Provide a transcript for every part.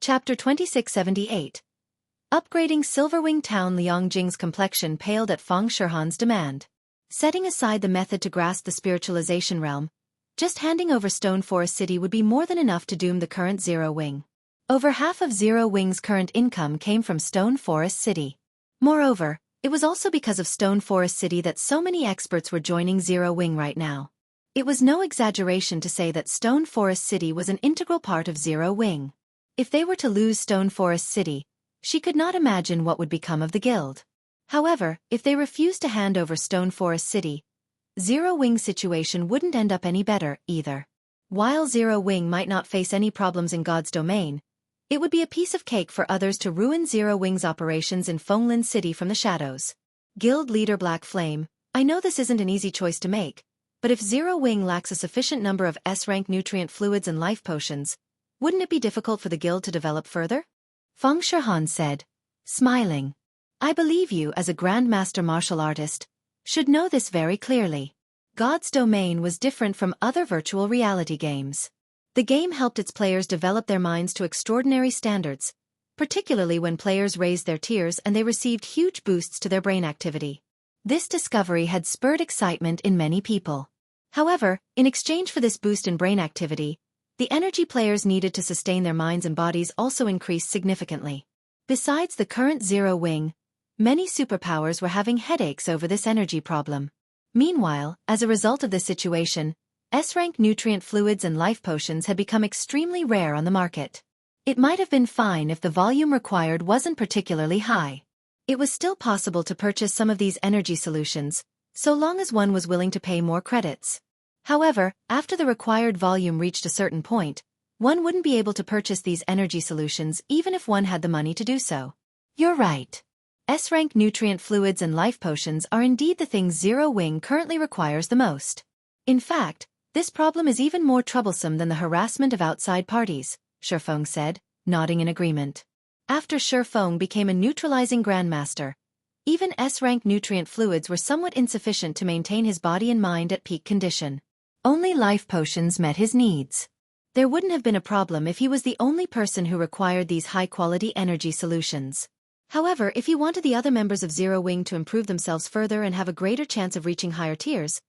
Chapter 2678. Upgrading Silverwing Town. Liangjing's complexion paled at Feng Shihan's demand. Setting aside the method to grasp the spiritualization realm, just handing over Stone Forest City would be more than enough to doom the current Zero Wing. Over half of Zero Wing's current income came from Stone Forest City. Moreover, it was also because of Stone Forest City that so many experts were joining Zero Wing right now. It was no exaggeration to say that Stone Forest City was an integral part of Zero Wing. If they were to lose Stone Forest City, she could not imagine what would become of the guild. However, if they refused to hand over Stone Forest City, Zero Wing's situation wouldn't end up any better, either. While Zero Wing might not face any problems in God's domain, it would be a piece of cake for others to ruin Zero Wing's operations in Fenglin City from the shadows. Guild leader Black Flame, I know this isn't an easy choice to make, but if Zero Wing lacks a sufficient number of S-rank nutrient fluids and life potions, wouldn't it be difficult for the guild to develop further? Feng Shihan said, smiling. I believe you, as a grandmaster martial artist, should know this very clearly. God's Domain was different from other virtual reality games. The game helped its players develop their minds to extraordinary standards, particularly when players raised their tiers and they received huge boosts to their brain activity. This discovery had spurred excitement in many people. However, in exchange for this boost in brain activity, the energy players needed to sustain their minds and bodies also increased significantly. Besides the current Zero Wing, many superpowers were having headaches over this energy problem. Meanwhile, as a result of this situation, S-rank nutrient fluids and life potions had become extremely rare on the market. It might have been fine if the volume required wasn't particularly high. It was still possible to purchase some of these energy solutions, so long as one was willing to pay more credits. However, after the required volume reached a certain point, one wouldn't be able to purchase these energy solutions even if one had the money to do so. You're right. S-rank nutrient fluids and life potions are indeed the things Zero Wing currently requires the most. In fact, this problem is even more troublesome than the harassment of outside parties, Shifeng said, nodding in agreement. After Shifeng became a neutralizing grandmaster, even S-rank nutrient fluids were somewhat insufficient to maintain his body and mind at peak condition. Only life potions met his needs. There wouldn't have been a problem if he was the only person who required these high-quality energy solutions. However, if he wanted the other members of Zero Wing to improve themselves further and have a greater chance of reaching higher tiers,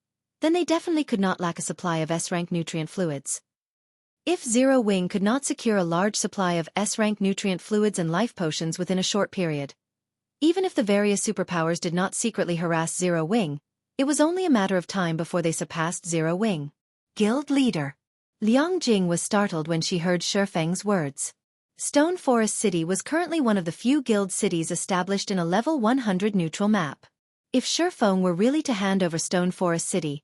then they definitely could not lack a supply of S-rank nutrient fluids. If Zero Wing could not secure a large supply of S-rank nutrient fluids and life potions within a short period, even if the various superpowers did not secretly harass Zero Wing, it was only a matter of time before they surpassed Zero Wing. Guild leader. Liangjing was startled when she heard Shifeng's words. Stone Forest City was currently one of the few guild cities established in a level 100 neutral map. If Shifeng were really to hand over Stone Forest City,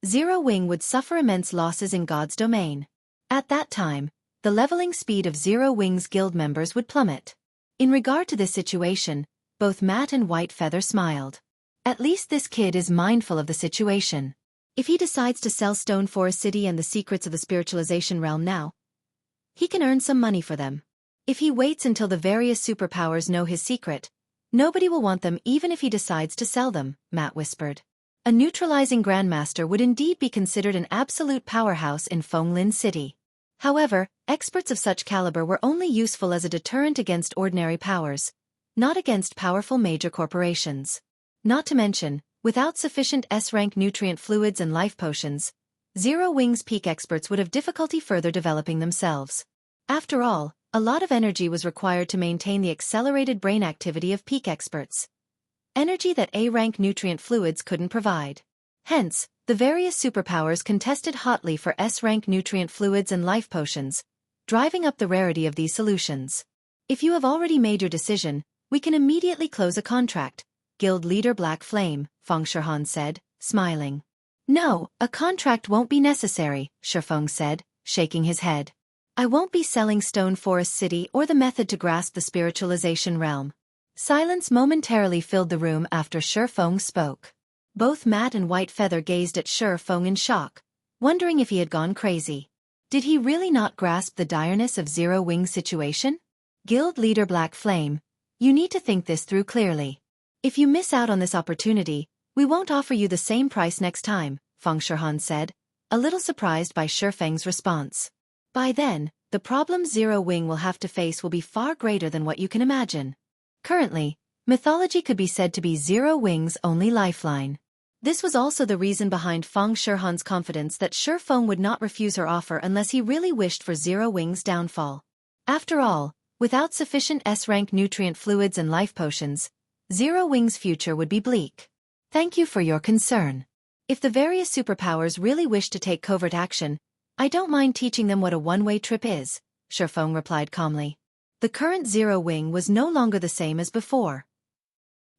Zero Wing would suffer immense losses in God's domain. At that time, the leveling speed of Zero Wing's guild members would plummet. In regard to this situation, both Matt and White Feather smiled. At least this kid is mindful of the situation. If he decides to sell Stone Forest City and the secrets of the spiritualization realm now, he can earn some money for them. If he waits until the various superpowers know his secret, nobody will want them even if he decides to sell them, Matt whispered. A neutralizing grandmaster would indeed be considered an absolute powerhouse in Fenglin City. However, experts of such caliber were only useful as a deterrent against ordinary powers, not against powerful major corporations. Not to mention, without sufficient S-rank nutrient fluids and life potions, Zero Wing's peak experts would have difficulty further developing themselves. After all, a lot of energy was required to maintain the accelerated brain activity of peak experts. Energy that A-rank nutrient fluids couldn't provide. Hence, the various superpowers contested hotly for S-rank nutrient fluids and life potions, driving up the rarity of these solutions. If you have already made your decision, we can immediately close a contract, Guild leader Black Flame, Feng Shihan said, smiling. No, a contract won't be necessary, Shifeng said, shaking his head. I won't be selling Stone Forest City or the method to grasp the spiritualization realm. Silence momentarily filled the room after Shifeng spoke. Both Matt and White Feather gazed at Shifeng in shock, wondering if he had gone crazy. Did he really not grasp the direness of Zero Wing's situation? Guild leader Black Flame, you need to think this through clearly. If you miss out on this opportunity, we won't offer you the same price next time, Feng Shihan said, a little surprised by Shifeng's response. By then, the problem Zero Wing will have to face will be far greater than what you can imagine. Currently, mythology could be said to be Zero Wing's only lifeline. This was also the reason behind Feng Shihan's confidence that Shifeng would not refuse her offer unless he really wished for Zero Wing's downfall. After all, without sufficient S-rank nutrient fluids and life potions, Zero Wing's future would be bleak. Thank you for your concern. If the various superpowers really wish to take covert action, I don't mind teaching them what a one-way trip is, Shifeng replied calmly. The current Zero Wing was no longer the same as before.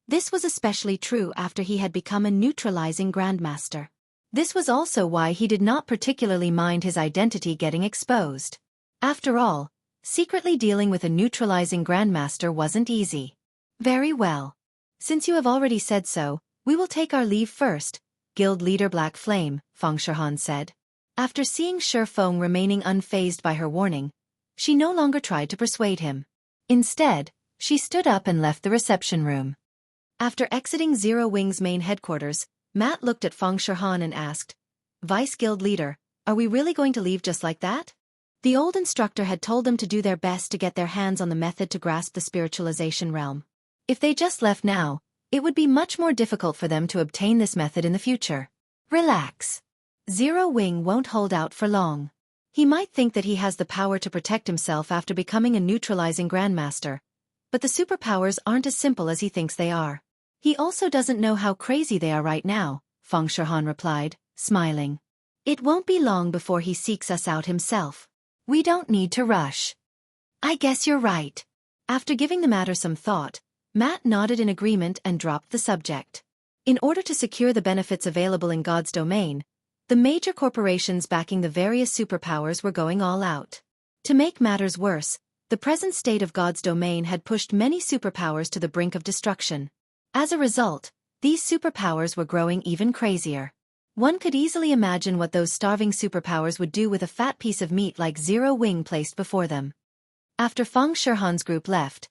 This was especially true after he had become a neutralizing grandmaster. This was also why he did not particularly mind his identity getting exposed. After all, secretly dealing with a neutralizing grandmaster wasn't easy. Very well. Since you have already said so, we will take our leave first, Guild Leader Black Flame, Feng Shihan said. After seeing Shifeng remaining unfazed by her warning, she no longer tried to persuade him. Instead, she stood up and left the reception room. After exiting Zero Wing's main headquarters, Matt looked at Feng Shihan and asked, Vice Guild Leader, are we really going to leave just like that? The old instructor had told them to do their best to get their hands on the method to grasp the spiritualization realm. If they just left now, it would be much more difficult for them to obtain this method in the future. Relax. Zero Wing won't hold out for long. He might think that he has the power to protect himself after becoming a neutralizing grandmaster, but the superpowers aren't as simple as he thinks they are. He also doesn't know how crazy they are right now, Feng Shihan replied, smiling. It won't be long before he seeks us out himself. We don't need to rush. I guess you're right. After giving the matter some thought, Matt nodded in agreement and dropped the subject. In order to secure the benefits available in God's domain, the major corporations backing the various superpowers were going all out. To make matters worse, the present state of God's domain had pushed many superpowers to the brink of destruction. As a result, these superpowers were growing even crazier. One could easily imagine what those starving superpowers would do with a fat piece of meat like Zero Wing placed before them. After Feng Shihan's group left,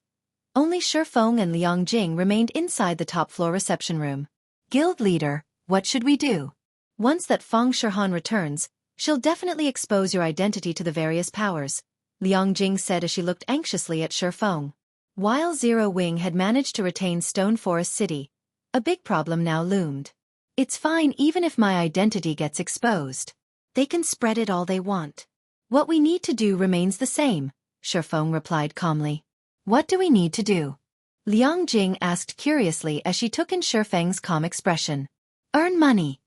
only Shifeng and Liang Jing remained inside the top-floor reception room. Guild Leader, what should we do? Once that Feng Shihan returns, she'll definitely expose your identity to the various powers, Liang Jing said as she looked anxiously at Shifeng. While Zero Wing had managed to retain Stone Forest City, a big problem now loomed. It's fine even if my identity gets exposed. They can spread it all they want. What we need to do remains the same, Shifeng replied calmly. What do we need to do? Liang Jing asked curiously as she took in Shifeng's calm expression. Earn money.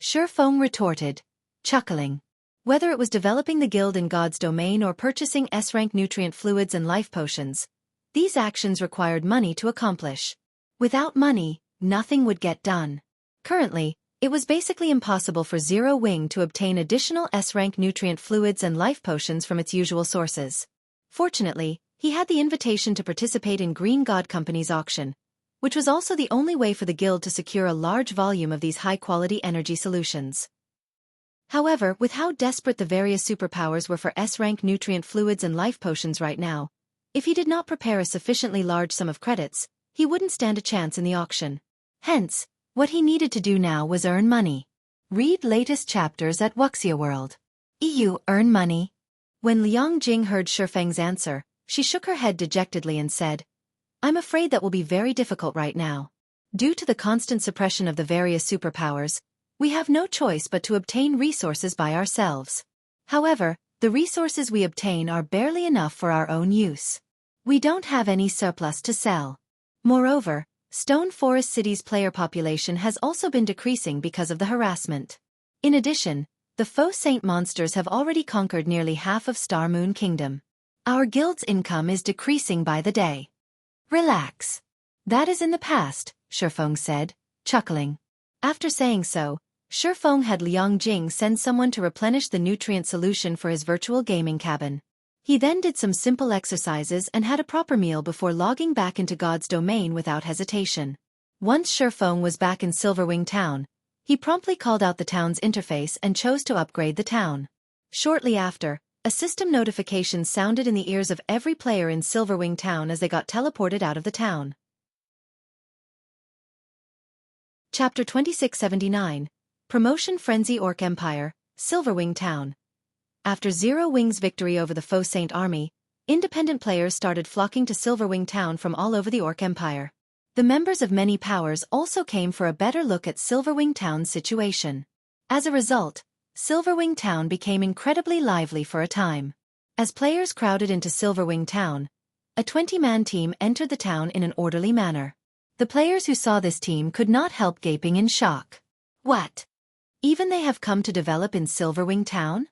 Shifeng retorted, chuckling. Whether it was developing the guild in God's domain or purchasing S-rank nutrient fluids and life potions, these actions required money to accomplish. Without money, nothing would get done. Currently, it was basically impossible for Zero Wing to obtain additional S-rank nutrient fluids and life potions from its usual sources. Fortunately, he had the invitation to participate in Green God Company's auction, which was also the only way for the guild to secure a large volume of these high-quality energy solutions. However, with how desperate the various superpowers were for S-rank nutrient fluids and life potions right now, if he did not prepare a sufficiently large sum of credits, he wouldn't stand a chance in the auction. Hence, what he needed to do now was earn money. Read latest chapters at Wuxia World. Earn money. When Liang Jing heard Shifeng's answer, she shook her head dejectedly and said, I'm afraid that will be very difficult right now. Due to the constant suppression of the various superpowers, we have no choice but to obtain resources by ourselves. However, the resources we obtain are barely enough for our own use. We don't have any surplus to sell. Moreover, Stone Forest City's player population has also been decreasing because of the harassment. In addition, the faux saint monsters have already conquered nearly half of Star Moon Kingdom. Our guild's income is decreasing by the day. Relax. That is in the past, Shifeng said, chuckling. After saying so, Shifeng had Liang Jing send someone to replenish the nutrient solution for his virtual gaming cabin. He then did some simple exercises and had a proper meal before logging back into God's domain without hesitation. Once Shifeng was back in Silverwing Town, he promptly called out the town's interface and chose to upgrade the town. Shortly after, a system notification sounded in the ears of every player in Silverwing Town as they got teleported out of the town. Chapter 2679, Promotion Frenzy Orc Empire, Silverwing Town. After Zero Wing's victory over the Faux Saint army, independent players started flocking to Silverwing Town from all over the Orc Empire. The members of many powers also came for a better look at Silverwing Town's situation. As a result, Silverwing Town became incredibly lively for a time. As players crowded into Silverwing Town, a 20-man team entered the town in an orderly manner. The players who saw this team could not help gaping in shock. What? Even they have come to develop in Silverwing Town?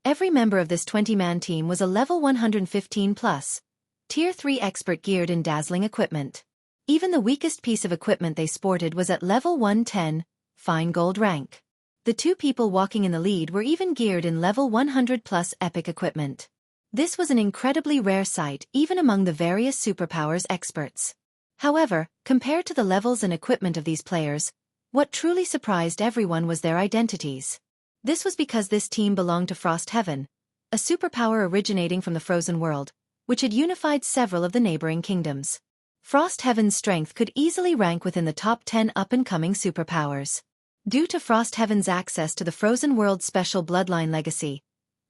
Every member of this 20-man team was a level 115 plus, Tier 3 expert geared in dazzling equipment. Even the weakest piece of equipment they sported was at level 110, fine gold rank. The two people walking in the lead were even geared in level 100 plus epic equipment. This was an incredibly rare sight even among the various superpowers experts. However, compared to the levels and equipment of these players, what truly surprised everyone was their identities. This was because this team belonged to Frost Heaven, a superpower originating from the frozen world, which had unified several of the neighboring kingdoms. Frost Heaven's strength could easily rank within the top 10 up-and-coming superpowers. Due to Frost Heaven's access to the frozen world's special bloodline legacy,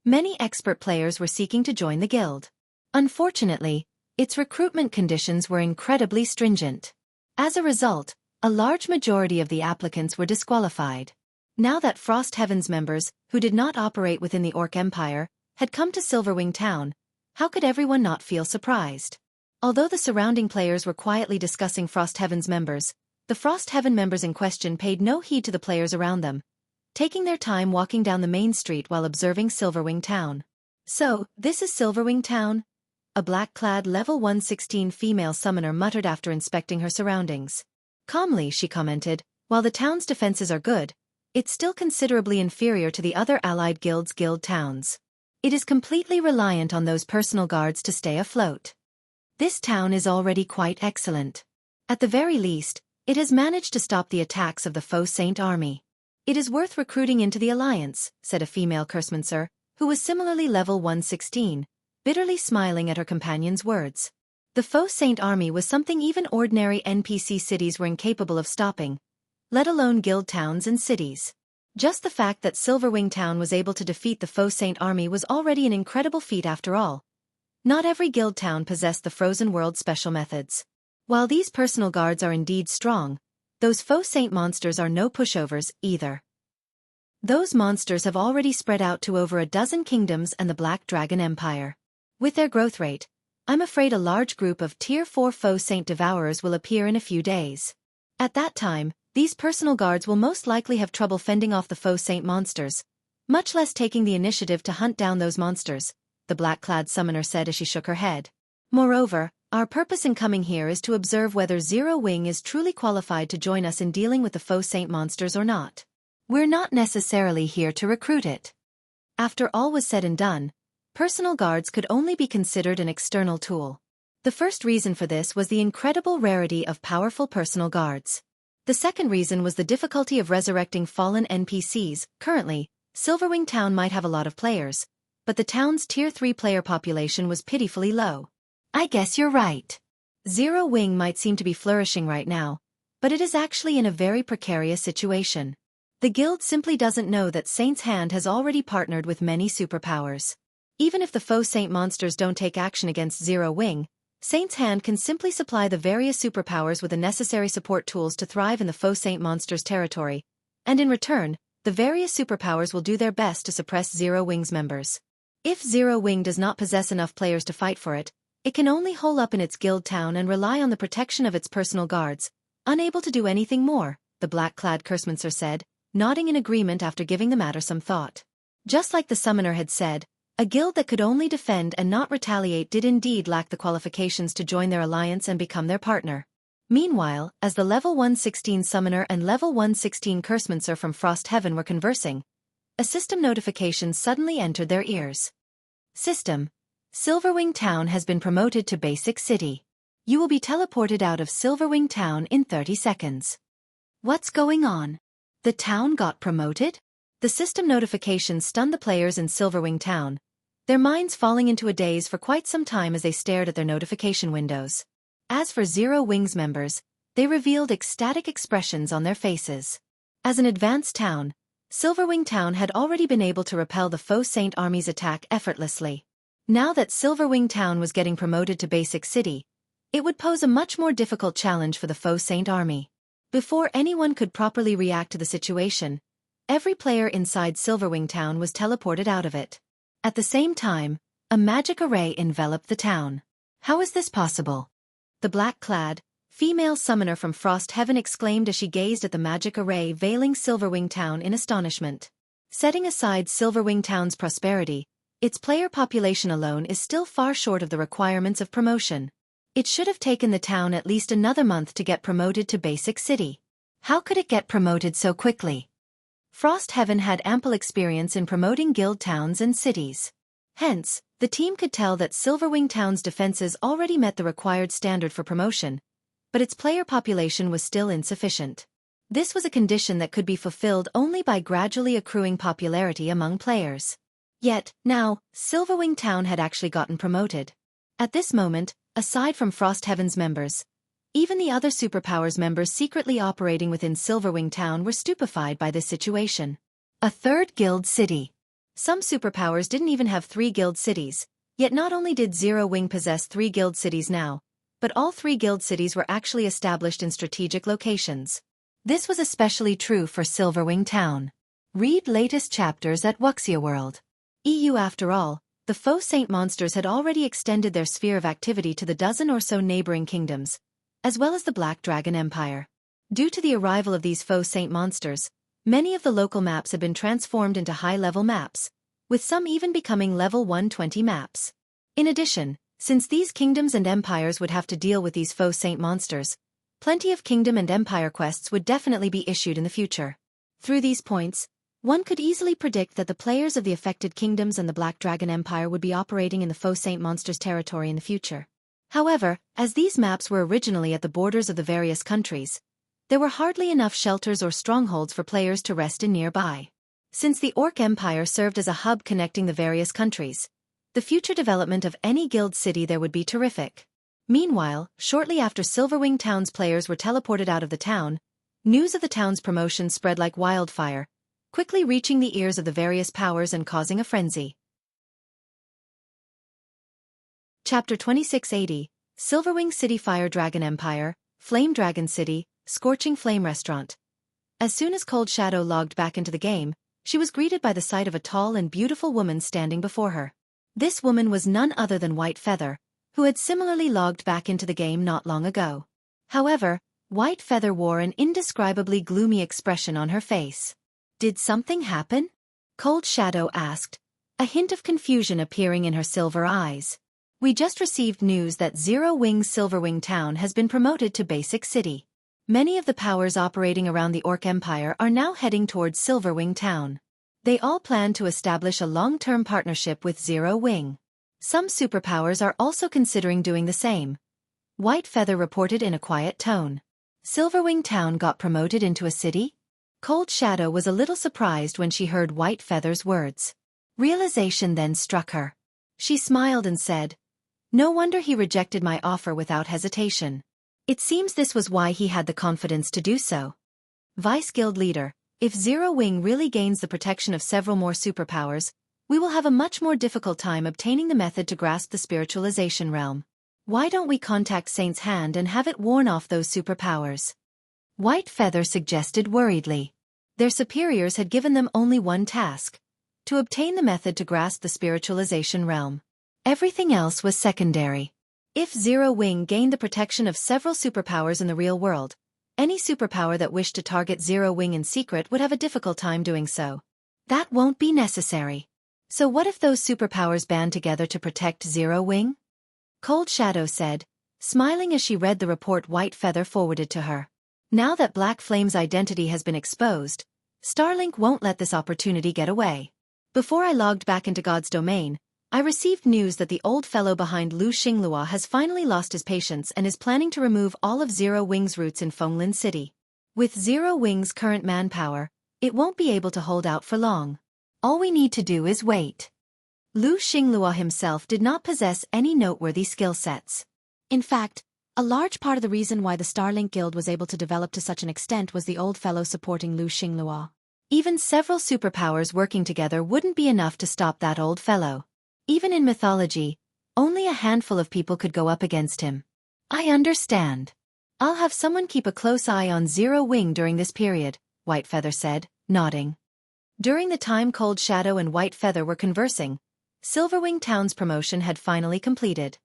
many expert players were seeking to join the guild. Unfortunately, its recruitment conditions were incredibly stringent. As a result, a large majority of the applicants were disqualified. Now that Frost Heaven's members, who did not operate within the Orc Empire, had come to Silverwing Town, how could everyone not feel surprised? Although the surrounding players were quietly discussing Frost Heaven's members, the Frost Heaven members in question paid no heed to the players around them, taking their time walking down the main street while observing Silverwing Town. So, this is Silverwing Town? A black-clad level 116 female summoner muttered after inspecting her surroundings. Calmly, she commented, while the town's defenses are good, it's still considerably inferior to the other allied guilds' guild towns. It is completely reliant on those personal guards to stay afloat. This town is already quite excellent. At the very least, it has managed to stop the attacks of the Faux Saint army. It is worth recruiting into the alliance, said a female Cursmancer, who was similarly level 116, bitterly smiling at her companion's words. The Faux Saint army was something even ordinary NPC cities were incapable of stopping, let alone guild towns and cities. Just the fact that Silverwing Town was able to defeat the Faux Saint army was already an incredible feat after all. Not every guild town possessed the Frozen World special methods. While these personal guards are indeed strong, those Faux Saint monsters are no pushovers either. Those monsters have already spread out to over a dozen kingdoms and the Black Dragon Empire. With their growth rate, I'm afraid a large group of Tier 4 Faux Saint devourers will appear in a few days. At that time, these personal guards will most likely have trouble fending off the Faux Saint monsters, much less taking the initiative to hunt down those monsters, the black-clad summoner said as she shook her head. Moreover, our purpose in coming here is to observe whether Zero Wing is truly qualified to join us in dealing with the Faux Saint monsters or not. We're not necessarily here to recruit it. After all was said and done, personal guards could only be considered an external tool. The first reason for this was the incredible rarity of powerful personal guards. The second reason was the difficulty of resurrecting fallen NPCs. Currently, Silverwing Town might have a lot of players, but the town's Tier 3 player population was pitifully low. I guess you're right. Zero Wing might seem to be flourishing right now, but it is actually in a very precarious situation. The guild simply doesn't know that Saint's Hand has already partnered with many superpowers. Even if the Faux Saint monsters don't take action against Zero Wing, Saint's Hand can simply supply the various superpowers with the necessary support tools to thrive in the Faux Saint monsters' territory, and in return, the various superpowers will do their best to suppress Zero Wing's members. If Zero Wing does not possess enough players to fight for it, it can only hole up in its guild town and rely on the protection of its personal guards, unable to do anything more, the black-clad Cursmancer said, nodding in agreement after giving the matter some thought. Just like the summoner had said, a guild that could only defend and not retaliate did indeed lack the qualifications to join their alliance and become their partner. Meanwhile, as the level 116 summoner and level 116 Cursmancer from Frost Heaven were conversing, a system notification suddenly entered their ears. System: Silverwing Town has been promoted to Basic City. You will be teleported out of Silverwing Town in 30 seconds. What's going on? The town got promoted? The system notification stunned the players in Silverwing Town, their minds falling into a daze for quite some time as they stared at their notification windows. As for Zero Wing's members, they revealed ecstatic expressions on their faces. As an advanced town, Silverwing Town had already been able to repel the foe Saint Army's attack effortlessly. Now that Silverwing Town was getting promoted to Basic City, it would pose a much more difficult challenge for the foe Saint Army. Before anyone could properly react to the situation, every player inside Silverwing Town was teleported out of it. At the same time, a magic array enveloped the town. How is this possible? The black-clad, female summoner from Frost Heaven exclaimed as she gazed at the magic array veiling Silverwing Town in astonishment. Setting aside Silverwing Town's prosperity, its player population alone is still far short of the requirements of promotion. It should have taken the town at least another month to get promoted to Basic City. How could it get promoted so quickly? Frost Heaven had ample experience in promoting guild towns and cities. Hence, the team could tell that Silverwing Town's defenses already met the required standard for promotion, but its player population was still insufficient. This was a condition that could be fulfilled only by gradually accruing popularity among players. Yet, now, Silverwing Town had actually gotten promoted. At this moment, aside from Frost Heaven's members, even the other Superpowers members secretly operating within Silverwing Town were stupefied by this situation. A third guild city. Some Superpowers didn't even have 3 guild cities, yet not only did Zero Wing possess 3 guild cities now, but all 3 guild cities were actually established in strategic locations. This was especially true for Silverwing Town. Read latest chapters at Xueqi World. EU. After all, the foe Saint monsters had already extended their sphere of activity to the dozen or so neighboring kingdoms, as well as the Black Dragon Empire. Due to the arrival of these foe Saint monsters, many of the local maps had been transformed into high-level maps, with some even becoming level 120 maps. In addition, since these kingdoms and empires would have to deal with these foe Saint monsters, plenty of kingdom and empire quests would definitely be issued in the future. Through these points, one could easily predict that the players of the affected kingdoms and the Black Dragon Empire would be operating in the foe Saint monsters' territory in the future. However, as these maps were originally at the borders of the various countries, there were hardly enough shelters or strongholds for players to rest in nearby. Since the Orc Empire served as a hub connecting the various countries, the future development of any guild city there would be terrific. Meanwhile, shortly after Silverwing Town's players were teleported out of the town, news of the town's promotion spread like wildfire, quickly reaching the ears of the various powers and causing a frenzy. Chapter 2680, Silverwing City Fire Dragon Empire, Flame Dragon City, Scorching Flame Restaurant. As soon as Cold Shadow logged back into the game, she was greeted by the sight of a tall and beautiful woman standing before her. This woman was none other than White Feather, who had similarly logged back into the game not long ago. However, White Feather wore an indescribably gloomy expression on her face. Did something happen? Cold Shadow asked, a hint of confusion appearing in her silver eyes. We just received news that Zero Wing Silverwing Town has been promoted to Basic City. Many of the powers operating around the Orc Empire are now heading towards Silverwing Town. They all plan to establish a long-term partnership with Zero Wing. Some superpowers are also considering doing the same. White Feather reported in a quiet tone. Silverwing Town got promoted into a city? Cold Shadow was a little surprised when she heard White Feather's words. Realization then struck her. She smiled and said, "No wonder he rejected my offer without hesitation. It seems this was why he had the confidence to do so." Vice Guild Leader, if Zero Wing really gains the protection of several more superpowers, we will have a much more difficult time obtaining the method to grasp the spiritualization realm. Why don't we contact Saint's Hand and have it warn off those superpowers? White Feather suggested worriedly. Their superiors had given them only one task: to obtain the method to grasp the spiritualization realm. Everything else was secondary. If Zero Wing gained the protection of several superpowers in the real world, any superpower that wished to target Zero Wing in secret would have a difficult time doing so. That won't be necessary. So what if those superpowers band together to protect Zero Wing? Cold Shadow said, smiling as she read the report White Feather forwarded to her. Now that Black Flame's identity has been exposed, Starlink won't let this opportunity get away. Before I logged back into God's domain, I received news that the old fellow behind Lu Xinglua has finally lost his patience and is planning to remove all of Zero Wing's roots in Fenglin City. With Zero Wing's current manpower, it won't be able to hold out for long. All we need to do is wait. Lu Xinglua himself did not possess any noteworthy skill sets. In fact, a large part of the reason why the Starlink Guild was able to develop to such an extent was the old fellow supporting Lu Xinglua. Even several superpowers working together wouldn't be enough to stop that old fellow. Even in mythology, only a handful of people could go up against him. I understand. I'll have someone keep a close eye on Zero Wing during this period, Whitefeather said, nodding. During the time Cold Shadow and Whitefeather were conversing, Silverwing Town's promotion had finally completed.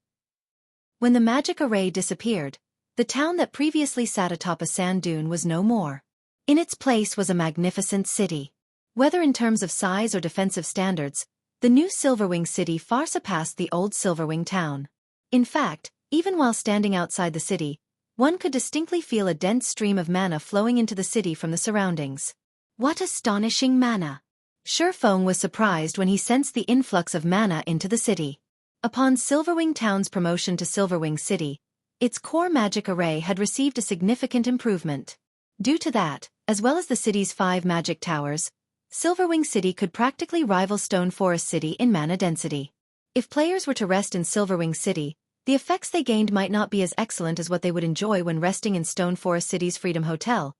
When the magic array disappeared, the town that previously sat atop a sand dune was no more. In its place was a magnificent city. Whether in terms of size or defensive standards, the new Silverwing city far surpassed the old Silverwing town. In fact, even while standing outside the city, one could distinctly feel a dense stream of mana flowing into the city from the surroundings. What astonishing mana! Xueqi was surprised when he sensed the influx of mana into the city. Upon Silverwing Town's promotion to Silverwing City, its core magic array had received a significant improvement. Due to that, as well as the city's 5 magic towers, Silverwing City could practically rival Stone Forest City in mana density. If players were to rest in Silverwing City, the effects they gained might not be as excellent as what they would enjoy when resting in Stone Forest City's Freedom Hotel,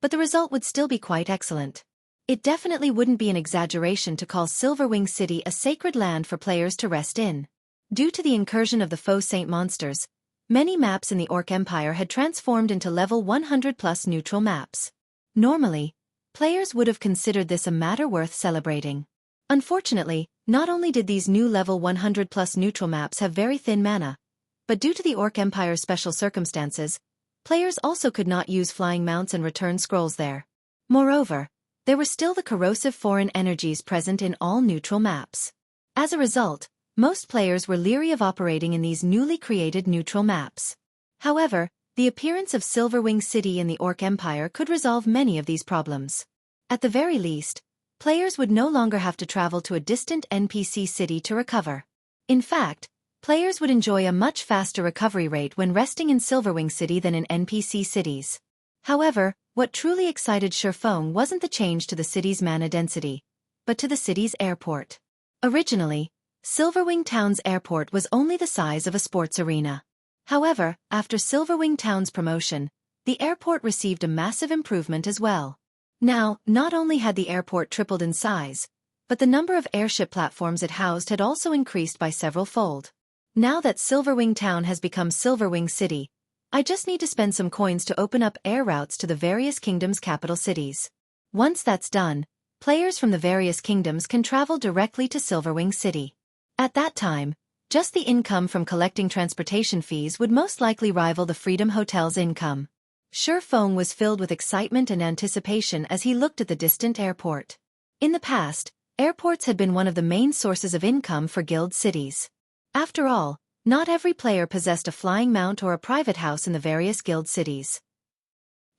but the result would still be quite excellent. It definitely wouldn't be an exaggeration to call Silverwing City a sacred land for players to rest in. Due to the incursion of the faux saint monsters, many maps in the Orc Empire had transformed into level 100+ neutral maps. Normally, players would have considered this a matter worth celebrating. Unfortunately, not only did these new level 100+ neutral maps have very thin mana, but due to the Orc Empire's special circumstances, players also could not use flying mounts and return scrolls there. Moreover, there were still the corrosive foreign energies present in all neutral maps. As a result, most players were leery of operating in these newly created neutral maps. However, the appearance of Silverwing City in the Orc Empire could resolve many of these problems. At the very least, players would no longer have to travel to a distant NPC city to recover. In fact, players would enjoy a much faster recovery rate when resting in Silverwing City than in NPC cities. However, what truly excited Xueqi wasn't the change to the city's mana density, but to the city's airport. Originally, Silverwing Town's airport was only the size of a sports arena. However, after Silverwing Town's promotion, the airport received a massive improvement as well. Now, not only had the airport tripled in size, but the number of airship platforms it housed had also increased by several-fold. Now that Silverwing Town has become Silverwing City, I just need to spend some coins to open up air routes to the various kingdoms' capital cities. Once that's done, players from the various kingdoms can travel directly to Silverwing City. At that time, just the income from collecting transportation fees would most likely rival the Freedom Hotel's income. Xueqi was filled with excitement and anticipation as he looked at the distant airport. In the past, airports had been one of the main sources of income for guild cities. After all, not every player possessed a flying mount or a private house in the various guild cities.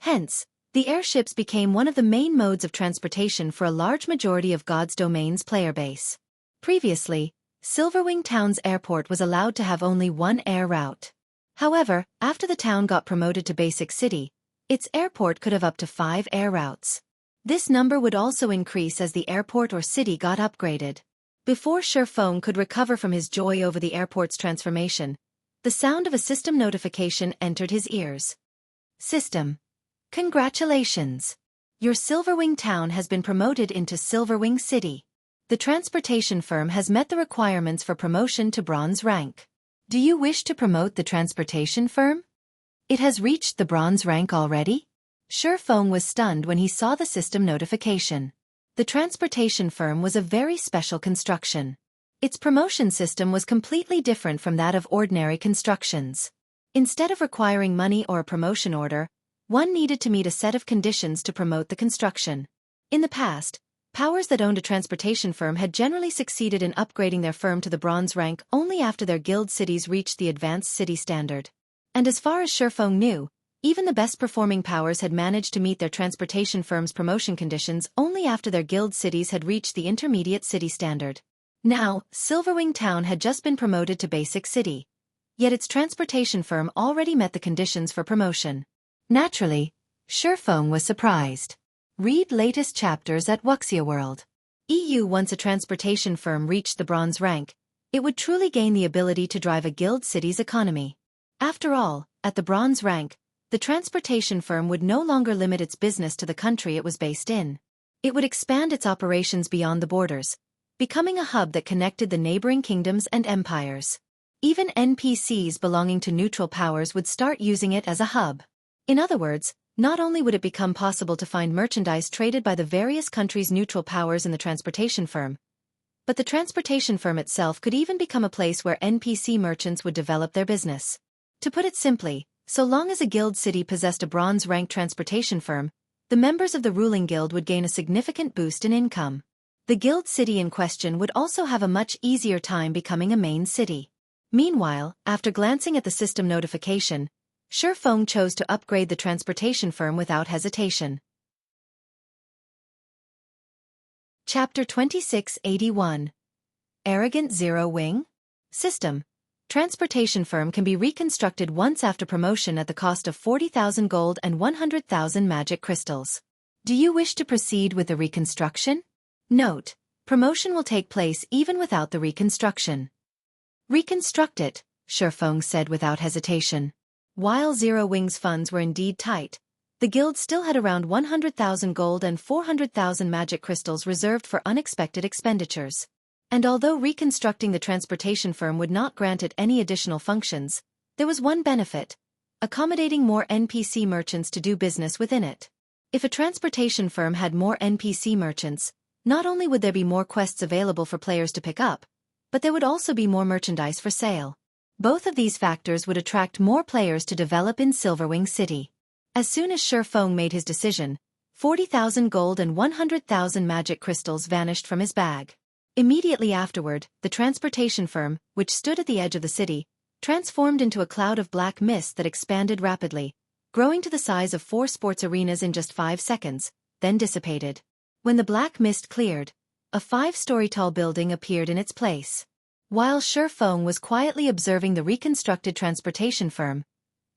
Hence, the airships became one of the main modes of transportation for a large majority of God's Domain's player base. Previously, Silverwing Town's airport was allowed to have only one air route. However, after the town got promoted to Basic City, its airport could have up to 5 air routes. This number would also increase as the airport or city got upgraded. Before Xueqi could recover from his joy over the airport's transformation, the sound of a system notification entered his ears. System. Congratulations! Your Silverwing Town has been promoted into Silverwing City. The transportation firm has met the requirements for promotion to bronze rank. Do you wish to promote the transportation firm? It has reached the bronze rank already? Xueqi was stunned when he saw the system notification. The transportation firm was a very special construction. Its promotion system was completely different from that of ordinary constructions. Instead of requiring money or a promotion order, one needed to meet a set of conditions to promote the construction. In the past, powers that owned a transportation firm had generally succeeded in upgrading their firm to the bronze rank only after their guild cities reached the advanced city standard. And as far as Xueqi knew, even the best-performing powers had managed to meet their transportation firm's promotion conditions only after their guild cities had reached the intermediate city standard. Now, Silverwing Town had just been promoted to Basic City, yet its transportation firm already met the conditions for promotion. Naturally, Xueqi was surprised. Read latest chapters at Wuxia World. EU. Once a transportation firm reached the bronze rank, it would truly gain the ability to drive a guild city's economy. After all, at the bronze rank, the transportation firm would no longer limit its business to the country it was based in. It would expand its operations beyond the borders, becoming a hub that connected the neighboring kingdoms and empires. Even NPCs belonging to neutral powers would start using it as a hub. In other words, not only would it become possible to find merchandise traded by the various countries' neutral powers in the transportation firm, but the transportation firm itself could even become a place where NPC merchants would develop their business. To put it simply, so long as a guild city possessed a bronze-ranked transportation firm, the members of the ruling guild would gain a significant boost in income. The guild city in question would also have a much easier time becoming a main city. Meanwhile, after glancing at the system notification, Xueqi chose to upgrade the transportation firm without hesitation. Chapter 2681. Arrogant Zero Wing? System. Transportation firm can be reconstructed once after promotion at the cost of 40,000 gold and 100,000 magic crystals. Do you wish to proceed with the reconstruction? Note: promotion will take place even without the reconstruction. Reconstruct it, Xueqi said without hesitation. While Zero Wing's funds were indeed tight, the guild still had around 100,000 gold and 400,000 magic crystals reserved for unexpected expenditures. And although reconstructing the transportation firm would not grant it any additional functions, there was one benefit: accommodating more NPC merchants to do business within it. If a transportation firm had more NPC merchants, not only would there be more quests available for players to pick up, but there would also be more merchandise for sale. Both of these factors would attract more players to develop in Silverwing City. As soon as Xueqi made his decision, 40,000 gold and 100,000 magic crystals vanished from his bag. Immediately afterward, the transportation firm, which stood at the edge of the city, transformed into a cloud of black mist that expanded rapidly, growing to the size of 4 sports arenas in just 5 seconds, then dissipated. When the black mist cleared, a 5-story-tall building appeared in its place. While Xueqi was quietly observing the reconstructed transportation firm,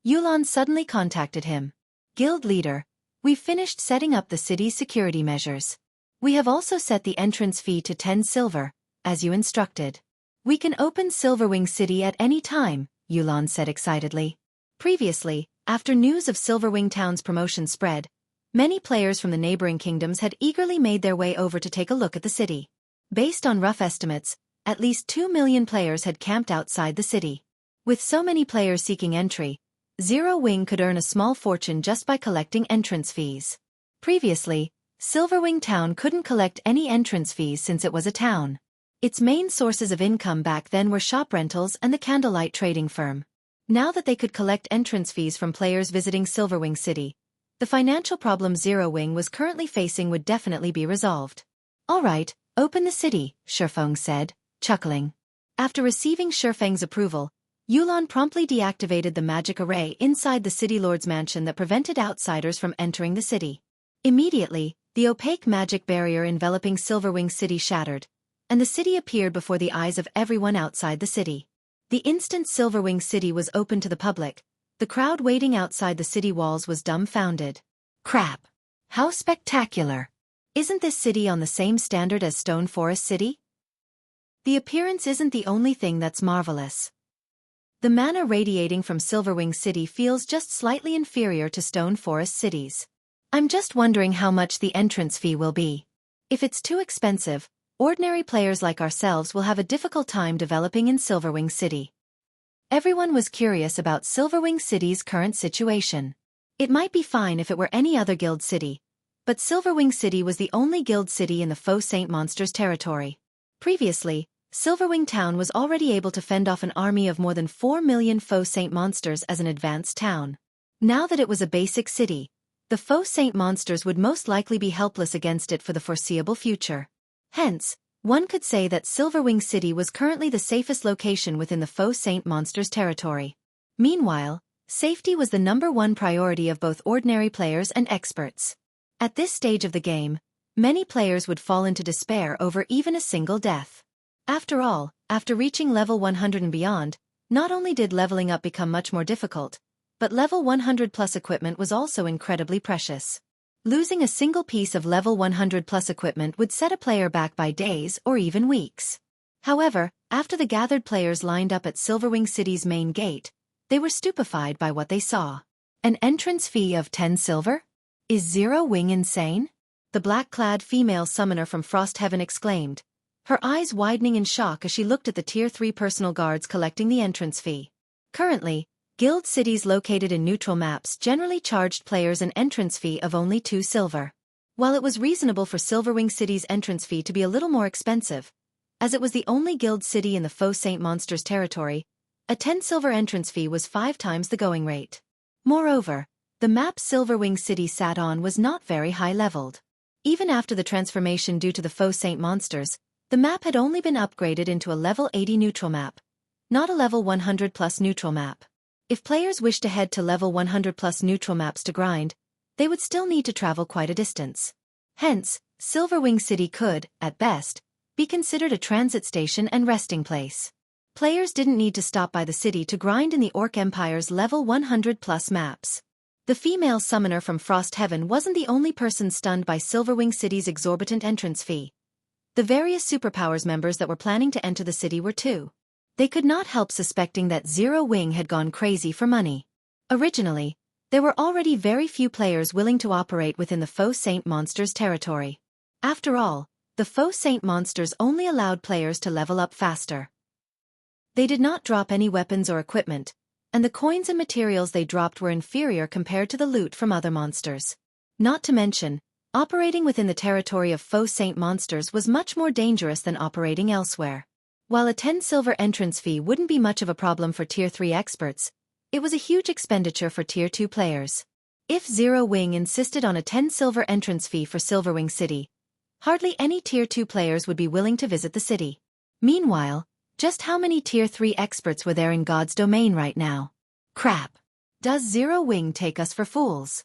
Yulan suddenly contacted him. Guild leader, we've finished setting up the city's security measures. We have also set the entrance fee to 10 silver, as you instructed. We can open Silverwing City at any time, Yulan said excitedly. Previously, after news of Silverwing Town's promotion spread, many players from the neighboring kingdoms had eagerly made their way over to take a look at the city. Based on rough estimates, at least 2 million players had camped outside the city. With so many players seeking entry, Zero Wing could earn a small fortune just by collecting entrance fees. Previously, Silverwing Town couldn't collect any entrance fees since it was a town. Its main sources of income back then were shop rentals and the candlelight trading firm. Now that they could collect entrance fees from players visiting Silverwing City, the financial problem Zero Wing was currently facing would definitely be resolved. All right, open the city, Xueqi said, chuckling. After receiving Xueqi's approval, Yulan promptly deactivated the magic array inside the city lord's mansion that prevented outsiders from entering the city. Immediately, the opaque magic barrier enveloping Silverwing City shattered, and the city appeared before the eyes of everyone outside the city. The instant Silverwing City was open to the public, the crowd waiting outside the city walls was dumbfounded. Crap! How spectacular! Isn't this city on the same standard as Stone Forest City? The appearance isn't the only thing that's marvelous. The mana radiating from Silverwing City feels just slightly inferior to Stone Forest City's. I'm just wondering how much the entrance fee will be. If it's too expensive, ordinary players like ourselves will have a difficult time developing in Silverwing City. Everyone was curious about Silverwing City's current situation. It might be fine if it were any other guild city, but Silverwing City was the only guild city in the Faux Saint Monsters territory. Previously, Silverwing Town was already able to fend off an army of more than 4 million Faux Saint Monsters as an advanced town. Now that it was a basic city, the Faux Saint Monsters would most likely be helpless against it for the foreseeable future. Hence, one could say that Silverwing City was currently the safest location within the Faux Saint Monsters territory. Meanwhile, safety was the #1 priority of both ordinary players and experts. At this stage of the game, many players would fall into despair over even a single death. After all, after reaching level 100 and beyond, not only did leveling up become much more difficult, but level 100 plus equipment was also incredibly precious. Losing a single piece of level 100 plus equipment would set a player back by days or even weeks. However, after the gathered players lined up at Silverwing City's main gate, they were stupefied by what they saw. An entrance fee of 10 silver? Is Zero Wing insane? the black-clad female summoner from Frost Heaven exclaimed, her eyes widening in shock as she looked at the Tier 3 personal guards collecting the entrance fee. Currently, guild cities located in neutral maps generally charged players an entrance fee of only 2 silver. While it was reasonable for Silverwing City's entrance fee to be a little more expensive, as it was the only guild city in the Faux Saint Monsters territory, a 10 silver entrance fee was 5 times the going rate. Moreover, the map Silverwing City sat on was not very high-leveled. Even after the transformation due to the Faux Saint Monsters, the map had only been upgraded into a level 80 neutral map, not a level 100 plus neutral map. If players wished to head to level 100 plus neutral maps to grind, they would still need to travel quite a distance. Hence, Silverwing City could, at best, be considered a transit station and resting place. Players didn't need to stop by the city to grind in the Orc Empire's level 100 plus maps. The female summoner from Frost Heaven wasn't the only person stunned by Silverwing City's exorbitant entrance fee. The various superpowers members that were planning to enter the city were too. They could not help suspecting that Zero Wing had gone crazy for money. Originally, there were already very few players willing to operate within the Faux Saint Monsters territory. After all, the Faux Saint Monsters only allowed players to level up faster. They did not drop any weapons or equipment, and the coins and materials they dropped were inferior compared to the loot from other monsters. Not to mention, operating within the territory of Faux Saint Monsters was much more dangerous than operating elsewhere. While a 10 silver entrance fee wouldn't be much of a problem for Tier 3 experts, it was a huge expenditure for Tier 2 players. If Zero Wing insisted on a 10 silver entrance fee for Silverwing City, hardly any Tier 2 players would be willing to visit the city. Meanwhile, just how many Tier 3 experts were there in God's domain right now? Crap. Does Zero Wing take us for fools?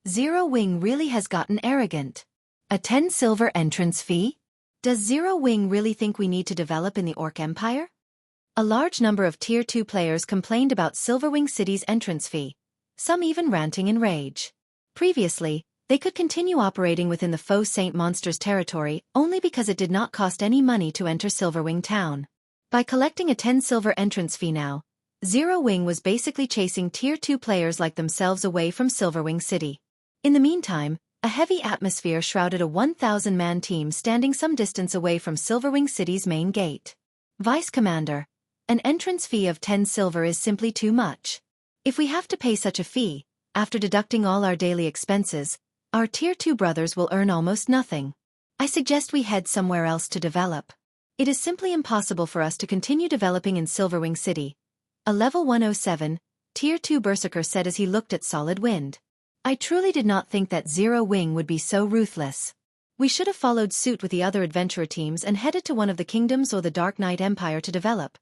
Zero Wing really has gotten arrogant. A 10 silver entrance fee? Does Zero Wing really think we need to develop in the Orc Empire? A large number of Tier 2 players complained about Silverwing City's entrance fee, some even ranting in rage. Previously, they could continue operating within the Faux Saint Monsters territory only because it did not cost any money to enter Silverwing Town. By collecting a 10 silver entrance fee now, Zero Wing was basically chasing Tier 2 players like themselves away from Silverwing City. In the meantime, a heavy atmosphere shrouded a 1,000-man team standing some distance away from Silverwing City's main gate. Vice Commander, an entrance fee of 10 silver is simply too much. If we have to pay such a fee, after deducting all our daily expenses, our Tier 2 brothers will earn almost nothing. I suggest we head somewhere else to develop. It is simply impossible for us to continue developing in Silverwing City. A level 107, Tier 2 Berserker said as he looked at Solid Wind. I truly did not think that Zero Wing would be so ruthless. We should have followed suit with the other adventurer teams and headed to one of the kingdoms or the Dark Knight Empire to develop.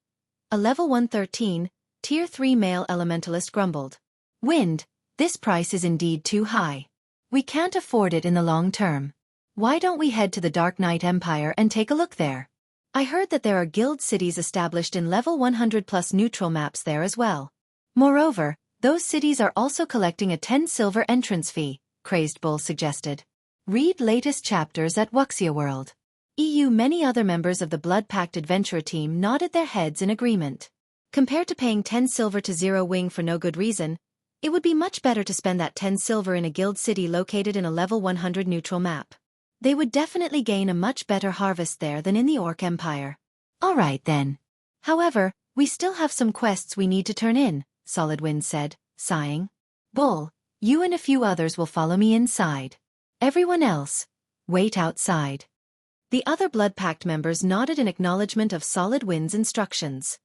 A level 113, Tier 3 male elementalist grumbled. Wind, this price is indeed too high. We can't afford it in the long term. Why don't we head to the Dark Knight Empire and take a look there? I heard that there are guild cities established in level 100 plus neutral maps there as well. Moreover, those cities are also collecting a 10 silver entrance fee, Crazed Bull suggested. Read latest chapters at Wuxia World. Many other members of the Blood Pact adventurer team nodded their heads in agreement. Compared to paying 10 silver to Zero Wing for no good reason, it would be much better to spend that 10 silver in a guild city located in a level 100 neutral map. They would definitely gain a much better harvest there than in the Orc Empire. Alright then. However, we still have some quests we need to turn in, Solid Wind said, sighing. Bull, you and a few others will follow me inside. Everyone else, wait outside. The other Blood Pact members nodded in acknowledgement of Solid Wind's instructions.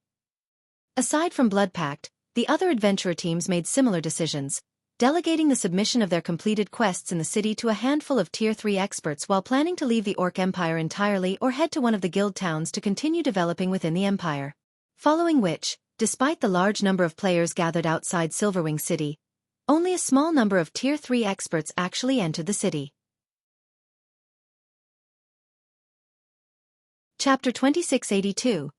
Aside from Blood Pact, the other adventurer teams made similar decisions, delegating the submission of their completed quests in the city to a handful of Tier 3 experts while planning to leave the Orc Empire entirely or head to one of the guild towns to continue developing within the Empire. Following which, despite the large number of players gathered outside Silverwing City, only a small number of Tier 3 experts actually entered the city. Chapter 2682.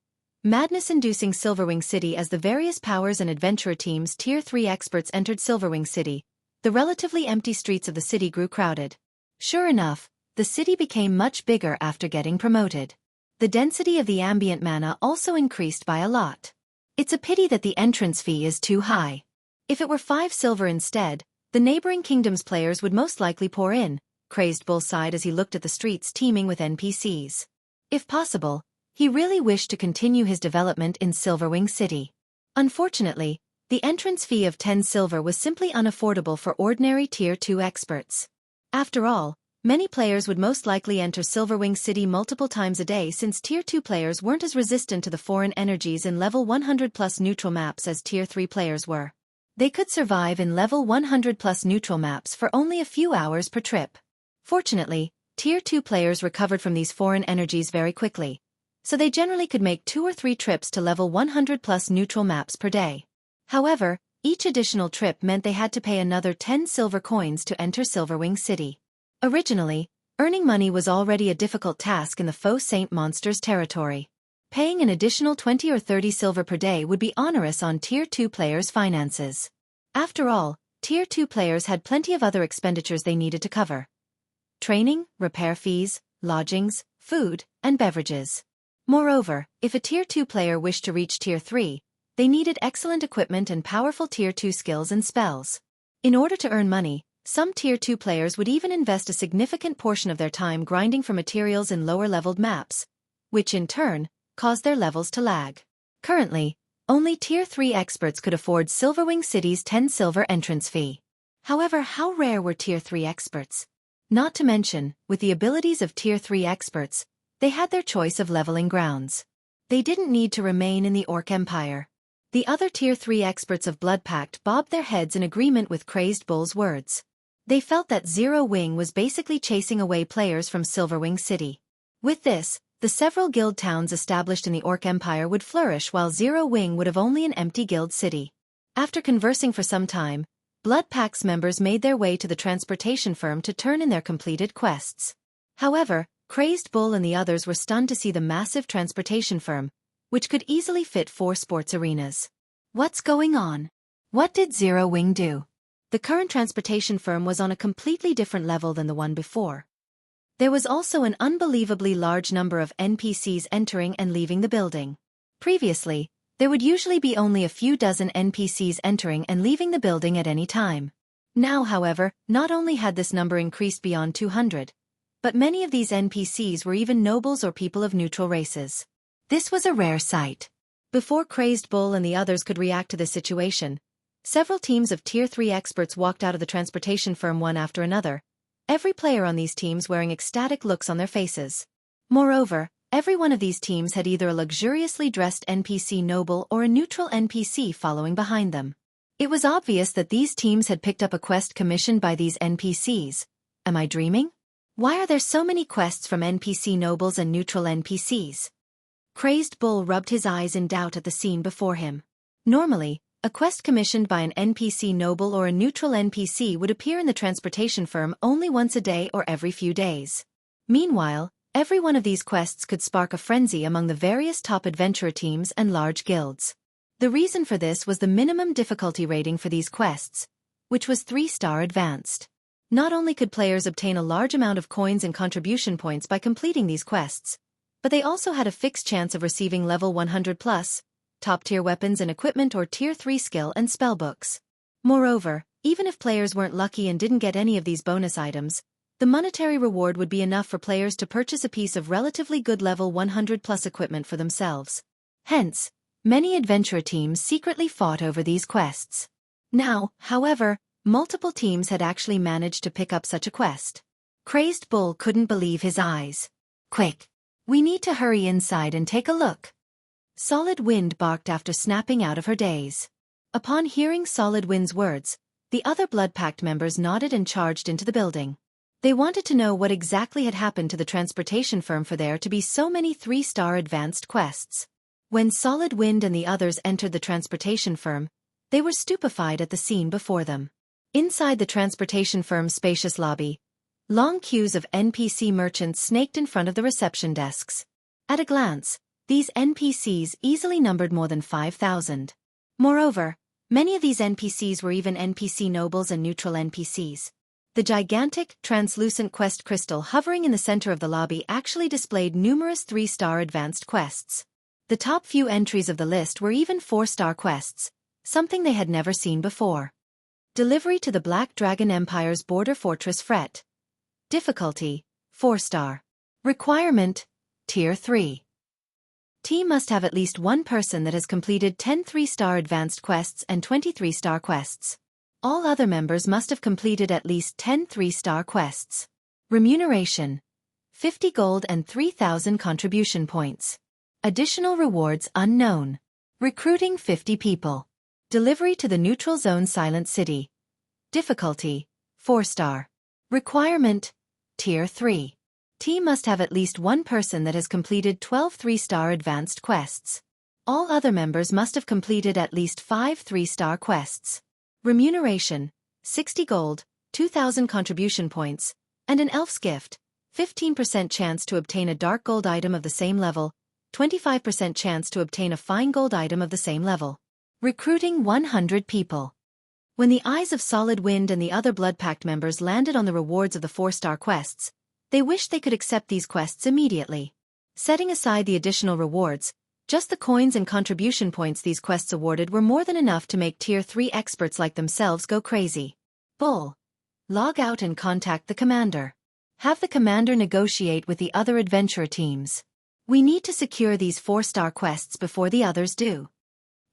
Madness-inducing Silverwing City. As the various powers and adventurer teams Tier 3 experts entered Silverwing City, the relatively empty streets of the city grew crowded. Sure enough, the city became much bigger after getting promoted. The density of the ambient mana also increased by a lot. It's a pity that the entrance fee is too high. If it were 5 silver instead, the neighboring kingdom's players would most likely pour in, Crazed Bull sighed as he looked at the streets teeming with NPCs. If possible, he really wished to continue his development in Silverwing City. Unfortunately, the entrance fee of 10 silver was simply unaffordable for ordinary Tier 2 experts. After all, many players would most likely enter Silverwing City multiple times a day since Tier 2 players weren't as resistant to the foreign energies in level 100+ neutral maps as Tier 3 players were. They could survive in level 100+ neutral maps for only a few hours per trip. Fortunately, Tier 2 players recovered from these foreign energies very quickly, so they generally could make 2 or 3 trips to level 100+ neutral maps per day. However, each additional trip meant they had to pay another 10 silver coins to enter Silverwing City. Originally, earning money was already a difficult task in the Faux Saint Monsters territory. Paying an additional 20 or 30 silver per day would be onerous on Tier 2 players' finances. After all, Tier 2 players had plenty of other expenditures they needed to cover: training, repair fees, lodgings, food, and beverages. Moreover, if a Tier 2 player wished to reach Tier 3, they needed excellent equipment and powerful Tier 2 skills and spells. In order to earn money, some Tier 2 players would even invest a significant portion of their time grinding for materials in lower-leveled maps, which in turn caused their levels to lag. Currently, only Tier 3 experts could afford Silverwing City's 10 silver entrance fee. However, how rare were Tier 3 experts? Not to mention, with the abilities of Tier 3 experts, they had their choice of leveling grounds. They didn't need to remain in the Orc Empire. The other Tier 3 experts of Blood Pact bobbed their heads in agreement with Crazed Bull's words. They felt that Zero Wing was basically chasing away players from Silverwing City. With this, the several guild towns established in the Orc Empire would flourish while Zero Wing would have only an empty guild city. After conversing for some time, Blood Pact's members made their way to the transportation firm to turn in their completed quests. However, Crazed Bull and the others were stunned to see the massive transportation firm, which could easily fit 4 sports arenas. What's going on? What did Zero Wing do? The current transportation firm was on a completely different level than the one before. There was also an unbelievably large number of NPCs entering and leaving the building. Previously, there would usually be only a few dozen NPCs entering and leaving the building at any time. Now, however, not only had this number increased beyond 200, but many of these NPCs were even nobles or people of neutral races. This was a rare sight. Before Crazed Bull and the others could react to this situation, several teams of Tier 3 experts walked out of the transportation firm one after another, every player on these teams wearing ecstatic looks on their faces. Moreover, every one of these teams had either a luxuriously dressed NPC noble or a neutral NPC following behind them. It was obvious that these teams had picked up a quest commissioned by these NPCs. Am I dreaming? Why are there so many quests from NPC nobles and neutral NPCs? Crazed Bull rubbed his eyes in doubt at the scene before him. Normally, a quest commissioned by an NPC noble or a neutral NPC would appear in the transportation firm only once a day or every few days. Meanwhile, every one of these quests could spark a frenzy among the various top adventurer teams and large guilds. The reason for this was the minimum difficulty rating for these quests, which was 3-star advanced. Not only could players obtain a large amount of coins and contribution points by completing these quests, but they also had a fixed chance of receiving level 100+, top-tier weapons and equipment or Tier 3 skill and spellbooks. Moreover, even if players weren't lucky and didn't get any of these bonus items, the monetary reward would be enough for players to purchase a piece of relatively good level 100+ equipment for themselves. Hence, many adventurer teams secretly fought over these quests. Now, however, multiple teams had actually managed to pick up such a quest. Crazed Bull couldn't believe his eyes. Quick! We need to hurry inside and take a look. Solid Wind barked after snapping out of her daze. Upon hearing Solid Wind's words, the other Blood Pact members nodded and charged into the building. They wanted to know what exactly had happened to the transportation firm for there to be so many 3-star advanced quests. When Solid Wind and the others entered the transportation firm, they were stupefied at the scene before them. Inside the transportation firm's spacious lobby, long queues of NPC merchants snaked in front of the reception desks. At a glance, these NPCs easily numbered more than 5,000. Moreover, many of these NPCs were even NPC nobles and neutral NPCs. The gigantic, translucent quest crystal hovering in the center of the lobby actually displayed numerous 3-star advanced quests. The top few entries of the list were even 4-star quests, something they had never seen before. Delivery to the Black Dragon Empire's border fortress Fret. Difficulty, 4-star. Requirement, Tier 3. Team must have at least one person that has completed 10 3-star advanced quests and 20 3-star quests. All other members must have completed at least 10 3-star quests. Remuneration, 50 gold and 3,000 contribution points. Additional rewards unknown. Recruiting 50 people. Delivery to the neutral zone Silent City. Difficulty, 4-star. Requirement, Tier 3. Team must have at least one person that has completed 12 3-star advanced quests. All other members must have completed at least 5 3-star quests. Remuneration, 60 gold, 2,000 contribution points, and an elf's gift, 15% chance to obtain a dark gold item of the same level, 25% chance to obtain a fine gold item of the same level. Recruiting 100 people. When the eyes of Solid Wind and the other Blood Pact members landed on the rewards of the 4-star quests, they wished they could accept these quests immediately. Setting aside the additional rewards, just the coins and contribution points these quests awarded were more than enough to make Tier 3 experts like themselves go crazy. Bull. Log out and contact the commander. Have the commander negotiate with the other adventurer teams. We need to secure these 4-star quests before the others do.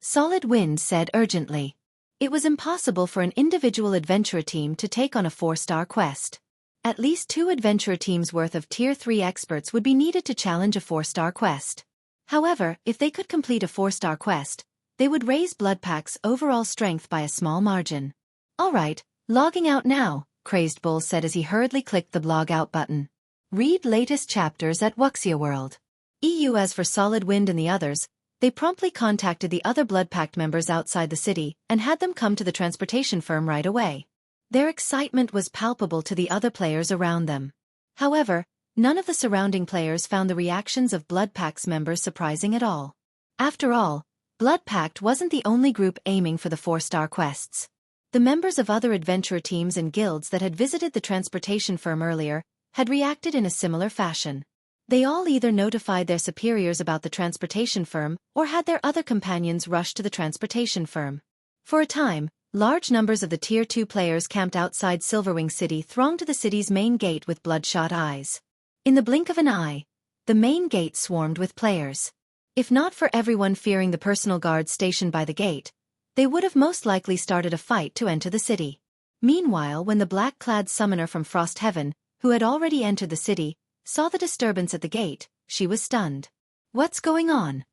Solid Wind said urgently. It was impossible for an individual adventurer team to take on a 4-star quest. At least 2 adventurer teams worth of Tier 3 experts would be needed to challenge a 4-star quest. However, if they could complete a 4-star quest, they would raise Blood Pact's overall strength by a small margin. Alright, logging out now, Crazed Bull said as he hurriedly clicked the log out button. Read latest chapters at Xueqi World. EU. As for Solid Wind and the others, they promptly contacted the other Blood Pact members outside the city and had them come to the transportation firm right away. Their excitement was palpable to the other players around them. However, none of the surrounding players found the reactions of Blood Pact's members surprising at all. After all, Blood Pact wasn't the only group aiming for the 4-star quests. The members of other adventurer teams and guilds that had visited the transportation firm earlier had reacted in a similar fashion. They all either notified their superiors about the transportation firm or had their other companions rush to the transportation firm. For a time, large numbers of the Tier 2 players camped outside Silverwing City thronged to the city's main gate with bloodshot eyes. In the blink of an eye, the main gate swarmed with players. If not for everyone fearing the personal guards stationed by the gate, they would have most likely started a fight to enter the city. Meanwhile, when the black-clad summoner from Frost Heaven, who had already entered the city, saw the disturbance at the gate, she was stunned. What's going on?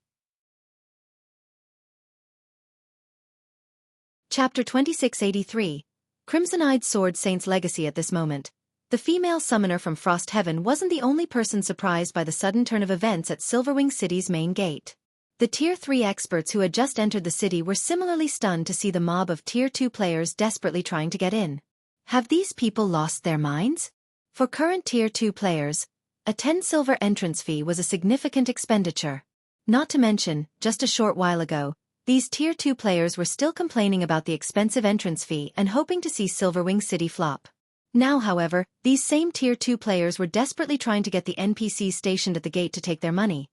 Chapter 2683, Crimson-Eyed Sword Saint's Legacy. At this moment, the female summoner from Frost Heaven wasn't the only person surprised by the sudden turn of events at Silverwing City's main gate. The Tier 3 experts who had just entered the city were similarly stunned to see the mob of Tier 2 players desperately trying to get in. Have these people lost their minds? For current Tier 2 players, a 10 silver entrance fee was a significant expenditure. Not to mention, just a short while ago, these Tier 2 players were still complaining about the expensive entrance fee and hoping to see Silverwing City flop. Now, however, these same Tier 2 players were desperately trying to get the NPCs stationed at the gate to take their money.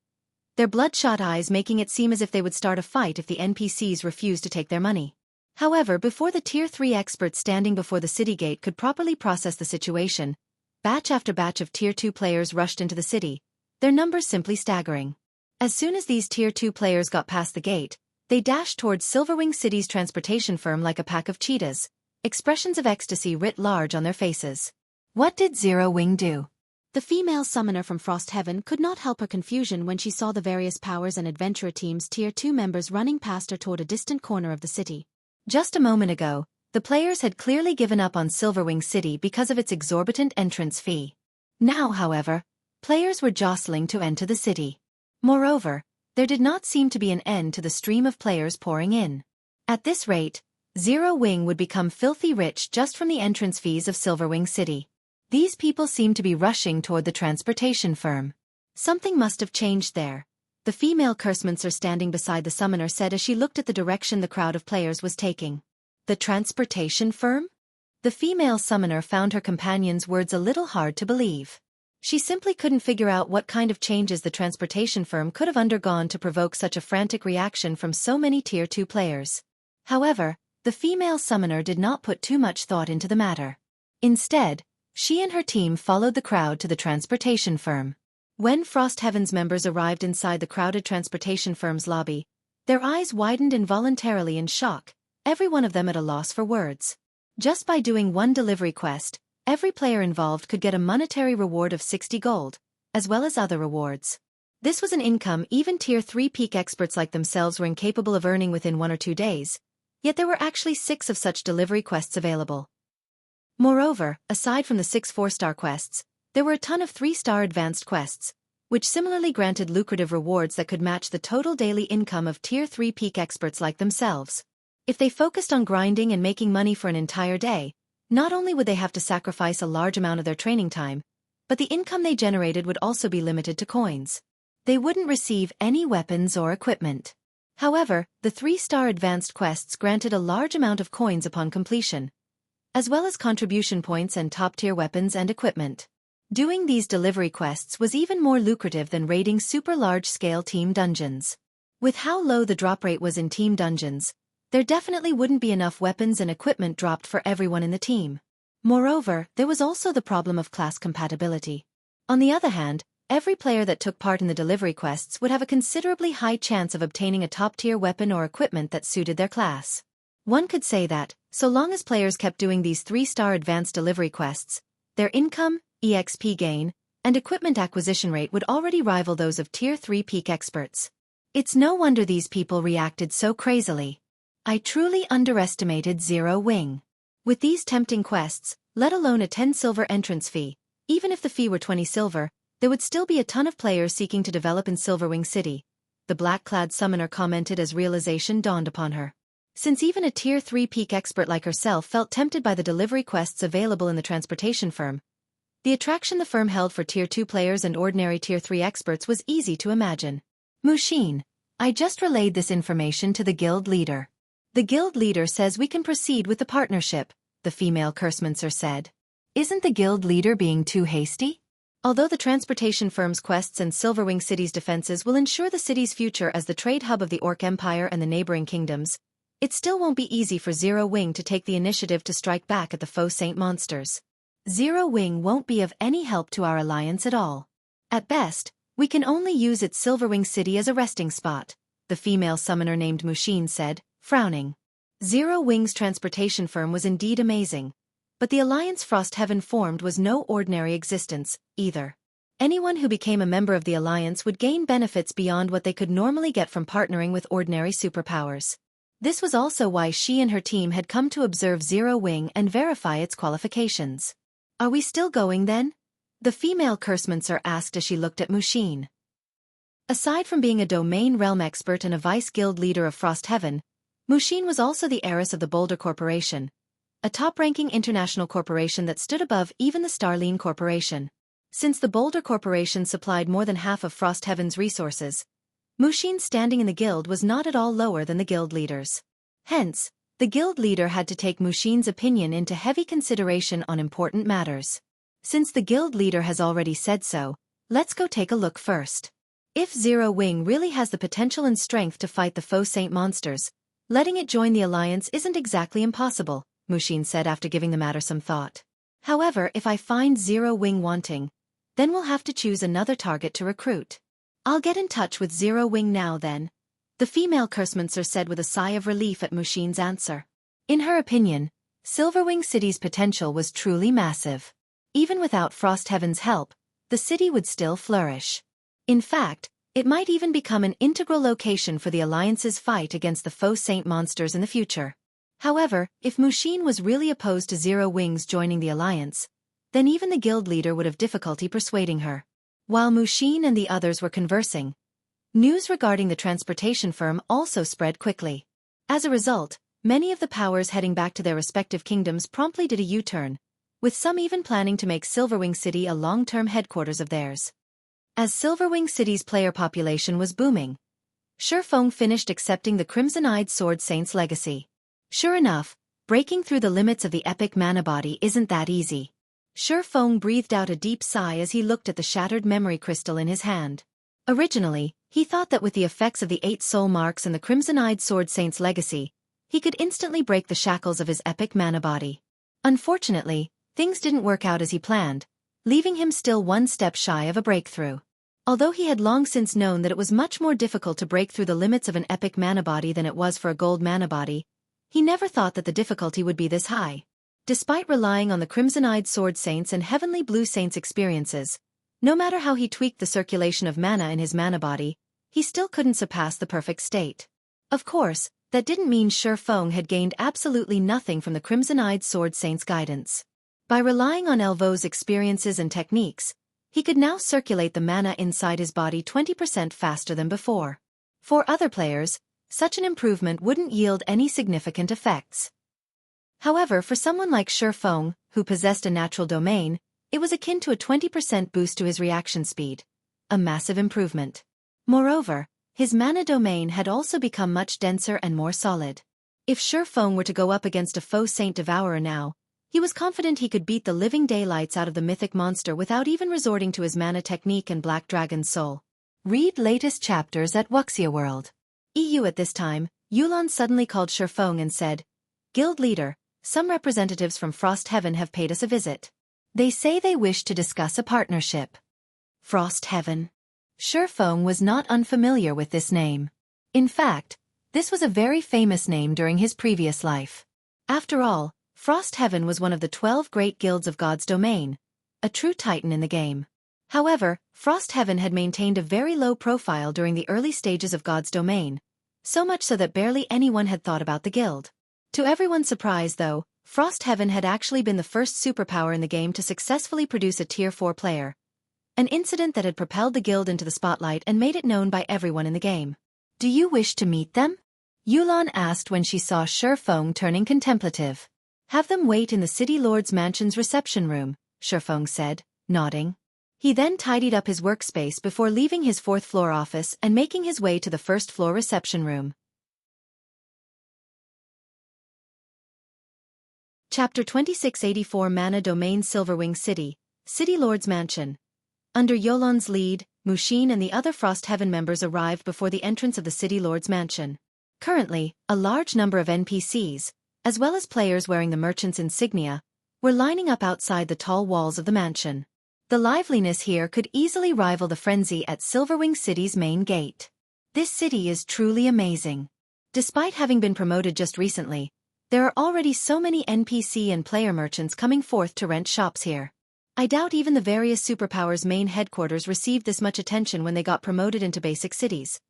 Their bloodshot eyes making it seem as if they would start a fight if the NPCs refused to take their money. However, before the Tier 3 experts standing before the city gate could properly process the situation, batch after batch of Tier 2 players rushed into the city, their numbers simply staggering. As soon as these Tier 2 players got past the gate, they dashed towards Silverwing City's transportation firm like a pack of cheetahs, expressions of ecstasy writ large on their faces. What did Zero Wing do? The female summoner from Frost Heaven could not help her confusion when she saw the various powers and adventurer teams' Tier 2 members running past her toward a distant corner of the city. Just a moment ago, the players had clearly given up on Silverwing City because of its exorbitant entrance fee. Now, however, players were jostling to enter the city. Moreover, there did not seem to be an end to the stream of players pouring in. At this rate, Zero Wing would become filthy rich just from the entrance fees of Silverwing City. These people seemed to be rushing toward the transportation firm. Something must have changed there. The female cursemancer standing beside the summoner said as she looked at the direction the crowd of players was taking. The transportation firm? The female summoner found her companion's words a little hard to believe. She simply couldn't figure out what kind of changes the transportation firm could have undergone to provoke such a frantic reaction from so many Tier 2 players. However, the female summoner did not put too much thought into the matter. Instead, She and her team followed the crowd to the transportation firm. When Frost Heaven's members arrived inside the crowded transportation firm's lobby, their eyes widened involuntarily in shock, every one of them at a loss for words. Just by doing one delivery quest, every player involved could get a monetary reward of 60 gold, as well as other rewards. This was an income even Tier 3 peak experts like themselves were incapable of earning within 1 or 2 days, yet there were actually 6 of such delivery quests available. Moreover, aside from the 6 4-star quests, there were a ton of 3-star advanced quests, which similarly granted lucrative rewards that could match the total daily income of Tier 3 peak experts like themselves. If they focused on grinding and making money for an entire day, not only would they have to sacrifice a large amount of their training time, but the income they generated would also be limited to coins. They wouldn't receive any weapons or equipment. However, the 3-star advanced quests granted a large amount of coins upon completion, as well as contribution points and top-tier weapons and equipment. Doing these delivery quests was even more lucrative than raiding super large-scale team dungeons. With how low the drop rate was in team dungeons, there definitely wouldn't be enough weapons and equipment dropped for everyone in the team. Moreover, there was also the problem of class compatibility. On the other hand, every player that took part in the delivery quests would have a considerably high chance of obtaining a top-tier weapon or equipment that suited their class. One could say that, so long as players kept doing these 3-star advanced delivery quests, their income, EXP gain, and equipment acquisition rate would already rival those of Tier 3 peak experts. It's no wonder these people reacted so crazily. I truly underestimated Zero Wing. With these tempting quests, let alone a 10 silver entrance fee, even if the fee were 20 silver, there would still be a ton of players seeking to develop in Silverwing City, the black-clad summoner commented as realization dawned upon her. Since even a Tier 3 peak expert like herself felt tempted by the delivery quests available in the transportation firm, the attraction the firm held for Tier 2 players and ordinary Tier 3 experts was easy to imagine. Mushin, I just relayed this information to the guild leader. The guild leader says we can proceed with the partnership, the female Cursmancer said. Isn't the guild leader being too hasty? Although the transportation firm's quests and Silverwing City's defenses will ensure the city's future as the trade hub of the Orc Empire and the neighboring kingdoms, it still won't be easy for Zero Wing to take the initiative to strike back at the faux Saint monsters. Zero Wing won't be of any help to our alliance at all. At best, we can only use its Silverwing City as a resting spot, the female summoner named Mushin said, frowning. Zero Wing's transportation firm was indeed amazing, but the alliance Frost Heaven formed was no ordinary existence, either. Anyone who became a member of the alliance would gain benefits beyond what they could normally get from partnering with ordinary superpowers. This was also why she and her team had come to observe Zero Wing and verify its qualifications. Are we still going then? The female Cursmancer asked as she looked at Mushin. Aside from being a domain realm expert and a vice-guild leader of Frost Heaven, Mushin was also the heiress of the Boulder Corporation, a top-ranking international corporation that stood above even the Starline Corporation. Since the Boulder Corporation supplied more than half of Frost Heaven's resources, Mushin's standing in the guild was not at all lower than the guild leader's. Hence, the guild leader had to take Mushin's opinion into heavy consideration on important matters. Since the guild leader has already said so, let's go take a look first. If Zero Wing really has the potential and strength to fight the faux Saint monsters, letting it join the alliance isn't exactly impossible, Mushin said after giving the matter some thought. However, if I find Zero Wing wanting, then we'll have to choose another target to recruit. I'll get in touch with Zero Wing now then, the female Cursmancer said with a sigh of relief at Mushin's answer. In her opinion, Silverwing City's potential was truly massive. Even without Frost Heaven's help, the city would still flourish. In fact, it might even become an integral location for the Alliance's fight against the faux Saint monsters in the future. However, if Mushin was really opposed to Zero Wing's joining the Alliance, then even the guild leader would have difficulty persuading her. While Mushin and the others were conversing, news regarding the transportation firm also spread quickly. As a result, many of the powers heading back to their respective kingdoms promptly did a U-turn, with some even planning to make Silverwing City a long-term headquarters of theirs. As Silverwing City's player population was booming, Shurfeng finished accepting the Crimson-Eyed Sword Saint's legacy. Sure enough, breaking through the limits of the epic mana body isn't that easy. Shurfeng breathed out a deep sigh as he looked at the shattered memory crystal in his hand. Originally, he thought that with the effects of the 8 soul marks and the Crimson-Eyed Sword Saint's legacy, he could instantly break the shackles of his epic mana body. Unfortunately, things didn't work out as he planned, leaving him still one step shy of a breakthrough. Although he had long since known that it was much more difficult to break through the limits of an epic mana body than it was for a gold mana body, he never thought that the difficulty would be this high. Despite relying on the Crimson-Eyed Sword Saints and Heavenly Blue Saints' experiences, no matter how he tweaked the circulation of mana in his mana body, he still couldn't surpass the perfect state. Of course, that didn't mean Xueqi had gained absolutely nothing from the Crimson-Eyed Sword Saints' guidance. By relying on Elvo's experiences and techniques, he could now circulate the mana inside his body 20% faster than before. For other players, such an improvement wouldn't yield any significant effects. However, for someone like Xueqi, who possessed a natural domain, it was akin to a 20% boost to his reaction speed. A massive improvement. Moreover, his mana domain had also become much denser and more solid. If Xueqi were to go up against a faux Saint Devourer now, he was confident he could beat the living daylights out of the mythic monster without even resorting to his mana technique and Black Dragon's soul. Read latest chapters at Wuxia World. EU. At this time, Yulan suddenly called Xueqi and said, "Guild leader, some representatives from Frost Heaven have paid us a visit. They say they wish to discuss a partnership." Frost Heaven. Xueqi was not unfamiliar with this name. In fact, this was a very famous name during his previous life. After all, Frost Heaven was one of the 12 great guilds of God's domain, a true titan in the game. However, Frost Heaven had maintained a very low profile during the early stages of God's domain, so much so that barely anyone had thought about the guild. To everyone's surprise though, Frost Heaven had actually been the first superpower in the game to successfully produce a Tier 4 player, an incident that had propelled the guild into the spotlight and made it known by everyone in the game. "Do you wish to meet them?" Yulan asked when she saw Xueqi turning contemplative. "Have them wait in the City Lord's Mansion's reception room," Xueqi said, nodding. He then tidied up his workspace before leaving his 4th-floor office and making his way to the 1st-floor reception room. Chapter 2684 Mana Domain Silverwing City, City Lord's Mansion. Under Yulan's lead, Mushin and the other Frost Heaven members arrived before the entrance of the City Lord's Mansion. Currently, a large number of NPCs, as well as players wearing the merchant's insignia, were lining up outside the tall walls of the mansion. The liveliness here could easily rival the frenzy at Silverwing City's main gate. This city is truly amazing. Despite having been promoted just recently, there are already so many NPC and player merchants coming forth to rent shops here. I doubt even the various superpowers' main headquarters received this much attention when they got promoted into basic cities.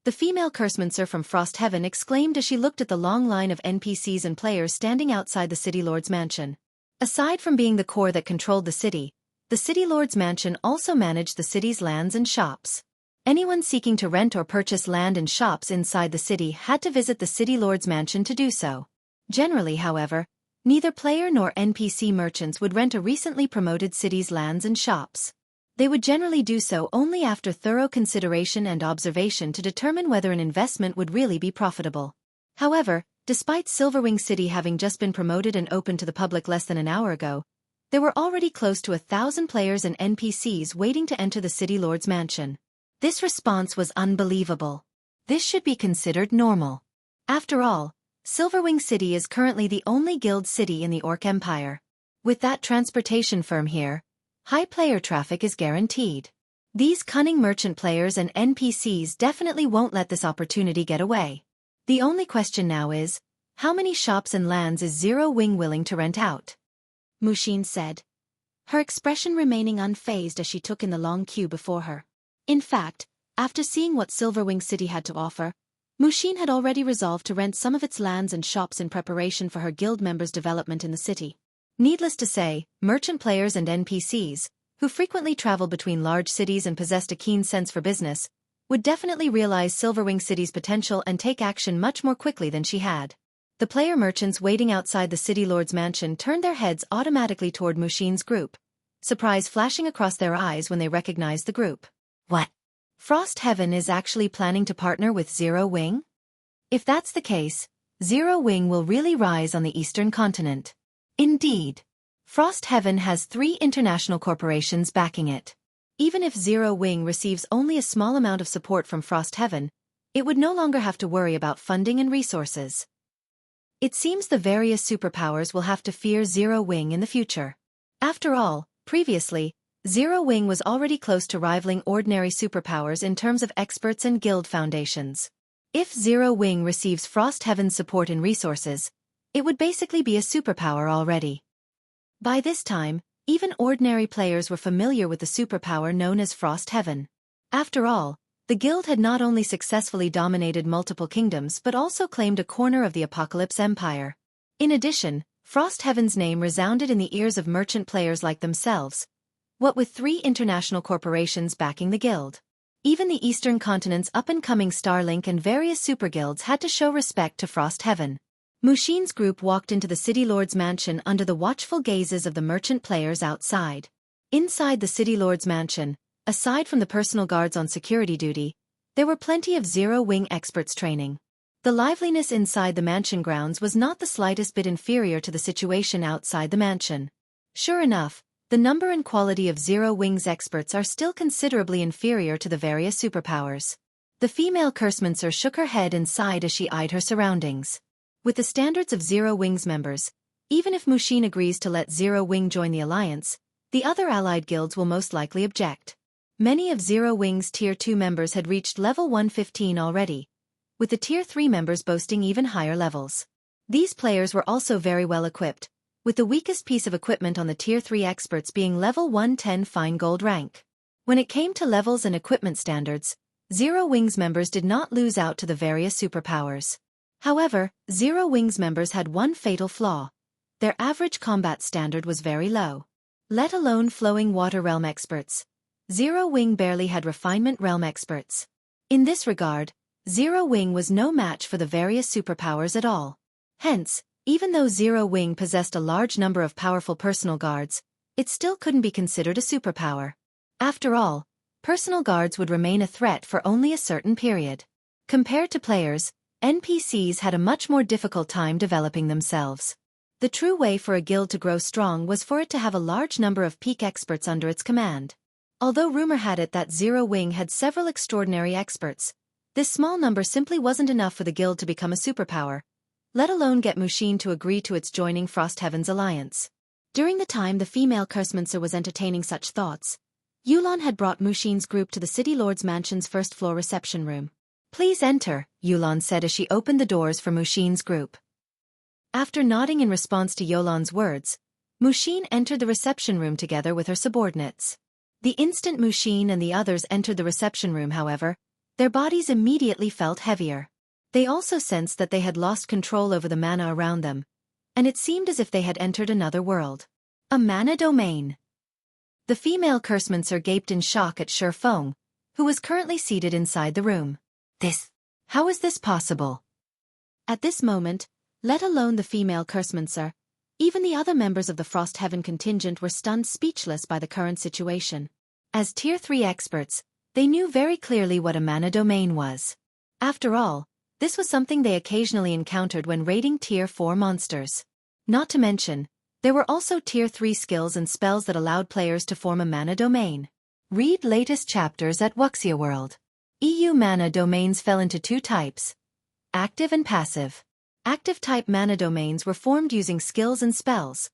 The female cursemancer from Frost Heaven exclaimed as she looked at the long line of NPCs and players standing outside the City Lord's Mansion. Aside from being the core that controlled the City Lord's Mansion also managed the city's lands and shops. Anyone seeking to rent or purchase land and shops inside the city had to visit the City Lord's Mansion to do so. Generally, however, neither player nor NPC merchants would rent a recently promoted city's lands and shops. They would generally do so only after thorough consideration and observation to determine whether an investment would really be profitable. However, despite Silverwing City having just been promoted and open to the public less than an hour ago, there were already close to 1,000 players and NPCs waiting to enter the City Lord's Mansion. This response was unbelievable. This should be considered normal. After all, Silverwing City is currently the only guild city in the Orc Empire. With that transportation firm here, high player traffic is guaranteed. These cunning merchant players and NPCs definitely won't let this opportunity get away. The only question now is, how many shops and lands is Zero Wing willing to rent out? Mushin said, her expression remaining unfazed as she took in the long queue before her. In fact, after seeing what Silverwing City had to offer, Mushin had already resolved to rent some of its lands and shops in preparation for her guild members' development in the city. Needless to say, merchant players and NPCs, who frequently traveled between large cities and possessed a keen sense for business, would definitely realize Silverwing City's potential and take action much more quickly than she had. The player merchants waiting outside the City Lord's Mansion turned their heads automatically toward Mushin's group, surprise flashing across their eyes when they recognized the group. What? Frost Heaven is actually planning to partner with Zero Wing? If that's the case, Zero Wing will really rise on the Eastern continent. Indeed. Frost Heaven has 3 international corporations backing it. Even if Zero Wing receives only a small amount of support from Frost Heaven, it would no longer have to worry about funding and resources. It seems the various superpowers will have to fear Zero Wing in the future. After all, previously, Zero Wing was already close to rivaling ordinary superpowers in terms of experts and guild foundations. If Zero Wing receives Frost Heaven's support and resources, it would basically be a superpower already. By this time, even ordinary players were familiar with the superpower known as Frost Heaven. After all, the guild had not only successfully dominated multiple kingdoms but also claimed a corner of the Apocalypse Empire. In addition, Frost Heaven's name resounded in the ears of merchant players like themselves, what with 3 international corporations backing the guild. Even the Eastern Continent's up-and-coming Starlink and various superguilds had to show respect to Frost Heaven. Mushin's group walked into the City Lord's mansion under the watchful gazes of the merchant players outside. Inside the City Lord's mansion, aside from the personal guards on security duty, there were plenty of Zero Wing experts training. The liveliness inside the mansion grounds was not the slightest bit inferior to the situation outside the mansion. Sure enough, the number and quality of Zero Wing's experts are still considerably inferior to the various superpowers. The female Cursemancer shook her head and sighed as she eyed her surroundings. With the standards of Zero Wing's members, even if Mushin agrees to let Zero Wing join the alliance, the other allied guilds will most likely object. Many of Zero Wing's Tier 2 members had reached level 115 already, with the Tier 3 members boasting even higher levels. These players were also very well equipped, with the weakest piece of equipment on the Tier 3 experts being level 110 Fine Gold rank. When it came to levels and equipment standards, Zero Wing's members did not lose out to the various superpowers. However, Zero Wing's members had one fatal flaw. Their average combat standard was very low. Let alone Flowing Water Realm experts. Zero Wing barely had Refinement Realm experts. In this regard, Zero Wing was no match for the various superpowers at all. Hence, even though Zero Wing possessed a large number of powerful personal guards, it still couldn't be considered a superpower. After all, personal guards would remain a threat for only a certain period. Compared to players, NPCs had a much more difficult time developing themselves. The true way for a guild to grow strong was for it to have a large number of peak experts under its command. Although rumor had it that Zero Wing had several extraordinary experts, this small number simply wasn't enough for the guild to become a superpower, let alone get Mushin to agree to its joining Frost Heaven's alliance. During the time the female Cursemancer was entertaining such thoughts, Yulon had brought Mushin's group to the City Lord's mansion's first-floor reception room. "Please enter," Yulon said as she opened the doors for Mushin's group. After nodding in response to Yulon's words, Mushin entered the reception room together with her subordinates. The instant Mushin and the others entered the reception room, however, their bodies immediately felt heavier. They also sensed that they had lost control over the mana around them, and it seemed as if they had entered another world. A mana domain. The female Cursemancer gaped in shock at Xueqi, who was currently seated inside the room. How is this possible? At this moment, let alone the female Cursemancer, even the other members of the Frost Heaven contingent were stunned speechless by the current situation. As Tier 3 experts, they knew very clearly what a mana domain was. After all, this was something they occasionally encountered when raiding Tier 4 monsters. Not to mention, there were also Tier 3 skills and spells that allowed players to form a mana domain. Read latest chapters at Wuxia World. EU mana domains fell into 2 types: active and passive. Active-type mana domains were formed using skills and spells,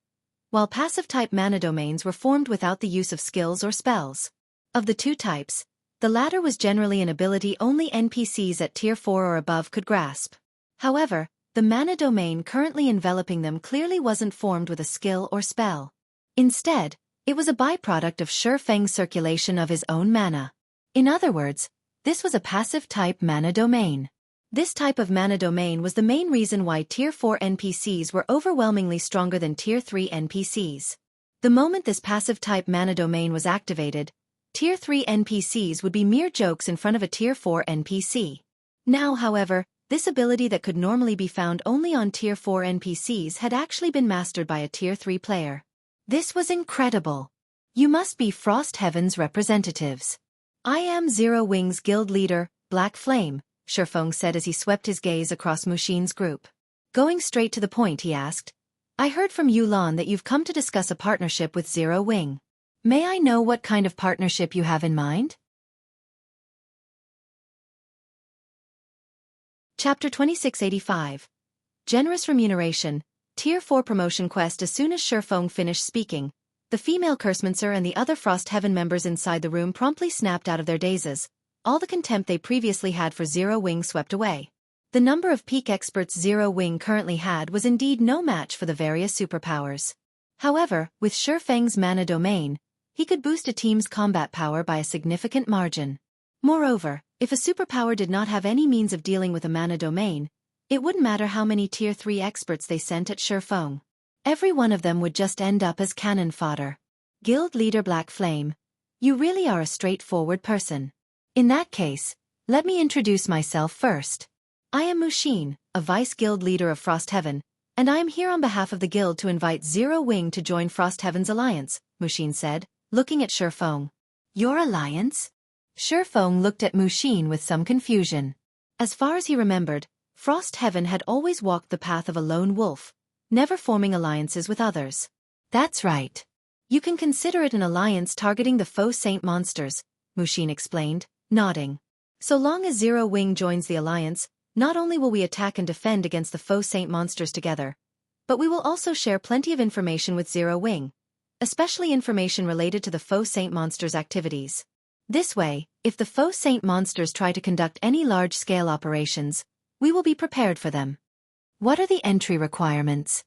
while passive-type mana domains were formed without the use of skills or spells. Of the 2 types, the latter was generally an ability only NPCs at Tier 4 or above could grasp. However, the mana domain currently enveloping them clearly wasn't formed with a skill or spell. Instead, it was a byproduct of Xueqi's circulation of his own mana. In other words, this was a passive-type mana domain. This type of mana domain was the main reason why Tier 4 NPCs were overwhelmingly stronger than Tier 3 NPCs. The moment this passive-type mana domain was activated, Tier 3 NPCs would be mere jokes in front of a Tier 4 NPC. Now, however, this ability that could normally be found only on Tier 4 NPCs had actually been mastered by a Tier 3 player. This was incredible. You must be Frost Heaven's representatives. I am Zero Wing's guild leader, Black Flame, Xueqi said as he swept his gaze across Mushin's group. Going straight to the point, he asked, "I heard from Yulon that you've come to discuss a partnership with Zero Wing. May I know what kind of partnership you have in mind?" Chapter 2685. Generous Remuneration, Tier 4 Promotion Quest. As soon as Xueqi finished speaking, The female Cursemancer and the other Frost Heaven members inside the room promptly snapped out of their dazes. All the contempt they previously had for Zero Wing swept away. The number of peak experts Zero Wing currently had was indeed no match for the various superpowers. However, with Shifeng's mana domain, he could boost a team's combat power by a significant margin. Moreover, if a superpower did not have any means of dealing with a mana domain, it wouldn't matter how many Tier 3 experts they sent at Shifeng. Every one of them would just end up as cannon fodder. Guild Leader Black Flame, you really are a straightforward person. In that case, let me introduce myself first. I am Mushin, a Vice Guild Leader of Frost Heaven, and I am here on behalf of the guild to invite Zero Wing to join Frost Heaven's alliance, Mushin said, looking at Shifeng. Your alliance? Shifeng looked at Mushin with some confusion. As far as he remembered, Frost Heaven had always walked the path of a lone wolf, never forming alliances with others. That's right. You can consider it an alliance targeting the faux saint monsters, Mushin explained, nodding. So long as Zero Wing joins the alliance, not only will we attack and defend against the faux saint monsters together, but we will also share plenty of information with Zero Wing, especially information related to the faux saint monsters' activities. This way, if the faux saint monsters try to conduct any large-scale operations, we will be prepared for them. What are the entry requirements?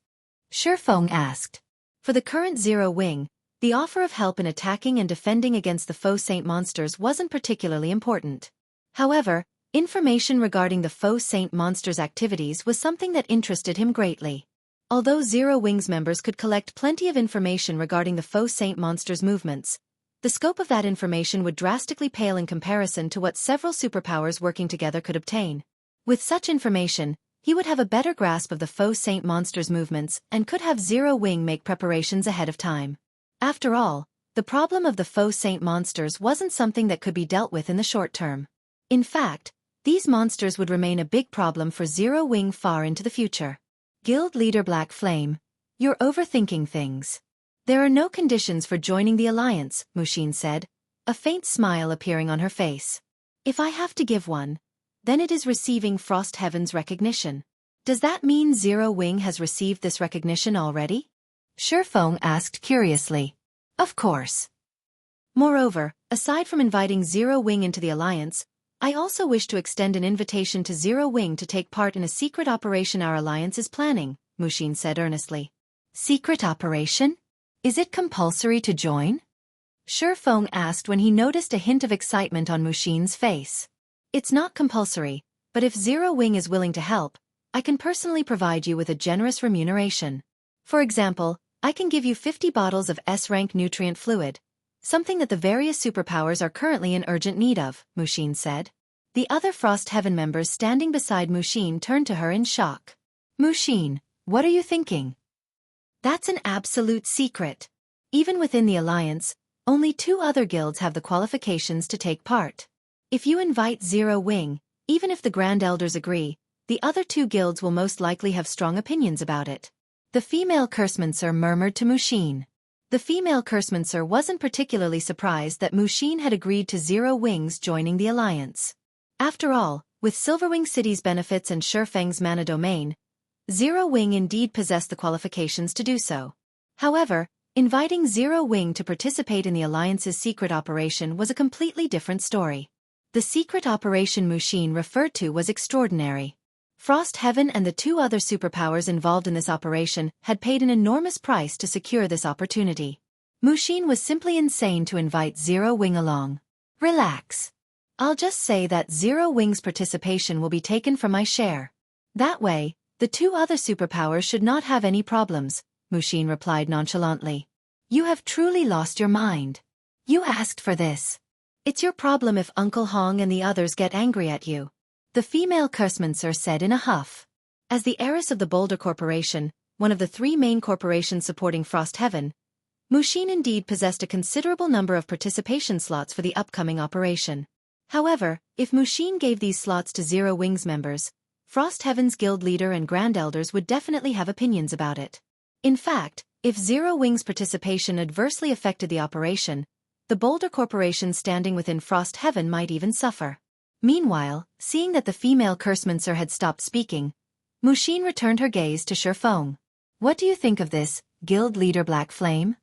Shifeng asked. For the current Zero Wing, the offer of help in attacking and defending against the faux saint monsters wasn't particularly important. However, information regarding the faux saint monsters' activities was something that interested him greatly. Although Zero Wing's members could collect plenty of information regarding the faux saint monsters' movements, the scope of that information would drastically pale in comparison to what several superpowers working together could obtain. With such information, he would have a better grasp of the faux saint monsters' movements and could have Zero Wing make preparations ahead of time. After all, the problem of the faux saint monsters wasn't something that could be dealt with in the short term. In fact, these monsters would remain a big problem for Zero Wing far into the future. Guild Leader Black Flame, you're overthinking things. There are no conditions for joining the alliance, Mushin said, a faint smile appearing on her face. If I have to give one, then it is receiving Frost Heaven's recognition. Does that mean Zero Wing has received this recognition already? Shifeng asked curiously. Of course. Moreover, aside from inviting Zero Wing into the alliance, I also wish to extend an invitation to Zero Wing to take part in a secret operation our alliance is planning, Mushin said earnestly. Secret operation? Is it compulsory to join? Shifeng asked when he noticed a hint of excitement on Mushin's face. It's not compulsory, but if Zero Wing is willing to help, I can personally provide you with a generous remuneration. For example, I can give you 50 bottles of S-rank nutrient fluid, something that the various superpowers are currently in urgent need of, Mushin said. The other Frost Heaven members standing beside Mushin turned to her in shock. Mushin, what are you thinking? That's an absolute secret. Even within the alliance, only 2 other guilds have the qualifications to take part. If you invite Zero Wing, even if the Grand Elders agree, the other 2 guilds will most likely have strong opinions about it. The female Cursemancer murmured to Mushin. The female Cursemancer wasn't particularly surprised that Mushin had agreed to Zero Wing's joining the alliance. After all, with Silverwing City's benefits and Shifeng's mana domain, Zero Wing indeed possessed the qualifications to do so. However, inviting Zero Wing to participate in the alliance's secret operation was a completely different story. The secret operation Mushin referred to was extraordinary. Frost Heaven and the 2 other superpowers involved in this operation had paid an enormous price to secure this opportunity. Mushin was simply insane to invite Zero Wing along. Relax. I'll just say that Zero Wing's participation will be taken from my share. That way, the 2 other superpowers should not have any problems, Mushin replied nonchalantly. You have truly lost your mind. You asked for this. It's your problem if Uncle Hong and the others get angry at you. The female Cursemancer said in a huff. As the heiress of the Boulder Corporation, one of the 3 main corporations supporting Frost Heaven, Mushin indeed possessed a considerable number of participation slots for the upcoming operation. However, if Mushin gave these slots to Zero Wing's members, Frost Heaven's guild leader and Grand Elders would definitely have opinions about it. In fact, if Zero Wing's participation adversely affected the operation, the Boulder Corporation standing within Frost Heaven might even suffer. Meanwhile, seeing that the female Cursemancer had stopped speaking, Mushin returned her gaze to Shifeng. What do you think of this, Guild Leader Black Flame?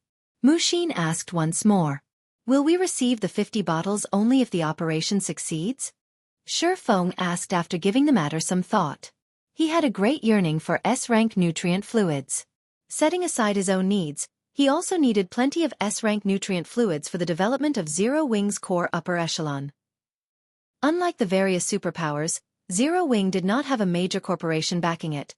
Muxin asked once more. Will we receive the 50 bottles only if the operation succeeds? Xuefeng asked after giving the matter some thought. He had a great yearning for S-rank nutrient fluids. Setting aside his own needs, he also needed plenty of S-rank nutrient fluids for the development of Zero Wing's core upper echelon. Unlike the various superpowers, Zero Wing did not have a major corporation backing it,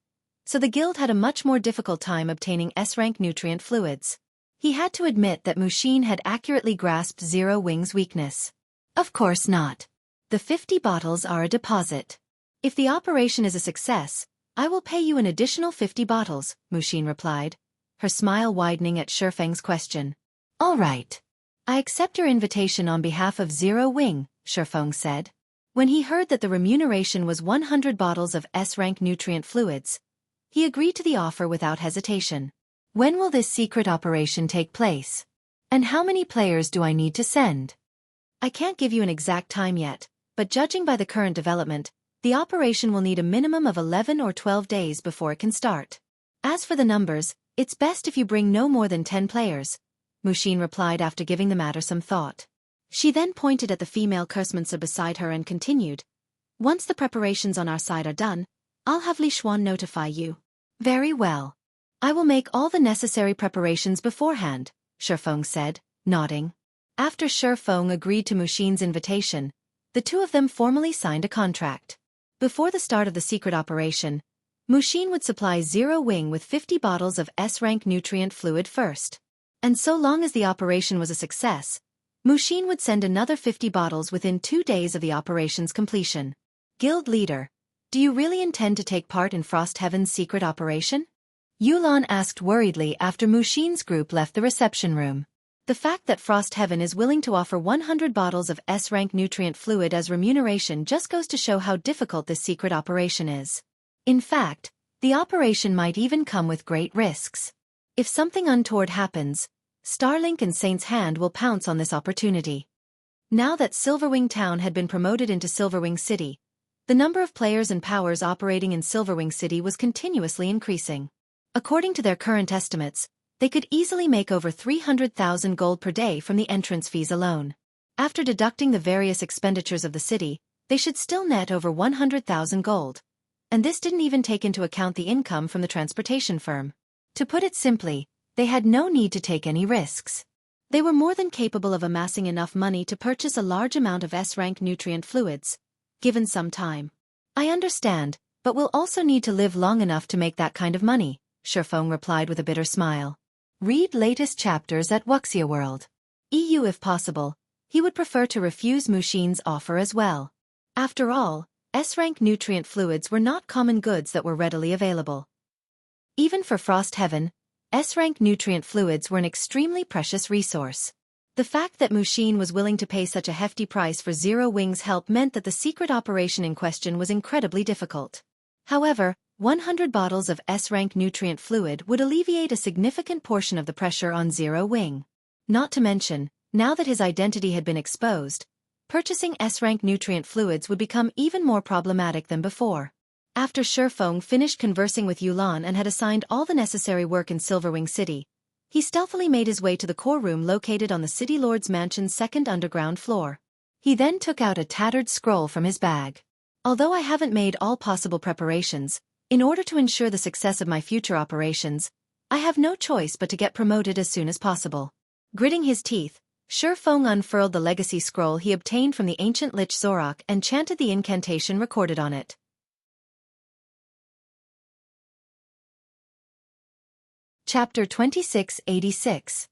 so the guild had a much more difficult time obtaining S-rank nutrient fluids. He had to admit that Muxin had accurately grasped Zero Wing's weakness. Of course not. The 50 bottles are a deposit. If the operation is a success, I will pay you an additional 50 bottles, Muxin replied, her smile widening at Xuefeng's question. All right. I accept your invitation on behalf of Zero Wing, Xuefeng said. When he heard that the remuneration was 100 bottles of S-rank nutrient fluids, he agreed to the offer without hesitation. When will this secret operation take place? And how many players do I need to send? I can't give you an exact time yet, but judging by the current development, the operation will need a minimum of 11 or 12 days before it can start. As for the numbers, it's best if you bring no more than 10 players, Muxin replied after giving the matter some thought. She then pointed at the female Kursmancer beside her and continued. Once the preparations on our side are done, I'll have Li Xuan notify you. Very well. I will make all the necessary preparations beforehand, Xuefeng said, nodding. After Xuefeng agreed to Muxin's invitation, the two of them formally signed a contract. Before the start of the secret operation, Muxin would supply Zero Wing with 50 bottles of S-rank nutrient fluid first. And so long as the operation was a success, Muxin would send another 50 bottles within 2 days of the operation's completion. Guild leader, do you really intend to take part in Frost Heaven's secret operation? Yulan asked worriedly after Muxin's group left the reception room. The fact that Frost Heaven is willing to offer 100 bottles of S-rank nutrient fluid as remuneration just goes to show how difficult this secret operation is. In fact, the operation might even come with great risks. If something untoward happens, Starlink and Saint's Hand will pounce on this opportunity. Now that Silverwing Town had been promoted into Silverwing City, the number of players and powers operating in Silverwing City was continuously increasing. According to their current estimates, they could easily make over 300,000 gold per day from the entrance fees alone. After deducting the various expenditures of the city, they should still net over 100,000 gold. And this didn't even take into account the income from the transportation firm. To put it simply, they had no need to take any risks. They were more than capable of amassing enough money to purchase a large amount of S-rank nutrient fluids, given some time. I understand, but we'll also need to live long enough to make that kind of money, Xuefeng replied with a bitter smile. Read latest chapters at Wuxia World. EU if possible, he would prefer to refuse Muxin's offer as well. After all, S-rank nutrient fluids were not common goods that were readily available. Even for Frost Heaven, S-rank nutrient fluids were an extremely precious resource. The fact that Muxin was willing to pay such a hefty price for Zero Wing's help meant that the secret operation in question was incredibly difficult. However, 100 bottles of S-rank nutrient fluid would alleviate a significant portion of the pressure on Zero Wing. Not to mention, now that his identity had been exposed, purchasing S-rank nutrient fluids would become even more problematic than before. After Xuefeng finished conversing with Yulan and had assigned all the necessary work in Silverwing City, he stealthily made his way to the core room located on the City Lord's mansion's second underground floor. He then took out a tattered scroll from his bag. Although I haven't made all possible preparations, in order to ensure the success of my future operations, I have no choice but to get promoted as soon as possible. Gritting his teeth, Xuefeng unfurled the legacy scroll he obtained from the ancient Lich Zorak and chanted the incantation recorded on it. Chapter 2686.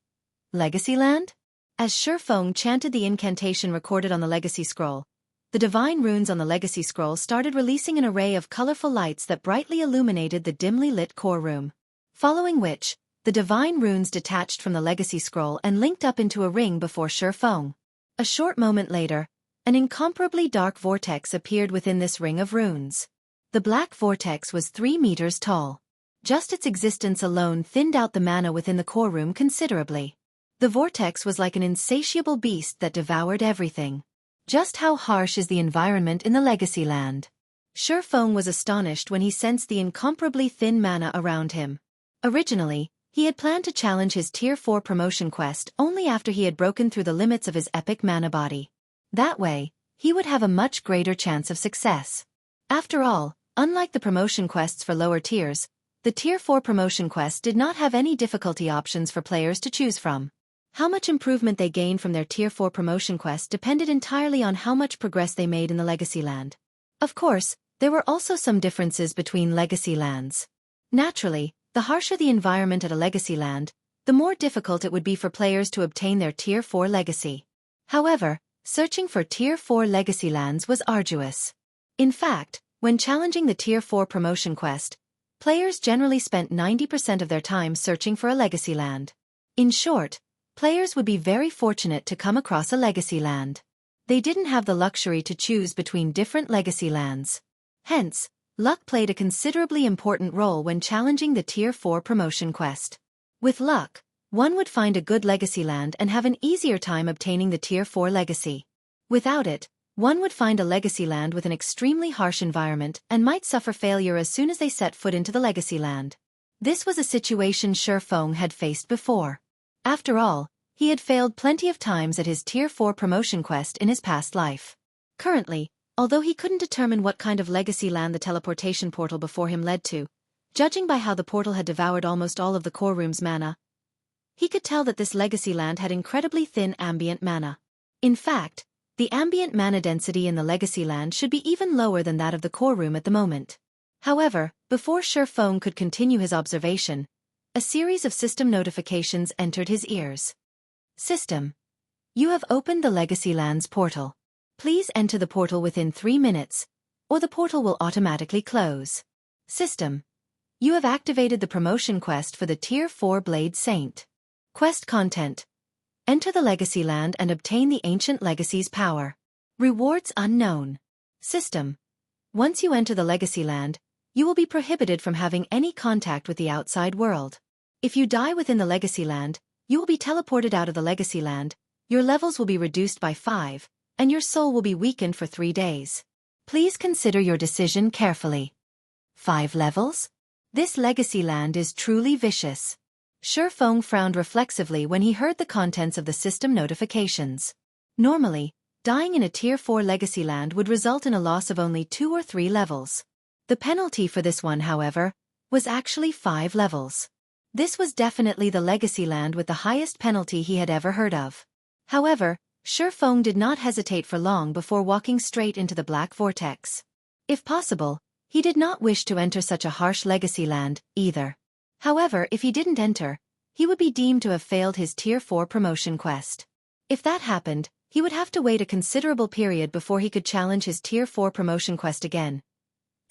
Legacyland? As Xuefeng chanted the incantation recorded on the legacy scroll, the divine runes on the legacy scroll started releasing an array of colorful lights that brightly illuminated the dimly lit core room. Following which, the divine runes detached from the legacy scroll and linked up into a ring before Xuefeng. A short moment later, an incomparably dark vortex appeared within this ring of runes. The black vortex was 3 meters tall. Just its existence alone thinned out the mana within the core room considerably. The vortex was like an insatiable beast that devoured everything. Just how harsh is the environment in the Legacy Land? Xuefeng was astonished when he sensed the incomparably thin mana around him. Originally, He had planned to challenge his Tier 4 promotion quest only after he had broken through the limits of his epic mana body. That way, he would have a much greater chance of success. After all, unlike the promotion quests for lower tiers, the Tier 4 promotion quest did not have any difficulty options for players to choose from. How much improvement they gained from their Tier 4 promotion quest depended entirely on how much progress they made in the Legacy Land. Of course, there were also some differences between Legacy Lands. Naturally, the harsher the environment at a Legacy Land, the more difficult it would be for players to obtain their Tier 4 Legacy. However, searching for Tier 4 Legacy Lands was arduous. In fact, when challenging the Tier 4 promotion quest, players generally spent 90% of their time searching for a Legacy Land. In short, players would be very fortunate to come across a Legacy Land. They didn't have the luxury to choose between different Legacy Lands. Hence, luck played a considerably important role when challenging the Tier 4 promotion quest. With luck, one would find a good Legacy Land and have an easier time obtaining the Tier 4 Legacy. Without it, one would find a Legacy Land with an extremely harsh environment and might suffer failure as soon as they set foot into the Legacy Land. This was a situation Xueqi had faced before. After all, he had failed plenty of times at his Tier 4 promotion quest in his past life. Currently, although he couldn't determine what kind of Legacy Land the teleportation portal before him led to, judging by how the portal had devoured almost all of the core room's mana, he could tell that this Legacy Land had incredibly thin ambient mana. In fact, the ambient mana density in the Legacy Land should be even lower than that of the core room at the moment. However, before Xueqi could continue his observation, a series of system notifications entered his ears. System. You have opened the Legacy Lands portal. Please enter the portal within 3 minutes, or the portal will automatically close. System. You have activated the promotion quest for the Tier 4 Blade Saint. Quest content. Enter the Legacy Land and obtain the Ancient Legacy's power. Rewards unknown. System. Once you enter the Legacy Land, you will be prohibited from having any contact with the outside world. If you die within the Legacy Land, you will be teleported out of the Legacy Land, your levels will be reduced by 5, and your soul will be weakened for 3 days. Please consider your decision carefully. 5 levels? This Legacy Land is truly vicious. Xueqi frowned reflexively when he heard the contents of the system notifications. Normally, dying in a Tier 4 Legacy Land would result in a loss of only 2 or 3 levels. The penalty for this one, however, was actually 5 levels. This was definitely the Legacy Land with the highest penalty he had ever heard of. However, Xueqi did not hesitate for long before walking straight into the Black Vortex. If possible, he did not wish to enter such a harsh Legacy Land, either. However, if he didn't enter, he would be deemed to have failed his Tier 4 promotion quest. If that happened, he would have to wait a considerable period before he could challenge his Tier 4 promotion quest again.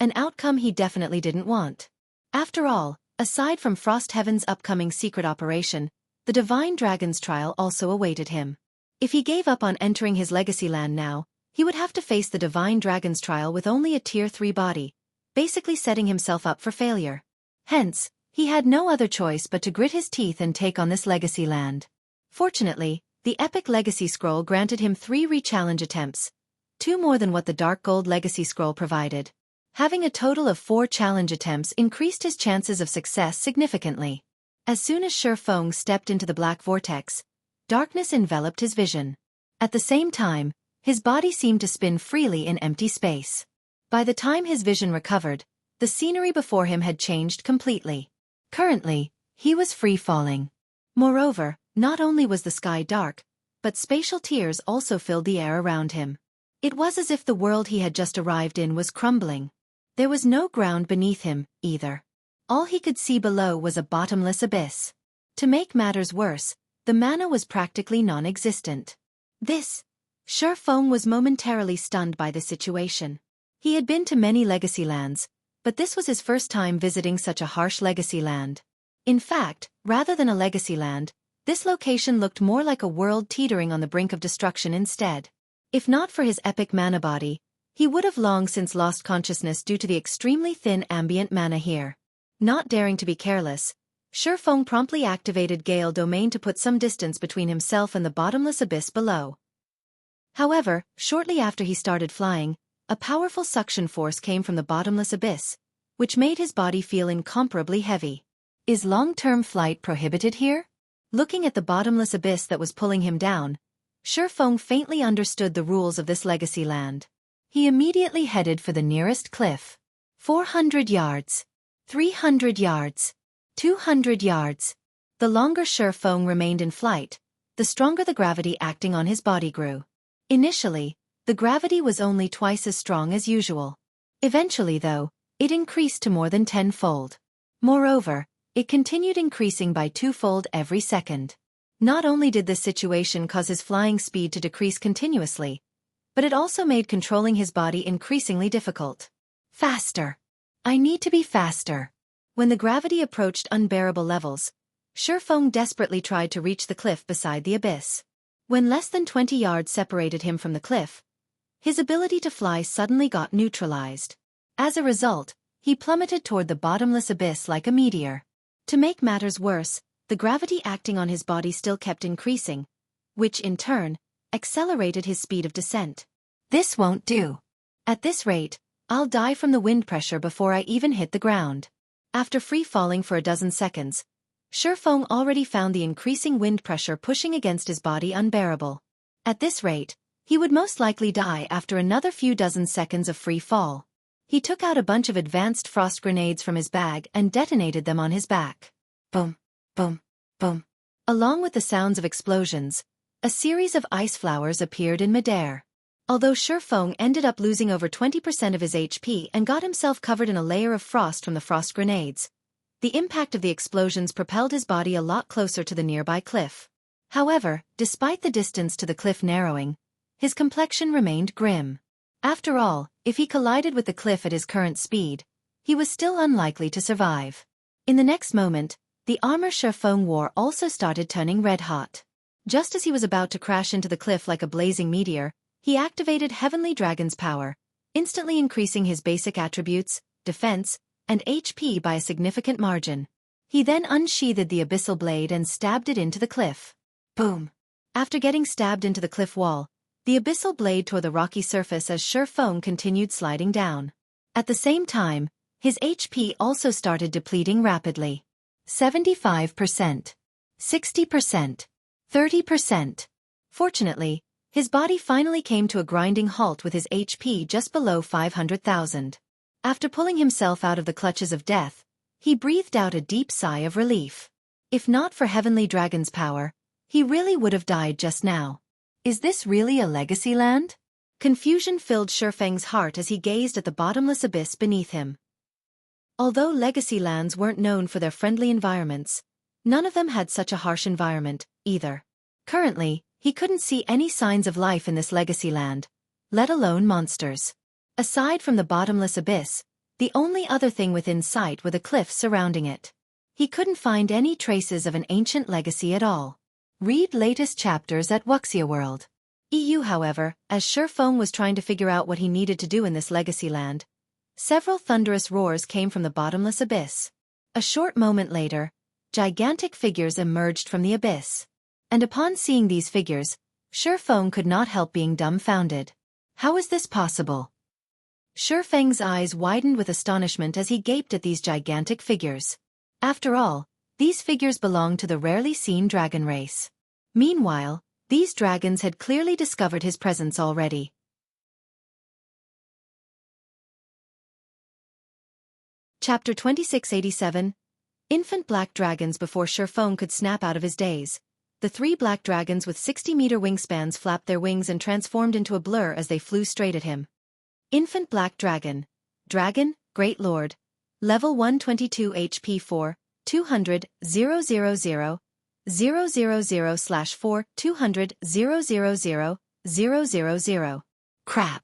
An outcome he definitely didn't want. After all, aside from Frost Heaven's upcoming secret operation, the Divine Dragon's trial also awaited him. If he gave up on entering his Legacy Land now, he would have to face the Divine Dragon's trial with only a Tier 3 body, basically setting himself up for failure. Hence, he had no other choice but to grit his teeth and take on this Legacy Land. Fortunately, the Epic Legacy Scroll granted him 3 re-challenge attempts, 2 more than what the Dark Gold Legacy Scroll provided. Having a total of 4 challenge attempts increased his chances of success significantly. As soon as Xueqi stepped into the Black Vortex, darkness enveloped his vision. At the same time, his body seemed to spin freely in empty space. By the time his vision recovered, the scenery before him had changed completely. Currently, he was free-falling. Moreover, not only was the sky dark, but spatial tears also filled the air around him. It was as if the world he had just arrived in was crumbling. There was no ground beneath him, either. All he could see below was a bottomless abyss. To make matters worse, the mana was practically non-existent. Xueqi was momentarily stunned by the situation. He had been to many Legacy Lands, but this was his first time visiting such a harsh Legacy Land. In fact, rather than a Legacy Land, this location looked more like a world teetering on the brink of destruction instead. If not for his epic mana body, he would have long since lost consciousness due to the extremely thin ambient mana here. Not daring to be careless, Xueqi promptly activated Gale Domain to put some distance between himself and the bottomless abyss below. However, shortly after he started flying, a powerful suction force came from the bottomless abyss, which made his body feel incomparably heavy. Is long-term flight prohibited here? Looking at the bottomless abyss that was pulling him down, Xueqi faintly understood the rules of this legacy land. He immediately headed for the nearest cliff. 400 yards. 300 yards. 200 yards. The longer Xueqi remained in flight, the stronger the gravity acting on his body grew. Initially, the gravity was only twice as strong as usual. Eventually, though, it increased to more than tenfold. Moreover, it continued increasing by twofold every second. Not only did this situation cause his flying speed to decrease continuously, but it also made controlling his body increasingly difficult. Faster. I need to be faster. When the gravity approached unbearable levels, Xueqi desperately tried to reach the cliff beside the abyss. When less than 20 yards separated him from the cliff, his ability to fly suddenly got neutralized. As a result, he plummeted toward the bottomless abyss like a meteor. To make matters worse, the gravity acting on his body still kept increasing, which, in turn, accelerated his speed of descent. This won't do. At this rate, I'll die from the wind pressure before I even hit the ground. After free-falling for a dozen seconds, Xueqi already found the increasing wind pressure pushing against his body unbearable. At this rate, he would most likely die after another few dozen seconds of free fall. He took out a bunch of advanced frost grenades from his bag and detonated them on his back. Boom, boom, boom. Along with the sounds of explosions, a series of ice flowers appeared in midair. Although Xueqi ended up losing over 20% of his HP and got himself covered in a layer of frost from the frost grenades, the impact of the explosions propelled his body a lot closer to the nearby cliff. However, despite the distance to the cliff narrowing, his complexion remained grim. After all, if he collided with the cliff at his current speed, he was still unlikely to survive. In the next moment, the armor Xueqi wore also started turning red-hot. Just as he was about to crash into the cliff like a blazing meteor, he activated Heavenly Dragon's power, instantly increasing his basic attributes, defense, and HP by a significant margin. He then unsheathed the abyssal blade and stabbed it into the cliff. Boom! After getting stabbed into the cliff wall, the abyssal blade tore the rocky surface as Xueqi continued sliding down. At the same time, his HP also started depleting rapidly. 75%. 60%. 30%. Fortunately, his body finally came to a grinding halt with his HP just below 500,000. After pulling himself out of the clutches of death, he breathed out a deep sigh of relief. If not for Heavenly Dragon's power, he really would have died just now. Is this really a legacy land? Confusion filled Xueqi's heart as he gazed at the bottomless abyss beneath him. Although legacy lands weren't known for their friendly environments, none of them had such a harsh environment, either. Currently, he couldn't see any signs of life in this legacy land, let alone monsters. Aside from the bottomless abyss, the only other thing within sight were the cliffs surrounding it. He couldn't find any traces of an ancient legacy at all. Read latest chapters at Wuxia World. EU. However, as Xueqi was trying to figure out what he needed to do in this legacy land, several thunderous roars came from the bottomless abyss. A short moment later, gigantic figures emerged from the abyss. And upon seeing these figures, Xueqi could not help being dumbfounded. How is this possible? Xueqi's eyes widened with astonishment as he gaped at these gigantic figures. After all, these figures belonged to the rarely seen dragon race. Meanwhile, these dragons had clearly discovered his presence already. Chapter 2687. Infant black dragons. Before Xueqi could snap out of his daze, the three black dragons with 60-meter wingspans flapped their wings and transformed into a blur as they flew straight at him. Infant black dragon. Dragon, Great Lord. Level 122 HP 4, 200, 000, 000/4, 200, 000, 000. Crap.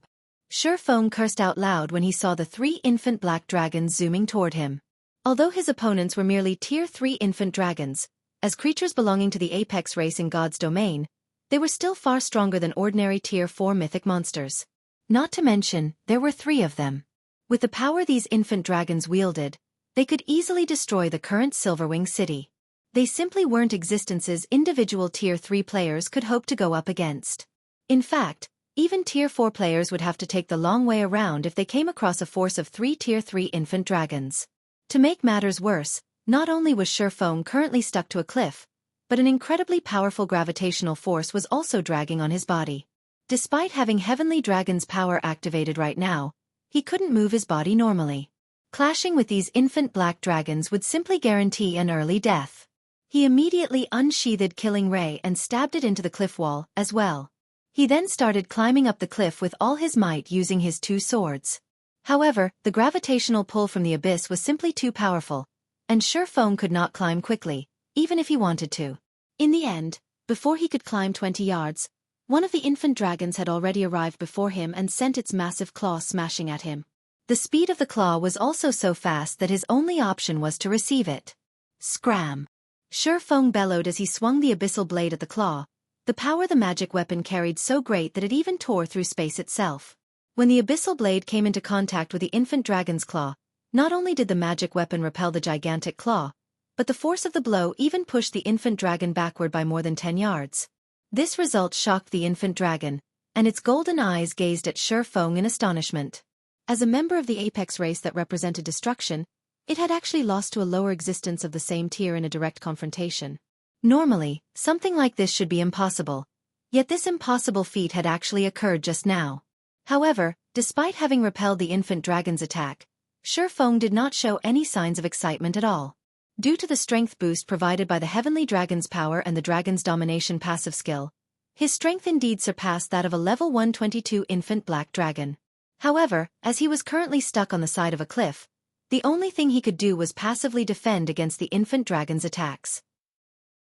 Xueqi cursed out loud when he saw the three infant black dragons zooming toward him. Although his opponents were merely Tier 3 infant dragons, as creatures belonging to the apex race in God's domain, they were still far stronger than ordinary Tier 4 mythic monsters. Not to mention, there were 3 of them. With the power these infant dragons wielded, they could easily destroy the current Silverwing city. They simply weren't existences individual Tier 3 players could hope to go up against. In fact, even Tier 4 players would have to take the long way around if they came across a force of 3 Tier 3 infant dragons. To make matters worse, Not only was Xueqi currently stuck to a cliff, but an incredibly powerful gravitational force was also dragging on his body. Despite having Heavenly Dragon's power activated right now, he couldn't move his body normally. Clashing with these infant black dragons would simply guarantee an early death. He immediately unsheathed Killing Ray and stabbed it into the cliff wall as well. He then started climbing up the cliff with all his might using his two swords. However, the gravitational pull from the abyss was simply too powerful, and Xueqi could not climb quickly, even if he wanted to. In the end, before he could climb 20 yards, one of the infant dragons had already arrived before him and sent its massive claw smashing at him. The speed of the claw was also so fast that his only option was to receive it. Scram! Xueqi bellowed as he swung the abyssal blade at the claw, the power the magic weapon carried so great that it even tore through space itself. When the abyssal blade came into contact with the infant dragon's claw, not only did the magic weapon repel the gigantic claw, but the force of the blow even pushed the infant dragon backward by more than 10 yards. This result shocked the infant dragon, and its golden eyes gazed at Xueqi in astonishment. As a member of the apex race that represented destruction, it had actually lost to a lower existence of the same tier in a direct confrontation. Normally, something like this should be impossible, yet this impossible feat had actually occurred just now. However, despite having repelled the infant dragon's attack, Xueqi did not show any signs of excitement at all. Due to the strength boost provided by the Heavenly Dragon's power and the Dragon's Domination passive skill, his strength indeed surpassed that of a level 122 infant black dragon. However, as he was currently stuck on the side of a cliff, the only thing he could do was passively defend against the infant dragon's attacks.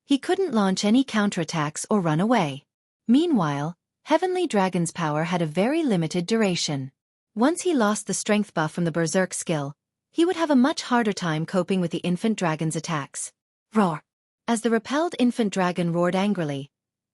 He couldn't launch any counterattacks or run away. Meanwhile, Heavenly Dragon's power had a very limited duration. Once he lost the strength buff from the Berserk skill, he would have a much harder time coping with the infant dragon's attacks. Roar! As the repelled infant dragon roared angrily,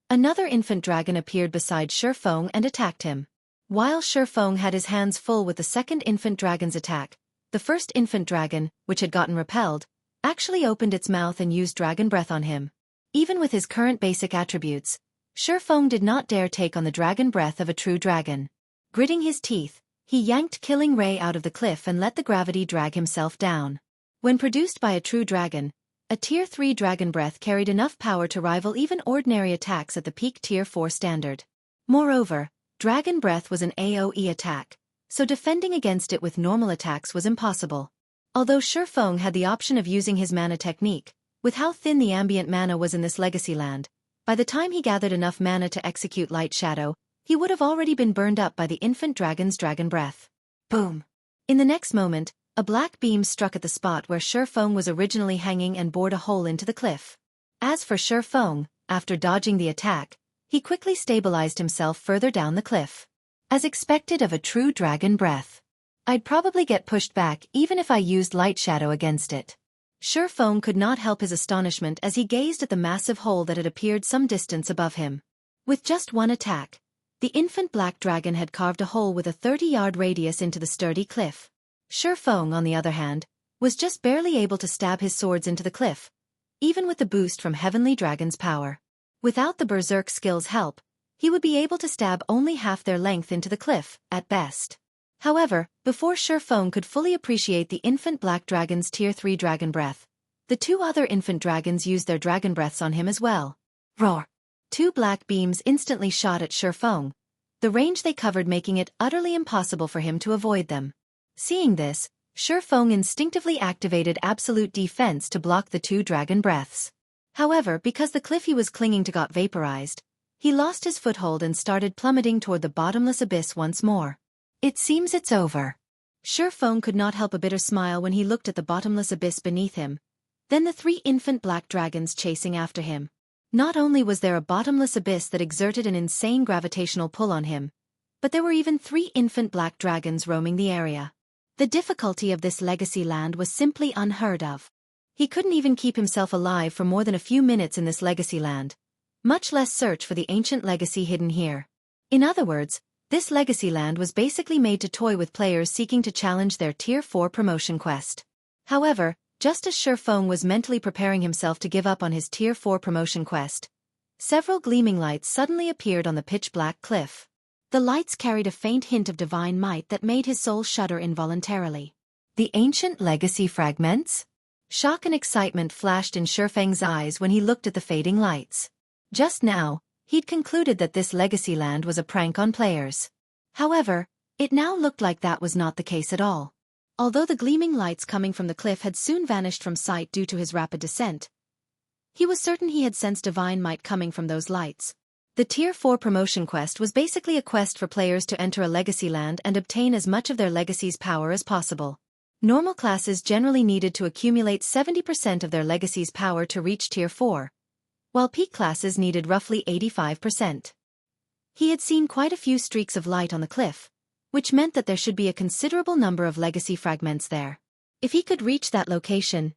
another infant dragon appeared beside Xueqi and attacked him. While Xueqi had his hands full with the second infant dragon's attack, the first infant dragon, which had gotten repelled, actually opened its mouth and used dragon breath on him. Even with his current basic attributes, Xueqi did not dare take on the dragon breath of a true dragon. Gritting his teeth, he yanked Killing Ray out of the cliff and let the gravity drag himself down. When produced by a true dragon, a Tier 3 dragon breath carried enough power to rival even ordinary attacks at the peak Tier 4 standard. Moreover, dragon breath was an AoE attack, so defending against it with normal attacks was impossible. Although Xueqi had the option of using his mana technique, with how thin the ambient mana was in this legacy land, by the time he gathered enough mana to execute Light Shadow, he would have already been burned up by the infant dragon's dragon breath. Boom! In the next moment, a black beam struck at the spot where Xueqi was originally hanging and bored a hole into the cliff. As for Xueqi, after dodging the attack, he quickly stabilized himself further down the cliff. As expected of a true dragon breath, I'd probably get pushed back even if I used Light Shadow against it. Xueqi could not help his astonishment as he gazed at the massive hole that had appeared some distance above him. With just one attack, the infant black dragon had carved a hole with a 30-yard radius into the sturdy cliff. Xueqi, on the other hand, was just barely able to stab his swords into the cliff, even with the boost from Heavenly Dragon's power. Without the Berserk skill's help, he would be able to stab only half their length into the cliff, at best. However, before Xueqi could fully appreciate the infant black dragon's Tier 3 dragon breath, the two other infant dragons used their dragon breaths on him as well. Roar! Two black beams instantly shot at Xueqi, the range they covered making it utterly impossible for him to avoid them. Seeing this, Xueqi instinctively activated Absolute Defense to block the two dragon breaths. However, because the cliff he was clinging to got vaporized, he lost his foothold and started plummeting toward the bottomless abyss once more. It seems it's over. Xueqi could not help a bitter smile when he looked at the bottomless abyss beneath him, then the three infant black dragons chasing after him. Not only was there a bottomless abyss that exerted an insane gravitational pull on him, but there were even 3 infant black dragons roaming the area. The difficulty of this legacy land was simply unheard of. He couldn't even keep himself alive for more than a few minutes in this legacy land, much less search for the ancient legacy hidden here. In other words, this legacy land was basically made to toy with players seeking to challenge their Tier 4 promotion quest. However, just as Xueqi was mentally preparing himself to give up on his Tier 4 promotion quest, several gleaming lights suddenly appeared on the pitch-black cliff. The lights carried a faint hint of divine might that made his soul shudder involuntarily. The ancient legacy fragments? Shock and excitement flashed in Shifeng's eyes when he looked at the fading lights. Just now, he'd concluded that this legacy land was a prank on players. However, it now looked like that was not the case at all. Although the gleaming lights coming from the cliff had soon vanished from sight due to his rapid descent, he was certain he had sensed divine might coming from those lights. The Tier 4 promotion quest was basically a quest for players to enter a legacy land and obtain as much of their legacy's power as possible. Normal classes generally needed to accumulate 70% of their legacy's power to reach Tier 4, while peak classes needed roughly 85%. He had seen quite a few streaks of light on the cliff, which meant that there should be a considerable number of legacy fragments there. If he could reach that location,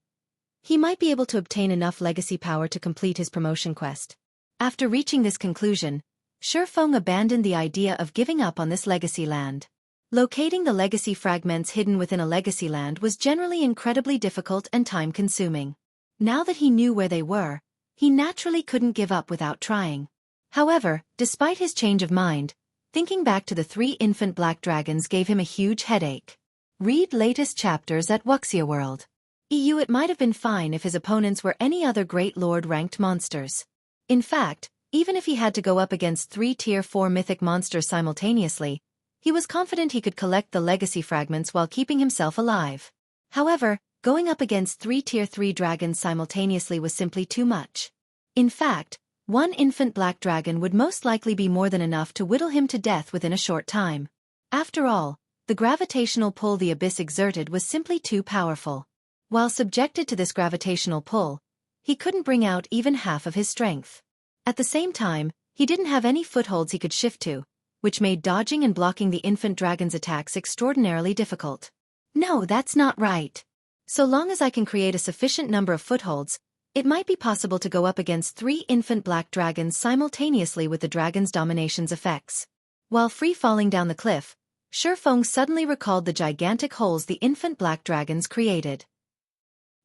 he might be able to obtain enough legacy power to complete his promotion quest. After reaching this conclusion, Xueqi abandoned the idea of giving up on this legacy land. Locating the legacy fragments hidden within a legacy land was generally incredibly difficult and time-consuming. Now that he knew where they were, he naturally couldn't give up without trying. However, despite his change of mind, thinking back to the 3 infant black dragons gave him a huge headache. Read latest chapters at Xueqi World. It might have been fine if his opponents were any other Great Lord-ranked monsters. In fact, even if he had to go up against 3 Tier 4 mythic monsters simultaneously, he was confident he could collect the legacy fragments while keeping himself alive. However, going up against 3 Tier 3 dragons simultaneously was simply too much. In fact, 1 infant black dragon would most likely be more than enough to whittle him to death within a short time. After all, the gravitational pull the abyss exerted was simply too powerful. While subjected to this gravitational pull, he couldn't bring out even half of his strength. At the same time, he didn't have any footholds he could shift to, which made dodging and blocking the infant dragon's attacks extraordinarily difficult. No, that's not right. So long as I can create a sufficient number of footholds, it might be possible to go up against 3 infant black dragons simultaneously with the dragon's domination's effects. While free-falling down the cliff, Xueqi suddenly recalled the gigantic holes the infant black dragons created.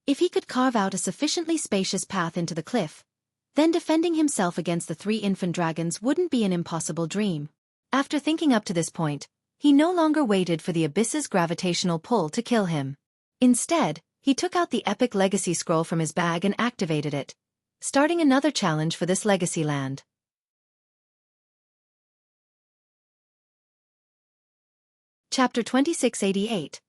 If he could carve out a sufficiently spacious path into the cliff, then defending himself against the 3 infant dragons wouldn't be an impossible dream. After thinking up to this point, he no longer waited for the abyss's gravitational pull to kill him. Instead, he took out the epic legacy scroll from his bag and activated it, starting another challenge for this legacy land. Chapter 2688.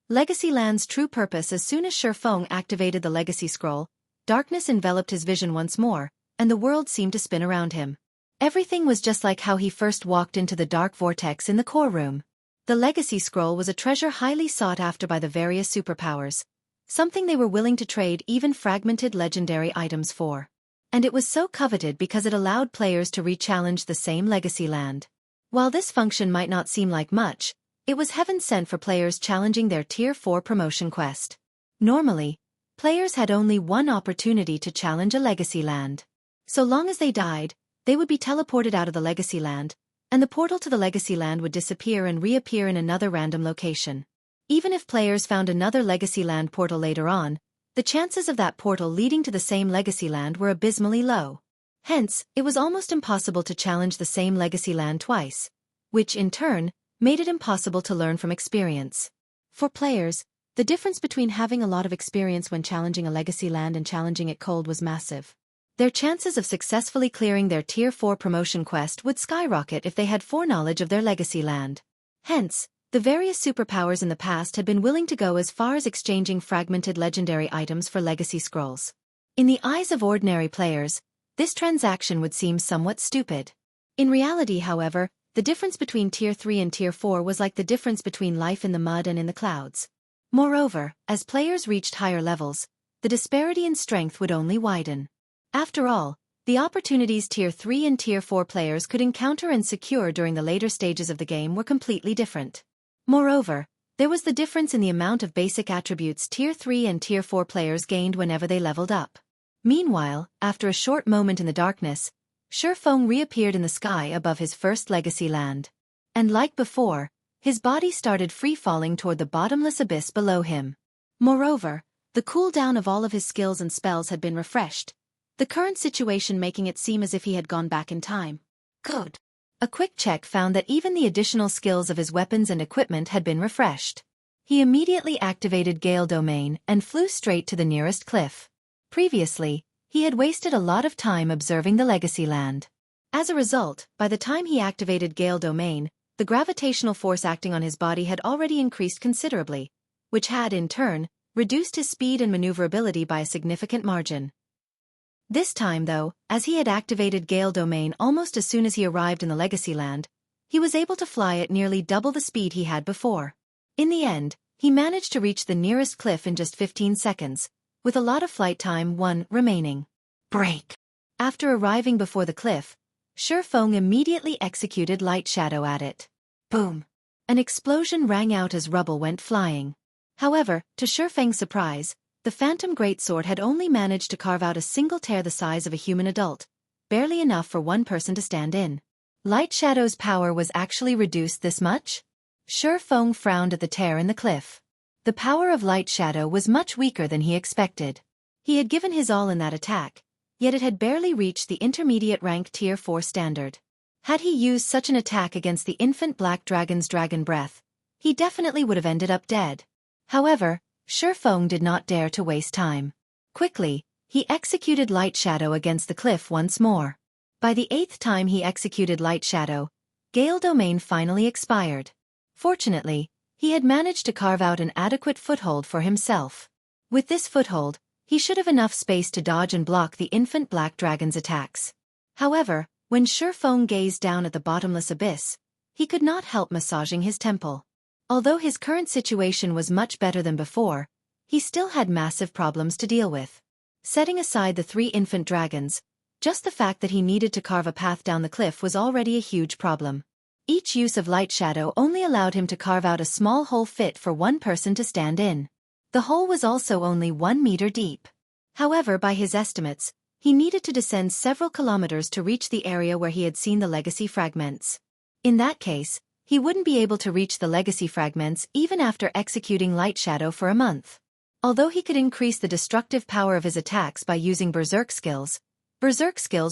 Legacy Land's true purpose. As soon as Xueqi activated the legacy scroll, darkness enveloped his vision once more, and the world seemed to spin around him. Everything was just like how he first walked into the dark vortex in the core room. The legacy scroll was a treasure highly sought after by the various superpowers, something they were willing to trade even fragmented legendary items for. And it was so coveted because it allowed players to re-challenge the same legacy land. While this function might not seem like much, it was heaven sent for players challenging their Tier 4 promotion quest. Normally, players had only one opportunity to challenge a legacy land. So long as they died, they would be teleported out of the legacy land, and the portal to the legacy land would disappear and reappear in another random location. Even if players found another legacy land portal later on, the chances of that portal leading to the same legacy land were abysmally low. Hence, it was almost impossible to challenge the same legacy land twice, which in turn made it impossible to learn from experience. For players, the difference between having a lot of experience when challenging a legacy land and challenging it cold was massive. Their chances of successfully clearing their Tier 4 promotion quest would skyrocket if they had foreknowledge of their legacy land. Hence, the various superpowers in the past had been willing to go as far as exchanging fragmented legendary items for legacy scrolls. In the eyes of ordinary players, this transaction would seem somewhat stupid. In reality, however, the difference between Tier 3 and Tier 4 was like the difference between life in the mud and in the clouds. Moreover, as players reached higher levels, the disparity in strength would only widen. After all, the opportunities Tier 3 and Tier 4 players could encounter and secure during the later stages of the game were completely different. Moreover, there was the difference in the amount of basic attributes Tier 3 and Tier 4 players gained whenever they leveled up. Meanwhile, after a short moment in the darkness, Xueqi reappeared in the sky above his first legacy land. And like before, his body started free-falling toward the bottomless abyss below him. Moreover, the cooldown of all of his skills and spells had been refreshed, the current situation making it seem as if he had gone back in time. Good. A quick check found that even the additional skills of his weapons and equipment had been refreshed. He immediately activated Gale Domain and flew straight to the nearest cliff. Previously, he had wasted a lot of time observing the Legacy Land. As a result, by the time he activated Gale Domain, the gravitational force acting on his body had already increased considerably, which had, in turn, reduced his speed and maneuverability by a significant margin. This time, though, as he had activated Gale Domain almost as soon as he arrived in the Legacy Land, he was able to fly at nearly double the speed he had before. In the end, he managed to reach the nearest cliff in just 15 seconds, with a lot of flight time remaining. Break! After arriving before the cliff, Xueqi immediately executed Light Shadow at it. Boom! An explosion rang out as rubble went flying. However, to Xueqi's surprise, the Phantom Greatsword had only managed to carve out a single tear the size of a human adult, barely enough for one person to stand in. Light Shadow's power was actually reduced this much? Xueqi frowned at the tear in the cliff. The power of Light Shadow was much weaker than he expected. He had given his all in that attack, yet it had barely reached the intermediate rank Tier 4 standard. Had he used such an attack against the infant Black Dragon's Dragon Breath, he definitely would have ended up dead. However, Xueqi did not dare to waste time. Quickly, he executed Light Shadow against the cliff once more. By the 8th time he executed Light Shadow, Gale Domain finally expired. Fortunately, he had managed to carve out an adequate foothold for himself. With this foothold, he should have enough space to dodge and block the infant Black Dragon's attacks. However, when Xueqi gazed down at the bottomless abyss, he could not help massaging his temple. Although his current situation was much better than before, he still had massive problems to deal with. Setting aside the 3 infant dragons, just the fact that he needed to carve a path down the cliff was already a huge problem. Each use of Light Shadow only allowed him to carve out a small hole fit for one person to stand in. The hole was also only 1 meter deep. However, by his estimates, he needed to descend several kilometers to reach the area where he had seen the legacy fragments. In that case, he wouldn't be able to reach the legacy fragments even after executing Light Shadow for a month. Although he could increase the destructive power of his attacks by using Berserk skills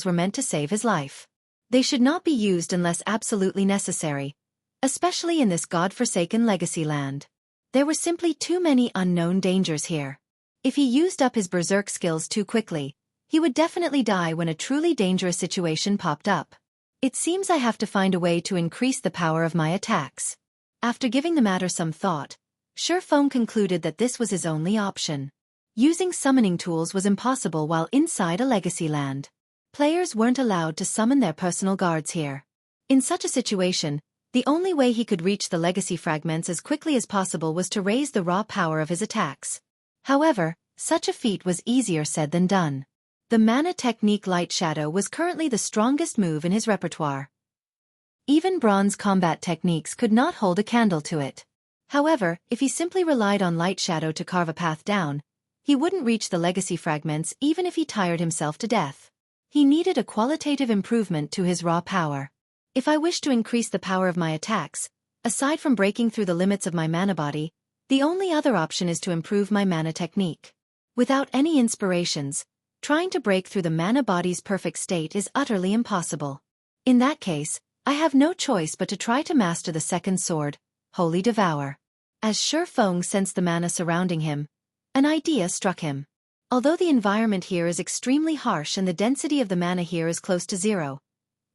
were meant to save his life. They should not be used unless absolutely necessary, especially in this god-forsaken Legacy Land. There were simply too many unknown dangers here. If he used up his Berserk skills too quickly, he would definitely die when a truly dangerous situation popped up. It seems I have to find a way to increase the power of my attacks. After giving the matter some thought, Xueqi concluded that this was his only option. Using summoning tools was impossible while inside a Legacy Land. Players weren't allowed to summon their personal guards here. In such a situation, the only way he could reach the legacy fragments as quickly as possible was to raise the raw power of his attacks. However, such a feat was easier said than done. The mana technique Light Shadow was currently the strongest move in his repertoire. Even bronze combat techniques could not hold a candle to it. However, if he simply relied on Light Shadow to carve a path down, he wouldn't reach the legacy fragments even if he tired himself to death. He needed a qualitative improvement to his raw power. If I wish to increase the power of my attacks, aside from breaking through the limits of my mana body, the only other option is to improve my mana technique. Without any inspirations, trying to break through the mana body's perfect state is utterly impossible. In that case, I have no choice but to try to master the second sword, Holy Devour. As Xueqi sensed the mana surrounding him, an idea struck him. Although the environment here is extremely harsh and the density of the mana here is close to 0,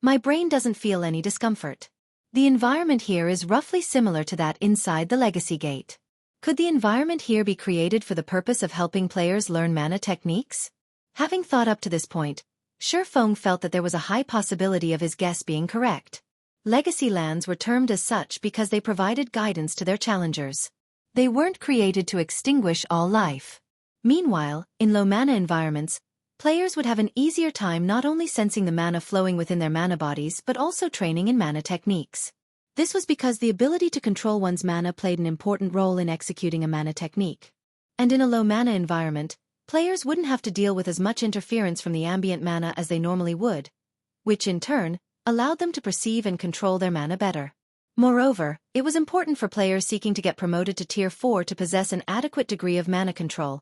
my brain doesn't feel any discomfort. The environment here is roughly similar to that inside the Legacy Gate. Could the environment here be created for the purpose of helping players learn mana techniques? Having thought up to this point, Xueqi felt that there was a high possibility of his guess being correct. Legacy lands were termed as such because they provided guidance to their challengers. They weren't created to extinguish all life. Meanwhile, in low mana environments, players would have an easier time not only sensing the mana flowing within their mana bodies but also training in mana techniques. This was because the ability to control one's mana played an important role in executing a mana technique. And in a low mana environment, players wouldn't have to deal with as much interference from the ambient mana as they normally would, which in turn allowed them to perceive and control their mana better. Moreover, it was important for players seeking to get promoted to Tier 4 to possess an adequate degree of mana control,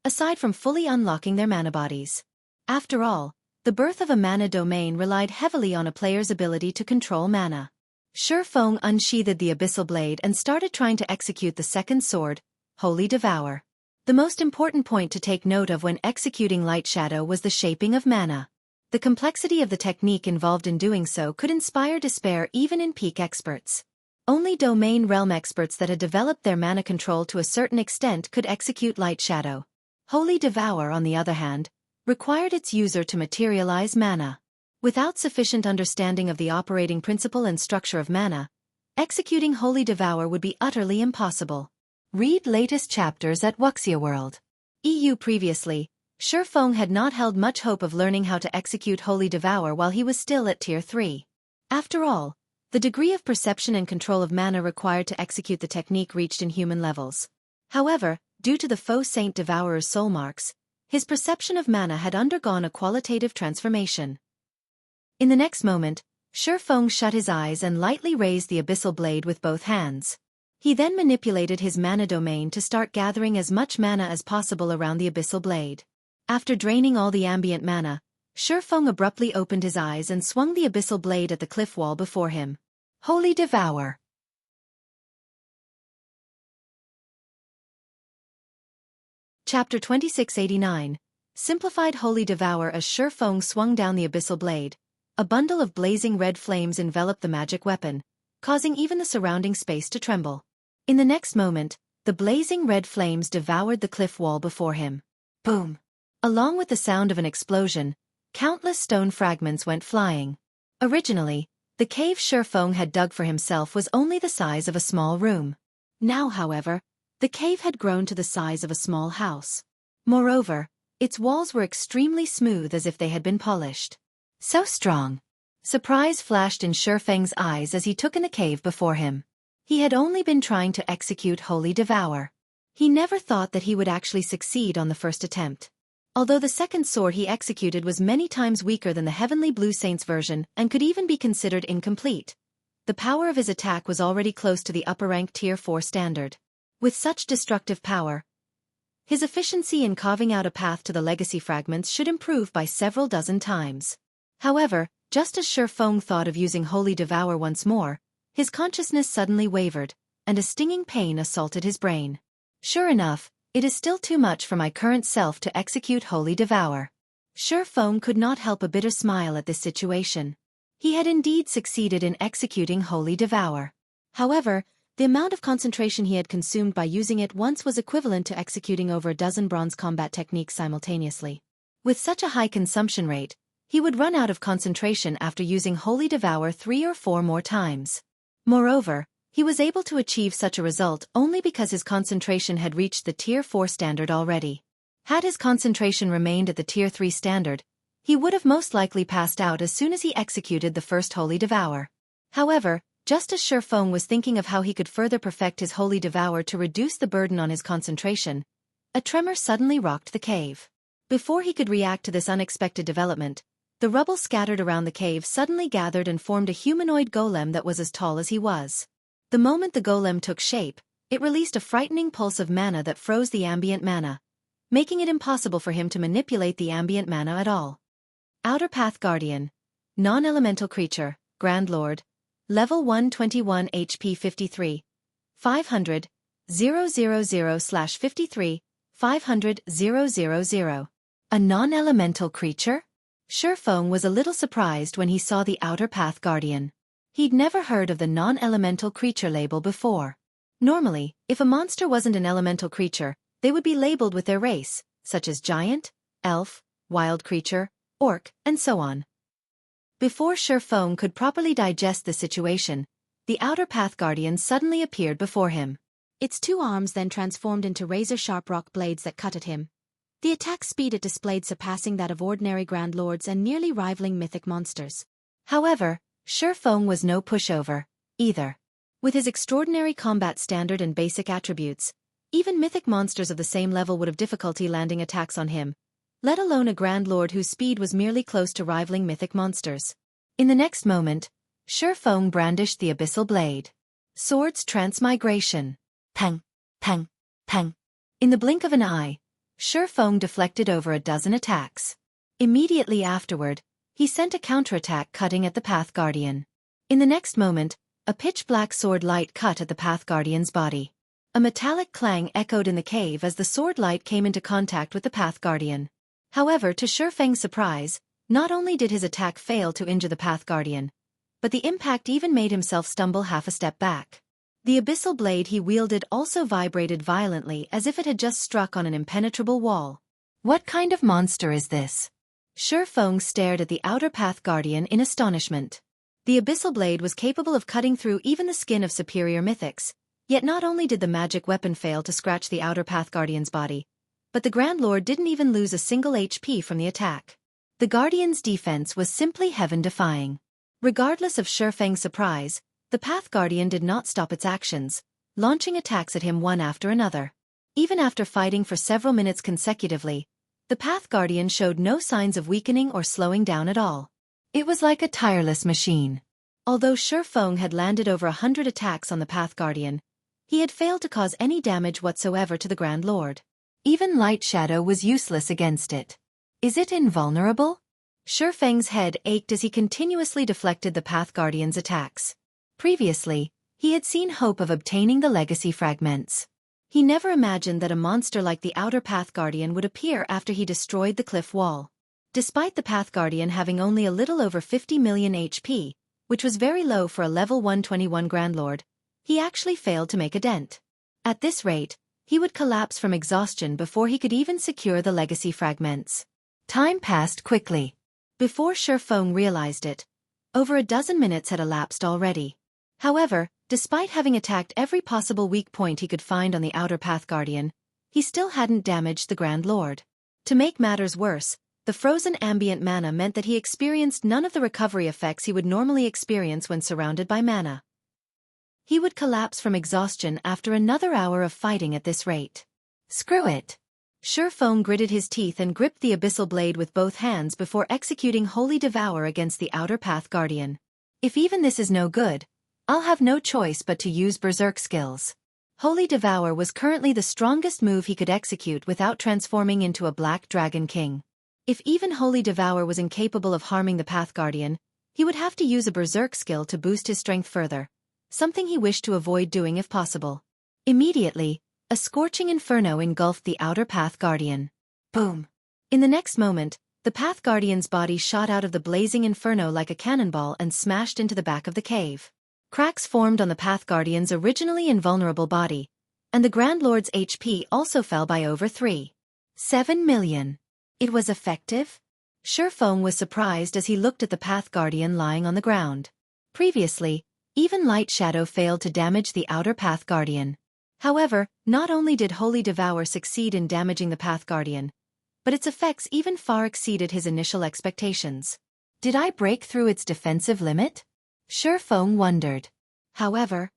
aside from fully unlocking their mana bodies. After all, the birth of a mana domain relied heavily on a player's ability to control mana. Xueqi unsheathed the abyssal blade and started trying to execute the second sword, Holy Devour. The most important point to take note of when executing Light Shadow was the shaping of mana. The complexity of the technique involved in doing so could inspire despair even in peak experts. Only domain realm experts that had developed their mana control to a certain extent could execute Light Shadow. Holy Devour, on the other hand, required its user to materialize mana. Without sufficient understanding of the operating principle and structure of mana, executing Holy Devour would be utterly impossible. Read latest chapters at Wuxia World. EU. Previously, Xueqi had not held much hope of learning how to execute Holy Devour while he was still at Tier 3. After all, the degree of perception and control of mana required to execute the technique reached in human levels. However, due to the Faux Saint Devourer's soul marks, his perception of mana had undergone a qualitative transformation. In the next moment, Xueqi shut his eyes and lightly raised the abyssal blade with both hands. He then manipulated his mana domain to start gathering as much mana as possible around the abyssal blade. After draining all the ambient mana, Xueqi abruptly opened his eyes and swung the abyssal blade at the cliff wall before him. Holy Devour. Chapter 2689. Simplified Holy Devour. As Xueqi swung down the abyssal blade, a bundle of blazing red flames enveloped the magic weapon, causing even the surrounding space to tremble. In the next moment, the blazing red flames devoured the cliff wall before him. Boom! Along with the sound of an explosion, countless stone fragments went flying. Originally, the cave Xueqi had dug for himself was only the size of a small room. Now, however, the cave had grown to the size of a small house. Moreover, its walls were extremely smooth as if they had been polished. So strong! Surprise flashed in Xueqi's eyes as he took in the cave before him. He had only been trying to execute Holy Devour. He never thought that he would actually succeed on the first attempt. Although the second sword he executed was many times weaker than the Heavenly Blue Saints version and could even be considered incomplete, the power of his attack was already close to the upper-ranked Tier 4 standard. With such destructive power, his efficiency in carving out a path to the legacy fragments should improve by several dozen times. However, just as Xueqi thought of using Holy Devour once more, his consciousness suddenly wavered, and a stinging pain assaulted his brain. Sure enough, it is still too much for my current self to execute Holy Devour. Xueqi could not help a bitter smile at this situation. He had indeed succeeded in executing Holy Devour. However, the amount of concentration he had consumed by using it once was equivalent to executing over a dozen bronze combat techniques simultaneously. With such a high consumption rate, he would run out of concentration after using Holy Devour 3 or 4 more times. Moreover, he was able to achieve such a result only because his concentration had reached the Tier 4 standard already. Had his concentration remained at the Tier 3 standard, he would have most likely passed out as soon as he executed the first Holy Devour. However, just as Xueqi was thinking of how he could further perfect his Holy Devour to reduce the burden on his concentration, a tremor suddenly rocked the cave. Before he could react to this unexpected development, the rubble scattered around the cave suddenly gathered and formed a humanoid golem that was as tall as he was. The moment the golem took shape, it released a frightening pulse of mana that froze the ambient mana, making it impossible for him to manipulate the ambient mana at all. Outer Path Guardian. Non-elemental creature, Grand Lord. Level 121 HP 53. 500. 000/53. 500. 000. A non-elemental creature? Xueqi was a little surprised when he saw the Outer Path Guardian. He'd never heard of the non-elemental creature label before. Normally, if a monster wasn't an elemental creature, they would be labeled with their race, such as giant, elf, wild creature, orc, and so on. Before Xueqi could properly digest the situation, the Outer Path Guardian suddenly appeared before him. Its 2 arms then transformed into razor-sharp rock blades that cut at him. The attack speed it displayed surpassing that of ordinary Grand Lords and nearly rivaling mythic monsters. However, Xueqi was no pushover, either. With his extraordinary combat standard and basic attributes, even mythic monsters of the same level would have difficulty landing attacks on him, let alone a Grand Lord whose speed was merely close to rivaling mythic monsters. In the next moment, Xueqi brandished the abyssal blade. Swords Transmigration. Pang, pang, pang. In the blink of an eye, Xueqi deflected over a dozen attacks. Immediately afterward, he sent a counterattack cutting at the Path Guardian. In the next moment, A pitch-black sword light cut at the Path Guardian's body. A metallic clang echoed in the cave as the sword light came into contact with the Path Guardian. However, to Xueqi's surprise, not only did his attack fail to injure the Path Guardian, but the impact even made himself stumble half a step back. The abyssal blade he wielded also vibrated violently as if it had just struck on an impenetrable wall. What kind of monster is this? Xueqi stared at the outer Path Guardian in astonishment. The abyssal blade was capable of cutting through even the skin of superior mythics, yet not only did the magic weapon fail to scratch the outer Path Guardian's body, but the Grand Lord didn't even lose a single HP from the attack. The Guardian's defense was simply heaven-defying. Regardless of Xueqi's surprise, the Path Guardian did not stop its actions, launching attacks at him one after another. Even after fighting for several minutes consecutively, the Path Guardian showed no signs of weakening or slowing down at all. It was like a tireless machine. Although Xueqi had landed over 100 attacks on the Path Guardian, he had failed to cause any damage whatsoever to the Grand Lord. Even Light Shadow was useless against it. Is it invulnerable? Xueqi's head ached as he continuously deflected the Path Guardian's attacks. Previously, he had seen hope of obtaining the legacy fragments. He never imagined that a monster like the outer Path Guardian would appear after he destroyed the cliff wall. Despite the Path Guardian having only a little over 50 million HP, which was very low for a level 121 Grand Lord, he actually failed to make a dent. At this rate, he would collapse from exhaustion before he could even secure the legacy fragments. Time passed quickly. Before Xueqi realized it, over a dozen minutes had elapsed already. However, despite having attacked every possible weak point he could find on the outer Path Guardian, he still hadn't damaged the Grand Lord. To make matters worse, the frozen ambient mana meant that he experienced none of the recovery effects he would normally experience when surrounded by mana. He would collapse from exhaustion after another hour of fighting at this rate. Screw it. Xueqi gritted his teeth and gripped the abyssal blade with both hands before executing Holy Devour against the outer Path Guardian. If even this is no good, I'll have no choice but to use Berserk skills. Holy Devour was currently the strongest move he could execute without transforming into a Black Dragon King. If even Holy Devour was incapable of harming the Path Guardian, he would have to use a Berserk skill to boost his strength further, something he wished to avoid doing if possible. Immediately, a scorching inferno engulfed the outer Path Guardian. Boom! In the next moment, the Path Guardian's body shot out of the blazing inferno like a cannonball and smashed into the back of the cave. Cracks formed on the Path Guardian's originally invulnerable body, and the Grand Lord's HP also fell by over 3.7 million. It was effective? Xueqi was surprised as he looked at the Path Guardian lying on the ground. Previously, even Light Shadow failed to damage the outer Path Guardian. However, not only did Holy Devour succeed in damaging the Path Guardian, but its effects even far exceeded his initial expectations. Did I break through its defensive limit? Xueqi wondered. However,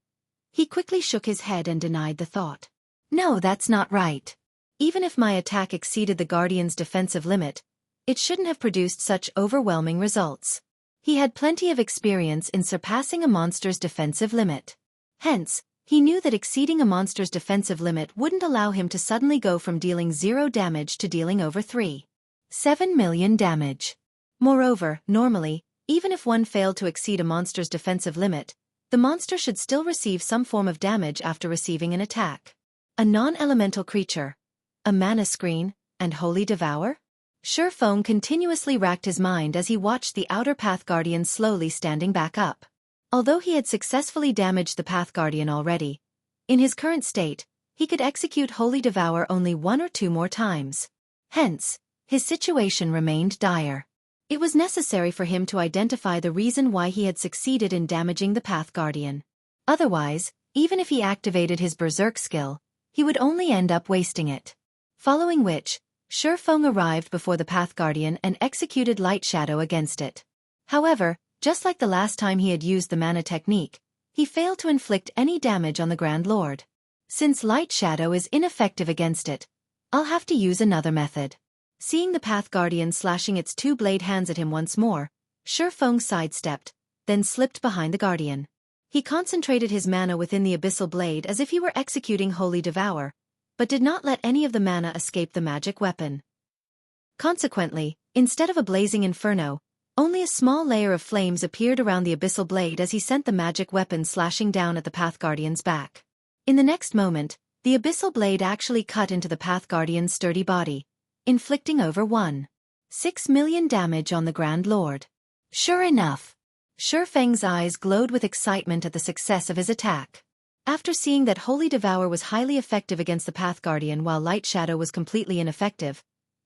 he quickly shook his head and denied the thought. No, that's not right. Even if my attack exceeded the Guardian's defensive limit, it shouldn't have produced such overwhelming results. He had plenty of experience in surpassing a monster's defensive limit. Hence, he knew that exceeding a monster's defensive limit wouldn't allow him to suddenly go from dealing 0 damage to dealing over 3.7 million damage. Moreover, normally, even if one failed to exceed a monster's defensive limit, the monster should still receive some form of damage after receiving an attack. A non-elemental creature, a mana screen, and Holy Devour? Xueqi continuously racked his mind as he watched the outer Path Guardian slowly standing back up. Although he had successfully damaged the Path Guardian already, in his current state, he could execute Holy Devour only 1 or 2 more times. Hence, his situation remained dire. It was necessary for him to identify the reason why he had succeeded in damaging the Path Guardian. Otherwise, even if he activated his Berserk skill, he would only end up wasting it. Following which, Xueqi arrived before the Path Guardian and executed Light Shadow against it. However, just like the last time he had used the mana technique, he failed to inflict any damage on the Grand Lord. Since Light Shadow is ineffective against it, I'll have to use another method. Seeing the Path Guardian slashing its 2 blade hands at him once more, Xueqi sidestepped, then slipped behind the Guardian. He concentrated his mana within the abyssal blade as if he were executing Holy Devour, but did not let any of the mana escape the magic weapon. Consequently, instead of a blazing inferno, Only a small layer of flames appeared around the abyssal blade as he sent the magic weapon slashing down at the Path Guardian's back. In the next moment, the abyssal blade actually cut into the Path Guardian's sturdy body, inflicting over 1.6 million damage on the Grand Lord. Sure enough, Shifeng's eyes glowed with excitement at the success of his attack. After seeing that Holy Devour was highly effective against the Path Guardian while Light Shadow was completely ineffective,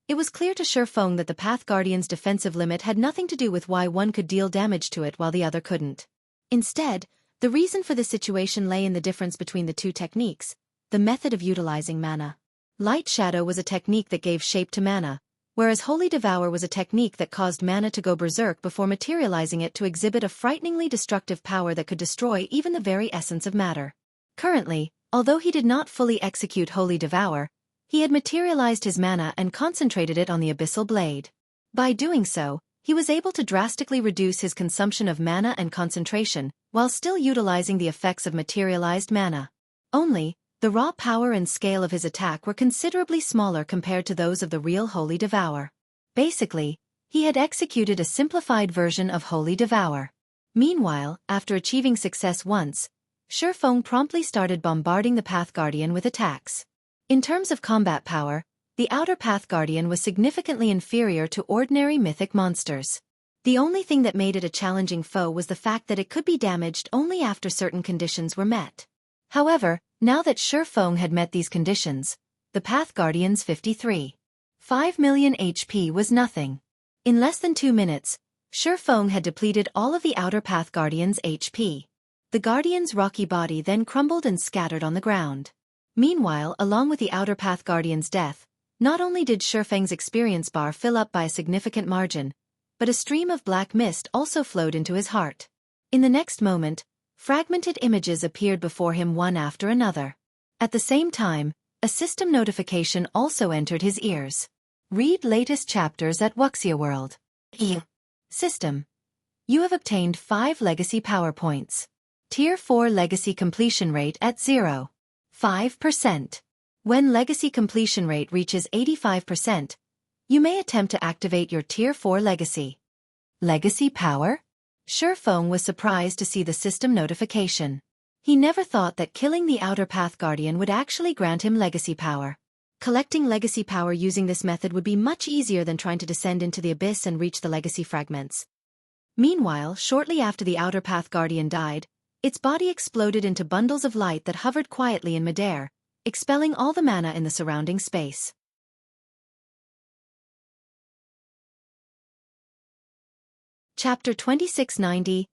it was clear to Shifeng that the Path Guardian's defensive limit had nothing to do with why one could deal damage to it while the other couldn't. Instead, the reason for this situation lay in the difference between the two techniques, the method of utilizing mana. Light Shadow was a technique that gave shape to mana, whereas Holy Devour was a technique that caused mana to go berserk before materializing it to exhibit a frighteningly destructive power that could destroy even the very essence of matter. Currently, although he did not fully execute Holy Devour, he had materialized his mana and concentrated it on the abyssal blade. By doing so, he was able to drastically reduce his consumption of mana and concentration, while still utilizing the effects of materialized mana. Only, the raw power and scale of his attack were considerably smaller compared to those of the real Holy Devour. Basically, he had executed a simplified version of Holy Devour. Meanwhile, after achieving success once, Shifeng promptly started bombarding the Path Guardian with attacks. In terms of combat power, the outer Path Guardian was significantly inferior to ordinary mythic monsters. The only thing that made it a challenging foe was the fact that it could be damaged only after certain conditions were met. However, now that Shifeng had met these conditions, the Path Guardian's 53.5 million HP was nothing. In less than 2 minutes, Shifeng had depleted all of the outer Path Guardian's HP. The Guardian's rocky body then crumbled and scattered on the ground. Meanwhile, along with the outer Path Guardian's death, not only did Shifeng's experience bar fill up by a significant margin, but a stream of black mist also flowed into his heart. In the next moment, fragmented images appeared before him one after another. At the same time, a system notification also entered his ears. Read latest chapters at Wuxia World. System. You have obtained 5 legacy power points. Tier 4 legacy completion rate at 0.5%. When legacy completion rate reaches 85%, you may attempt to activate your Tier 4 legacy. Legacy power? Shifeng was surprised to see the system notification. He never thought that killing the outer Path Guardian would actually grant him legacy power. Collecting legacy power using this method would be much easier than trying to descend into the abyss and reach the legacy fragments. Meanwhile, shortly after the outer Path Guardian died, its body exploded into bundles of light that hovered quietly in midair, expelling all the mana in the surrounding space. Chapter 2690.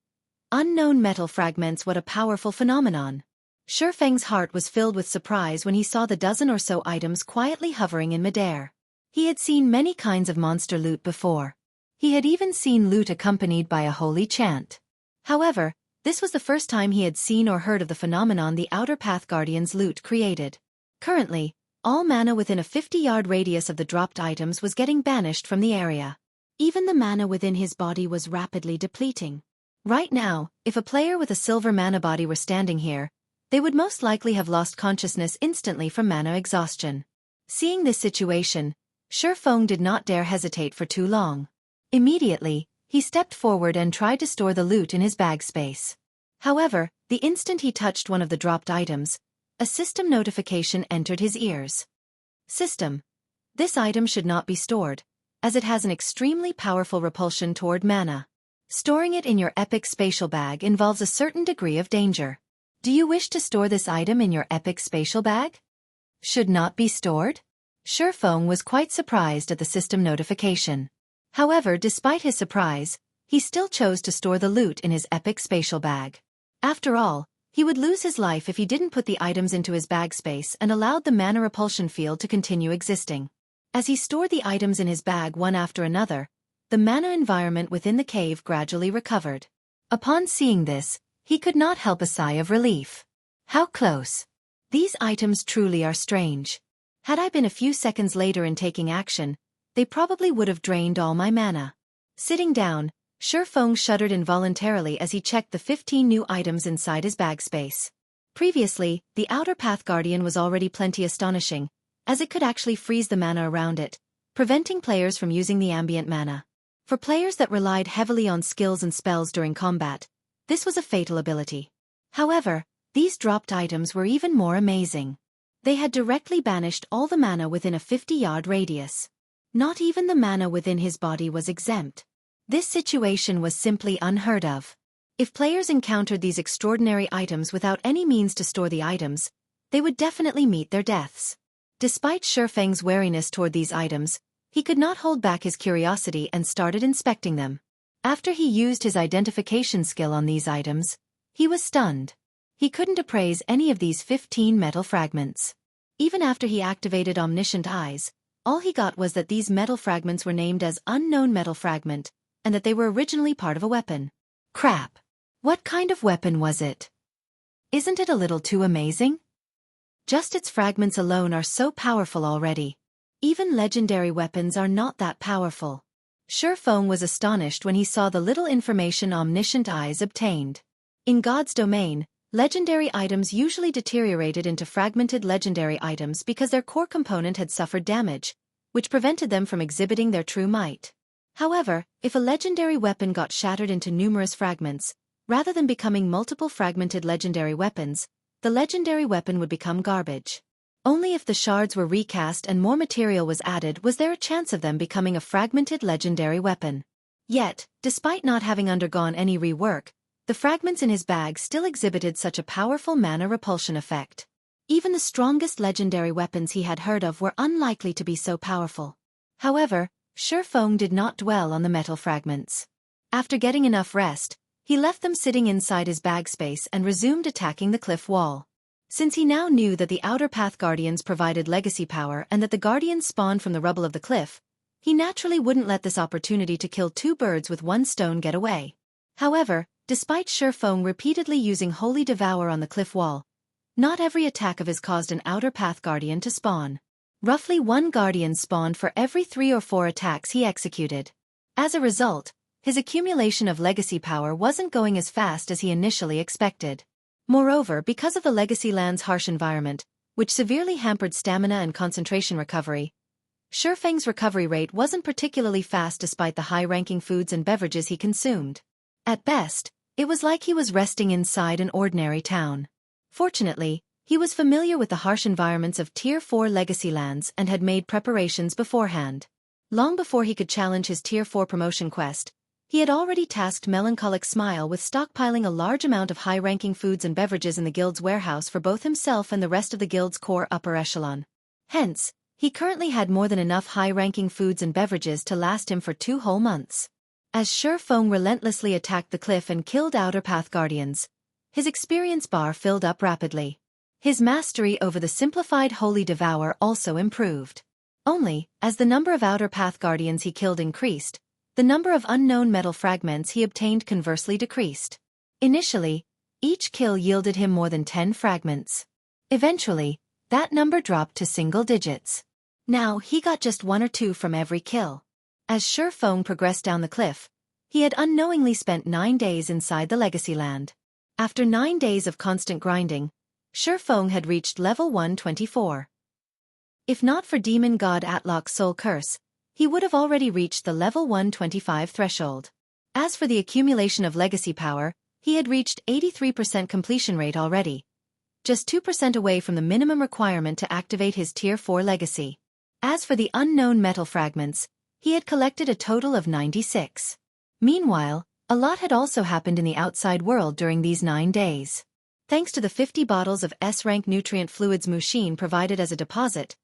Unknown metal fragments. What a powerful phenomenon. Shifeng's heart was filled with surprise when he saw the dozen or so items quietly hovering in midair. He had seen many kinds of monster loot before. He had even seen loot accompanied by a holy chant. However, this was the first time he had seen or heard of the phenomenon the outer Path Guardian's loot created. Currently, all mana within a 50-yard radius of the dropped items was getting banished from the area. Even the mana within his body was rapidly depleting. Right now, if a player with a silver mana body were standing here, they would most likely have lost consciousness instantly from mana exhaustion. Seeing this situation, Shifeng did not dare hesitate for too long. Immediately, he stepped forward and tried to store the loot in his bag space. However, the instant he touched one of the dropped items, a system notification entered his ears. System. This item should not be stored, as it has an extremely powerful repulsion toward mana. Storing it in your epic spatial bag involves a certain degree of danger. Do you wish to store this item in your epic spatial bag? Should not be stored? Shifeng was quite surprised at the system notification. However, despite his surprise, he still chose to store the loot in his epic spatial bag. After all, he would lose his life if he didn't put the items into his bag space and allowed the mana repulsion field to continue existing. As he stored the items in his bag one after another, the mana environment within the cave gradually recovered. Upon seeing this, he could not help a sigh of relief. How close! These items truly are strange. Had I been a few seconds later in taking action, they probably would have drained all my mana. Sitting down, Shifeng shuddered involuntarily as he checked the 15 new items inside his bag space. Previously, the outer Path Guardian was already plenty astonishing, as it could actually freeze the mana around it, preventing players from using the ambient mana. For players that relied heavily on skills and spells during combat, this was a fatal ability. However, these dropped items were even more amazing. They had directly banished all the mana within a 50-yard radius. Not even the mana within his body was exempt. This situation was simply unheard of. If players encountered these extraordinary items without any means to store the items, they would definitely meet their deaths. Despite Xueqi's wariness toward these items, he could not hold back his curiosity and started inspecting them. After he used his identification skill on these items, he was stunned. He couldn't appraise any of these 15 metal fragments. Even after he activated Omniscient Eyes, all he got was that these metal fragments were named as Unknown Metal Fragment, and that they were originally part of a weapon. Crap! What kind of weapon was it? Isn't it a little too amazing? Just its fragments alone are so powerful already. Even legendary weapons are not that powerful. Xueqi was astonished when he saw the little information Omniscient Eyes obtained. In God's domain, legendary items usually deteriorated into fragmented legendary items because their core component had suffered damage, which prevented them from exhibiting their true might. However, if a legendary weapon got shattered into numerous fragments, rather than becoming multiple fragmented legendary weapons, the legendary weapon would become garbage. Only if the shards were recast and more material was added was there a chance of them becoming a fragmented legendary weapon. Yet, despite not having undergone any rework, the fragments in his bag still exhibited such a powerful mana repulsion effect. Even the strongest legendary weapons he had heard of were unlikely to be so powerful. However, Xueqi did not dwell on the metal fragments. After getting enough rest, he left them sitting inside his bag space and resumed attacking the cliff wall. Since he now knew that the Outer Path Guardians provided legacy power and that the Guardians spawned from the rubble of the cliff, he naturally wouldn't let this opportunity to kill two birds with one stone get away. However, despite Xueqi repeatedly using Holy Devour on the cliff wall, not every attack of his caused an Outer Path Guardian to spawn. Roughly one Guardian spawned for every 3 or 4 attacks he executed. As a result, his accumulation of legacy power wasn't going as fast as he initially expected. Moreover, because of the Legacy Land's harsh environment, which severely hampered stamina and concentration recovery, Xueqi's recovery rate wasn't particularly fast despite the high-ranking foods and beverages he consumed. At best, it was like he was resting inside an ordinary town. Fortunately, he was familiar with the harsh environments of Tier 4 Legacy Lands and had made preparations beforehand. Long before he could challenge his Tier 4 promotion quest, he had already tasked Melancholic Smile with stockpiling a large amount of high-ranking foods and beverages in the guild's warehouse for both himself and the rest of the guild's core upper echelon. Hence, he currently had more than enough high-ranking foods and beverages to last him for 2 whole months. As Xueqi relentlessly attacked the cliff and killed Outer Path Guardians, his experience bar filled up rapidly. His mastery over the simplified Holy Devour also improved. Only, as the number of Outer Path Guardians he killed increased, the number of unknown metal fragments he obtained conversely decreased. Initially, each kill yielded him more than 10 fragments. Eventually, that number dropped to single digits. Now he got just 1 or 2 from every kill. As Xueqi progressed down the cliff, he had unknowingly spent 9 days inside the Legacy Land. After 9 days of constant grinding, Xueqi had reached level 124. If not for Demon God Atlok's soul curse, he would have already reached the level 125 threshold. As for the accumulation of legacy power, he had reached 83% completion rate already, just 2% away from the minimum requirement to activate his Tier 4 legacy. As for the unknown metal fragments, he had collected a total of 96. Meanwhile, a lot had also happened in the outside world during these 9 days. Thanks to the 50 bottles of S-rank nutrient fluids Mushin provided as a deposit,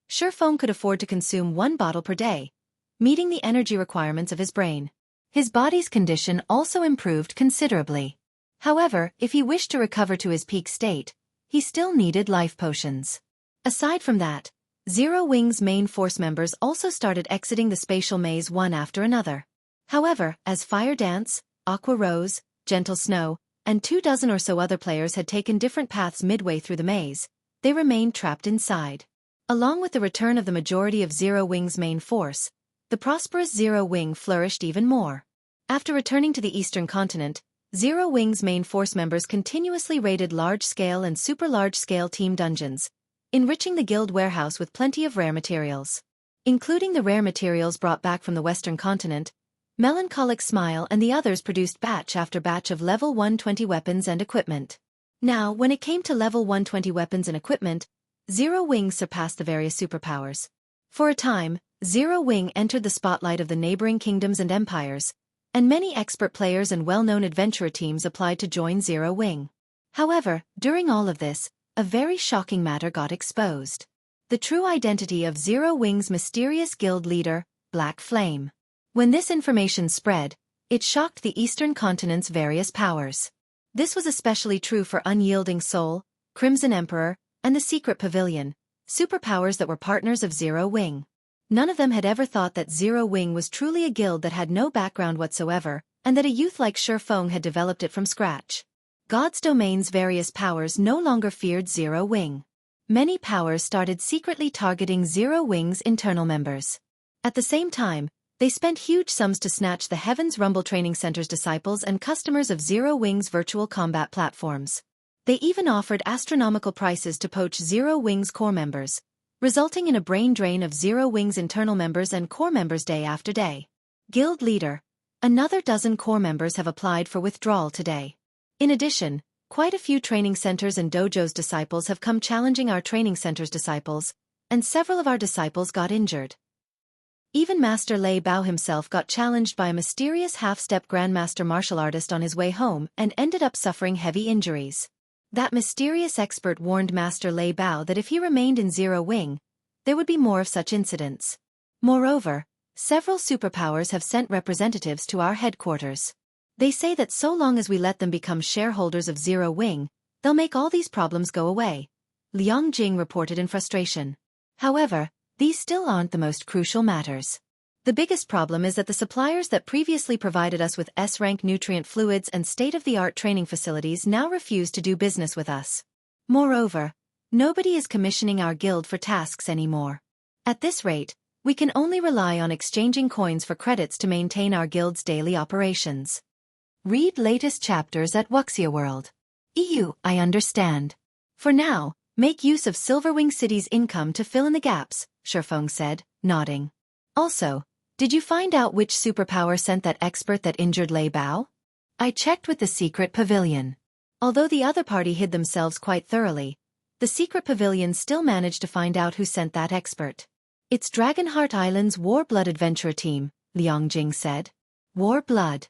Xueqi could afford to consume 1 bottle per day, meeting the energy requirements of his brain. His body's condition also improved considerably. However, if he wished to recover to his peak state, he still needed life potions. Aside from that, Zero Wing's main force members also started exiting the spatial maze one after another. However, as Fire Dance, Aqua Rose, Gentle Snow, and 24 or so other players had taken different paths midway through the maze, they remained trapped inside. Along with the return of the majority of Zero Wing's main force, the prosperous Zero Wing flourished even more. After returning to the eastern continent, Zero Wing's main force members continuously raided large-scale and super-large-scale team dungeons, enriching the guild warehouse with plenty of rare materials. Including the rare materials brought back from the western continent, Melancholic Smile and the others produced batch after batch of level 120 weapons and equipment. Now, when it came to level 120 weapons and equipment, Zero Wing surpassed the various superpowers. For a time, Zero Wing entered the spotlight of the neighboring kingdoms and empires, and many expert players and well-known adventurer teams applied to join Zero Wing. However, during all of this, a very shocking matter got exposed. The true identity of Zero Wing's mysterious guild leader, Black Flame. When this information spread, it shocked the Eastern continent's various powers. This was especially true for Unyielding Soul, Crimson Emperor, and the Secret Pavilion, superpowers that were partners of Zero Wing. None of them had ever thought that Zero Wing was truly a guild that had no background whatsoever, and that a youth like Xueqi had developed it from scratch. God's Domain's various powers no longer feared Zero Wing. Many powers started secretly targeting Zero Wing's internal members. At the same time, they spent huge sums to snatch the Heaven's Rumble Training Center's disciples and customers of Zero Wing's virtual combat platforms. They even offered astronomical prices to poach Zero Wing's core members, resulting in a brain drain of Zero Wing's internal members and core members day after day. Guild Leader. Another dozen core members have applied for withdrawal today. In addition, quite a few training centers and dojos disciples have come challenging our training center's disciples, and several of our disciples got injured. Even Master Lei Bao himself got challenged by a mysterious half-step grandmaster martial artist on his way home and ended up suffering heavy injuries. That mysterious expert warned Master Lei Bao that if he remained in Zero Wing, there would be more of such incidents. Moreover, several superpowers have sent representatives to our headquarters. They say that so long as we let them become shareholders of Zero Wing, they'll make all these problems go away, Liang Jing reported in frustration. However, these still aren't the most crucial matters. The biggest problem is that the suppliers that previously provided us with S-rank nutrient fluids and state-of-the-art training facilities now refuse to do business with us. Moreover, nobody is commissioning our guild for tasks anymore. At this rate, we can only rely on exchanging coins for credits to maintain our guild's daily operations. Read latest chapters at Wuxia World. EU, I understand. For now, make use of Silverwing City's income to fill in the gaps, Xueqi said, nodding. Also, did you find out which superpower sent that expert that injured Lei Bao? I checked with the Secret Pavilion. Although the other party hid themselves quite thoroughly, the Secret Pavilion still managed to find out who sent that expert. It's Dragonheart Island's War Blood Adventurer team, Liang Jing said. War Blood.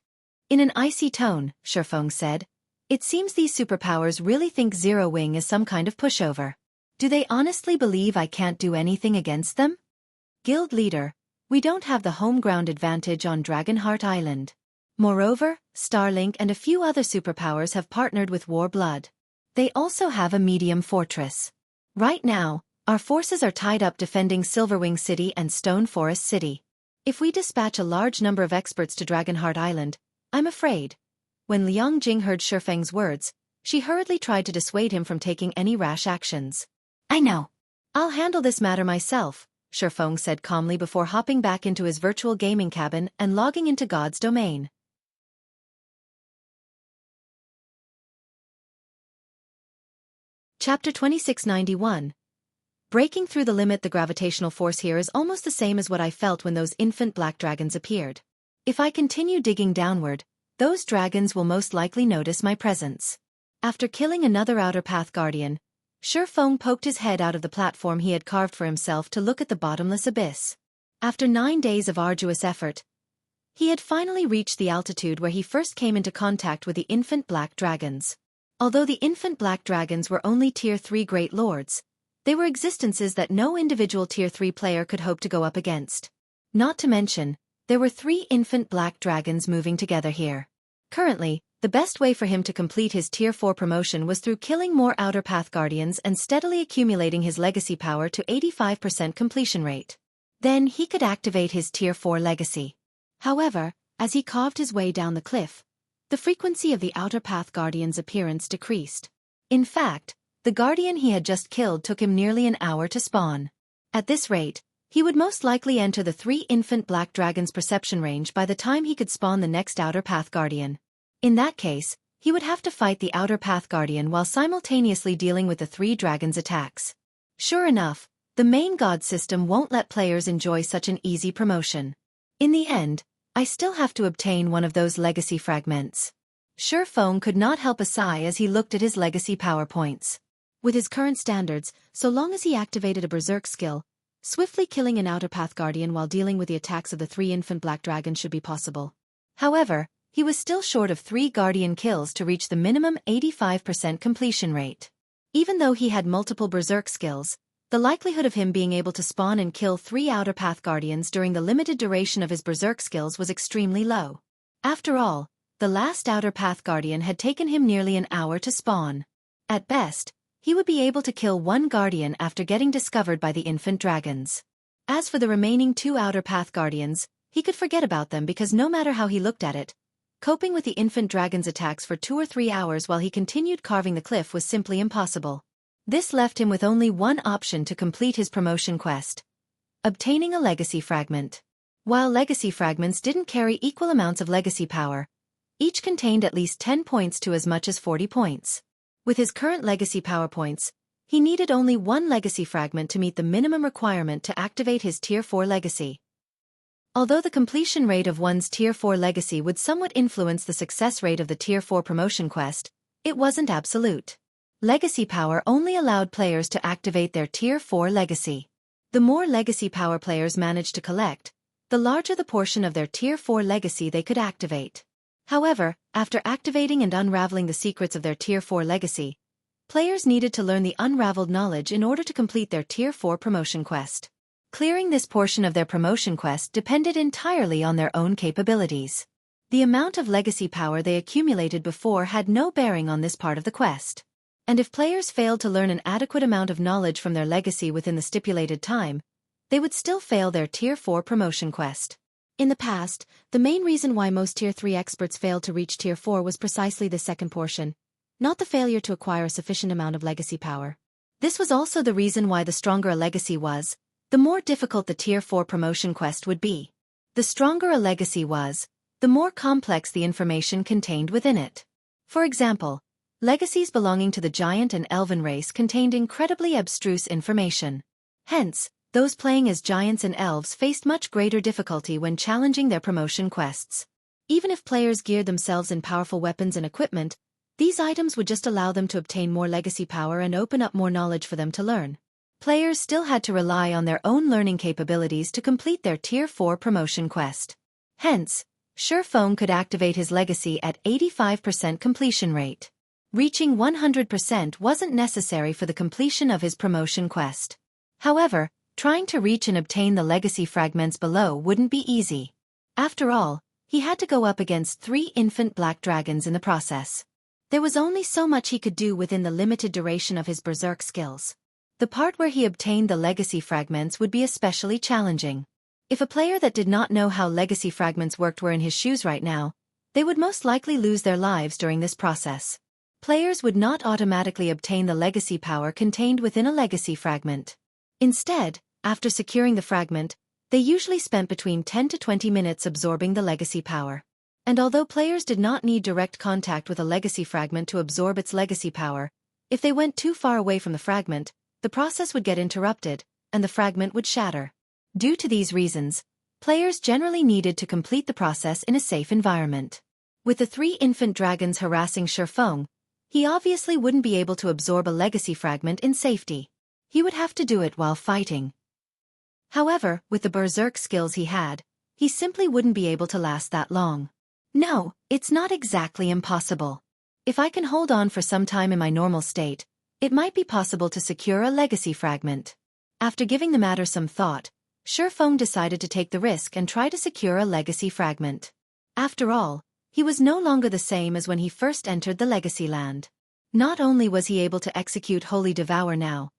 In an icy tone, Xueqi said, it seems these superpowers really think Zero Wing is some kind of pushover. Do they honestly believe I can't do anything against them? Guild Leader, we don't have the home ground advantage on Dragonheart Island. Moreover, Starlink and a few other superpowers have partnered with War Blood. They also have a medium fortress. Right now, our forces are tied up defending Silverwing City and Stone Forest City. If we dispatch a large number of experts to Dragonheart Island, I'm afraid. When Liang Jing heard Xueqi's words, she hurriedly tried to dissuade him from taking any rash actions. I know. I'll handle this matter myself, Xueqi said calmly before hopping back into his virtual gaming cabin and logging into God's Domain. Chapter 2691. Breaking through the limit. The gravitational force here is almost the same as what I felt when those infant black dragons appeared. If I continue digging downward, those dragons will most likely notice my presence. After killing another Outer Path Guardian, Xueqi poked his head out of the platform he had carved for himself to look at the bottomless abyss. After 9 days of arduous effort, he had finally reached the altitude where he first came into contact with the infant black dragons. Although the infant black dragons were only Tier 3 Great Lords, they were existences that no individual Tier 3 player could hope to go up against. Not to mention, there were 3 infant black dragons moving together here. Currently, the best way for him to complete his Tier 4 promotion was through killing more Outer Path Guardians and steadily accumulating his legacy power to 85% completion rate. Then he could activate his Tier 4 legacy. However, as he carved his way down the cliff, the frequency of the Outer Path Guardian's appearance decreased. In fact, the Guardian he had just killed took him nearly an hour to spawn. At this rate, he would most likely enter the 3 infant black dragons' perception range by the time he could spawn the next Outer Path Guardian. In that case, he would have to fight the Outer Path Guardian while simultaneously dealing with the 3 dragons' attacks. Sure enough, the main god system won't let players enjoy such an easy promotion. In the end, I still have to obtain one of those legacy fragments. Xueqi could not help a sigh as he looked at his legacy power points. With his current standards, so long as he activated a berserk skill, swiftly killing an outer path guardian while dealing with the attacks of the 3 infant black dragons should be possible. However, he was still short of 3 guardian kills to reach the minimum 85% completion rate. Even though he had multiple berserk skills, the likelihood of him being able to spawn and kill 3 outer path guardians during the limited duration of his berserk skills was extremely low. After all, the last outer path guardian had taken him nearly an hour to spawn. At best, he would be able to kill 1 guardian after getting discovered by the infant dragons. As for the remaining 2 outer path guardians, he could forget about them because no matter how he looked at it, coping with the infant dragon's attacks for 2 or 3 hours while he continued carving the cliff was simply impossible. This left him with only one option to complete his promotion quest: obtaining a legacy fragment. While legacy fragments didn't carry equal amounts of legacy power, each contained at least 10 points to as much as 40 points. With his current legacy power points, he needed only 1 legacy fragment to meet the minimum requirement to activate his Tier 4 legacy. Although the completion rate of one's Tier 4 legacy would somewhat influence the success rate of the Tier 4 promotion quest, it wasn't absolute. Legacy power only allowed players to activate their Tier 4 legacy. The more legacy power players managed to collect, the larger the portion of their Tier 4 legacy they could activate. However, after activating and unraveling the secrets of their Tier 4 legacy, players needed to learn the unraveled knowledge in order to complete their Tier 4 promotion quest. Clearing this portion of their promotion quest depended entirely on their own capabilities. The amount of legacy power they accumulated before had no bearing on this part of the quest. And if players failed to learn an adequate amount of knowledge from their legacy within the stipulated time, they would still fail their Tier 4 promotion quest. In the past, the main reason why most Tier 3 experts failed to reach Tier 4 was precisely the second portion, not the failure to acquire a sufficient amount of legacy power. This was also the reason why the stronger a legacy was, the more difficult the Tier 4 promotion quest would be. The stronger a legacy was, the more complex the information contained within it. For example, legacies belonging to the giant and elven race contained incredibly abstruse information. Hence, those playing as giants and elves faced much greater difficulty when challenging their promotion quests. Even if players geared themselves in powerful weapons and equipment, these items would just allow them to obtain more legacy power and open up more knowledge for them to learn. Players still had to rely on their own learning capabilities to complete their Tier 4 promotion quest. Hence, Xueqi could activate his legacy at 85% completion rate. Reaching 100% wasn't necessary for the completion of his promotion quest. However, trying to reach and obtain the legacy fragments below wouldn't be easy. After all, he had to go up against 3 infant black dragons in the process. There was only so much he could do within the limited duration of his berserk skills. The part where he obtained the legacy fragments would be especially challenging. If a player that did not know how legacy fragments worked were in his shoes right now, they would most likely lose their lives during this process. Players would not automatically obtain the legacy power contained within a legacy fragment. Instead, after securing the fragment, they usually spent between 10 to 20 minutes absorbing the legacy power. And although players did not need direct contact with a legacy fragment to absorb its legacy power, if they went too far away from the fragment, the process would get interrupted, and the fragment would shatter. Due to these reasons, players generally needed to complete the process in a safe environment. With the 3 infant dragons harassing Xueqi, he obviously wouldn't be able to absorb a legacy fragment in safety. He would have to do it while fighting. However, with the berserk skills he had, he simply wouldn't be able to last that long. No, it's not exactly impossible. If I can hold on for some time in my normal state, it might be possible to secure a legacy fragment. After giving the matter some thought, Xueqi decided to take the risk and try to secure a legacy fragment. After all, he was no longer the same as when he first entered the legacy land. Not only was he able to execute Holy Devour now,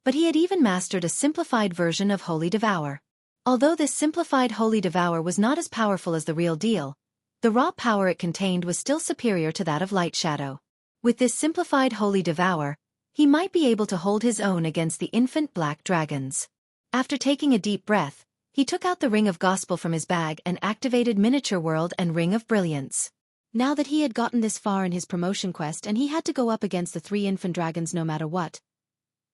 but he had even mastered a simplified version of Holy Devour. Although this simplified Holy Devour was not as powerful as the real deal, the raw power it contained was still superior to that of Light Shadow. With this simplified Holy Devour, he might be able to hold his own against the infant black dragons. After taking a deep breath, he took out the Ring of Gospel from his bag and activated Miniature World and Ring of Brilliance. Now that he had gotten this far in his promotion quest and he had to go up against the 3 infant dragons no matter what,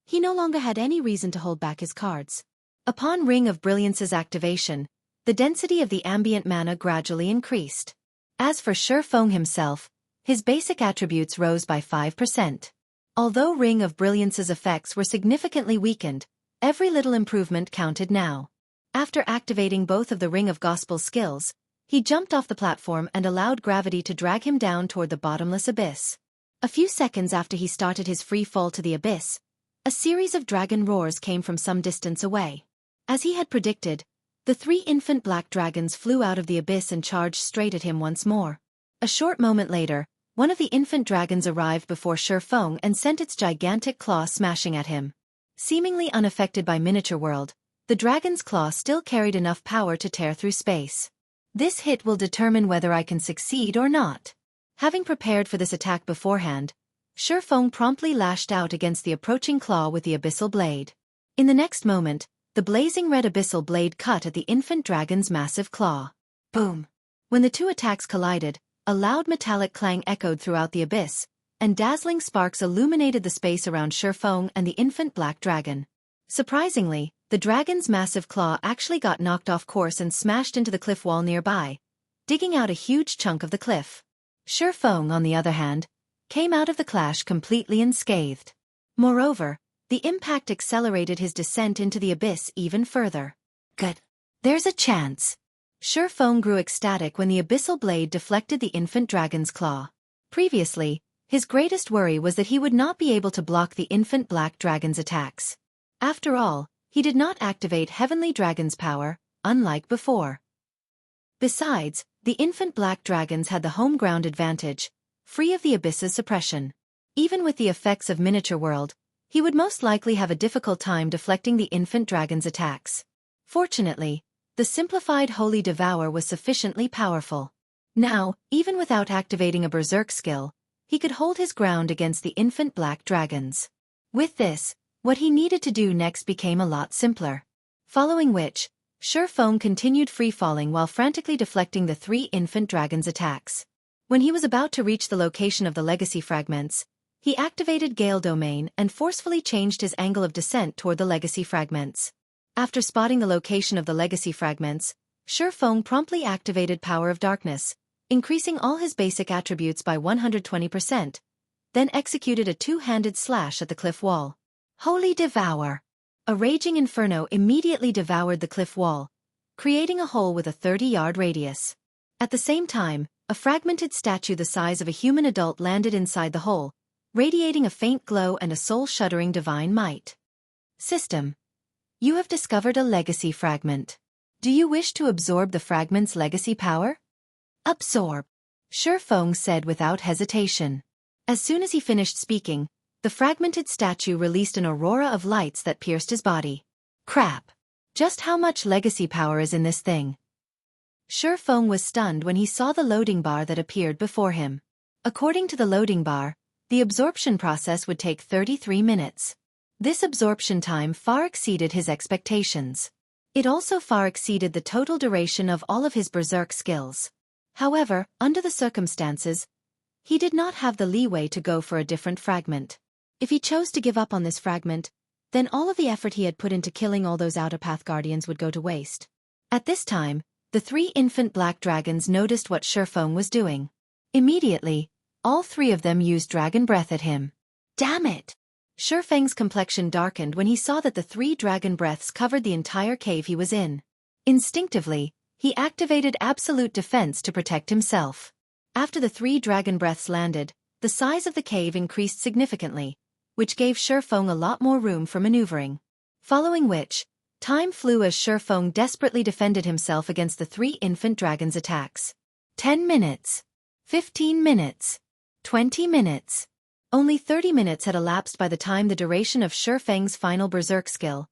he no longer had any reason to hold back his cards. Upon Ring of Brilliance's activation, the density of the ambient mana gradually increased. As for Xueqi himself, his basic attributes rose by 5%. Although Ring of Brilliance's effects were significantly weakened, every little improvement counted now. After activating both of the Ring of Gospel skills, he jumped off the platform and allowed gravity to drag him down toward the bottomless abyss. A few seconds after he started his free fall to the abyss, a series of dragon roars came from some distance away. As he had predicted, the 3 infant black dragons flew out of the abyss and charged straight at him once more. A short moment later, one of the infant dragons arrived before Xueqi and sent its gigantic claw smashing at him. Seemingly unaffected by Miniature World, the dragon's claw still carried enough power to tear through space. This hit will determine whether I can succeed or not. Having prepared for this attack beforehand, Xueqi promptly lashed out against the approaching claw with the abyssal blade. In the next moment, the blazing red abyssal blade cut at the infant dragon's massive claw. Boom! When the two attacks collided, a loud metallic clang echoed throughout the abyss, and dazzling sparks illuminated the space around Xueqi and the infant black dragon. Surprisingly, the dragon's massive claw actually got knocked off course and smashed into the cliff wall nearby, digging out a huge chunk of the cliff. Xueqi, on the other hand, came out of the clash completely unscathed. Moreover, the impact accelerated his descent into the abyss even further. Good. There's a chance. Xueqi grew ecstatic when the abyssal blade deflected the infant dragon's claw. Previously, his greatest worry was that he would not be able to block the infant black dragon's attacks. After all, he did not activate Heavenly Dragon's power, unlike before. Besides, the infant black dragons had the home ground advantage, free of the abyss's suppression. Even with the effects of Miniature World, he would most likely have a difficult time deflecting the infant dragon's attacks. Fortunately, the simplified Holy Devour was sufficiently powerful. Now, even without activating a berserk skill, he could hold his ground against the infant black dragons. With this, what he needed to do next became a lot simpler. Following which, Xueqi continued free-falling while frantically deflecting the 3 infant dragons' attacks. When he was about to reach the location of the legacy fragments, he activated Gale Domain and forcefully changed his angle of descent toward the legacy fragments. After spotting the location of the legacy fragments, Xueqi promptly activated Power of Darkness, increasing all his basic attributes by 120%, then executed a 2-handed slash at the cliff wall. Holy Devour! A raging inferno immediately devoured the cliff wall, creating a hole with a 30-yard radius. At the same time, a fragmented statue the size of a human adult landed inside the hole, radiating a faint glow and a soul-shuddering divine might. System. You have discovered a legacy fragment. Do you wish to absorb the fragment's legacy power? Absorb. Xueqi said without hesitation. As soon as he finished speaking, the fragmented statue released an aurora of lights that pierced his body. Crap! Just how much legacy power is in this thing? Xueqi was stunned when he saw the loading bar that appeared before him. According to the loading bar, the absorption process would take 33 minutes. This absorption time far exceeded his expectations. It also far exceeded the total duration of all of his berserk skills. However, under the circumstances, he did not have the leeway to go for a different fragment. If he chose to give up on this fragment, then all of the effort he had put into killing all those Outer Path Guardians would go to waste. At this time, the 3 infant black dragons noticed what Xueqi was doing. Immediately, all 3 of them used Dragon Breath at him. Damn it! Xueqi's complexion darkened when he saw that the 3 dragon breaths covered the entire cave he was in. Instinctively, he activated Absolute Defense to protect himself. After the 3 dragon breaths landed, the size of the cave increased significantly, which gave Xueqi a lot more room for maneuvering. Following which, time flew as Xueqi desperately defended himself against the 3 infant dragons' attacks. 10 minutes. 15 minutes. 20 minutes. Only 30 minutes had elapsed by the time the duration of Xueqi's final berserk skill,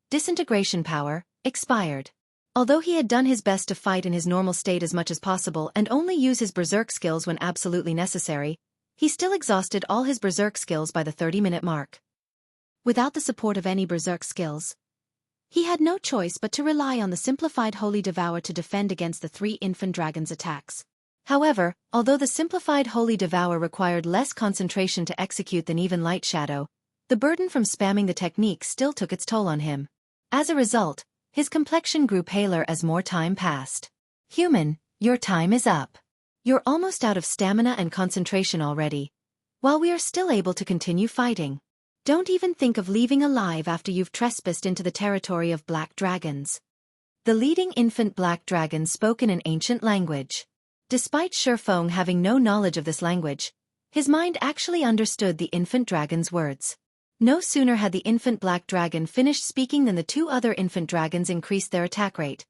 Disintegration Power, expired. Although he had done his best to fight in his normal state as much as possible and only use his berserk skills when absolutely necessary, he still exhausted all his berserk skills by the 30-minute mark. Without the support of any berserk skills, he had no choice but to rely on the simplified Holy Devour to defend against the 3 infant dragons' attacks. However, although the simplified Holy Devour required less concentration to execute than even Light Shadow, the burden from spamming the technique still took its toll on him. As a result, His complexion grew paler as more time passed. Human, your time is up. You're almost out of stamina and concentration already. While we are still able to continue fighting, don't even think of leaving alive after you've trespassed into the territory of black dragons. The leading infant black dragon spoke in an ancient language. Despite Xueqi having no knowledge of this language, his mind actually understood the infant dragon's words. No sooner had the infant black dragon finished speaking than the two other infant dragons increased their attack rate,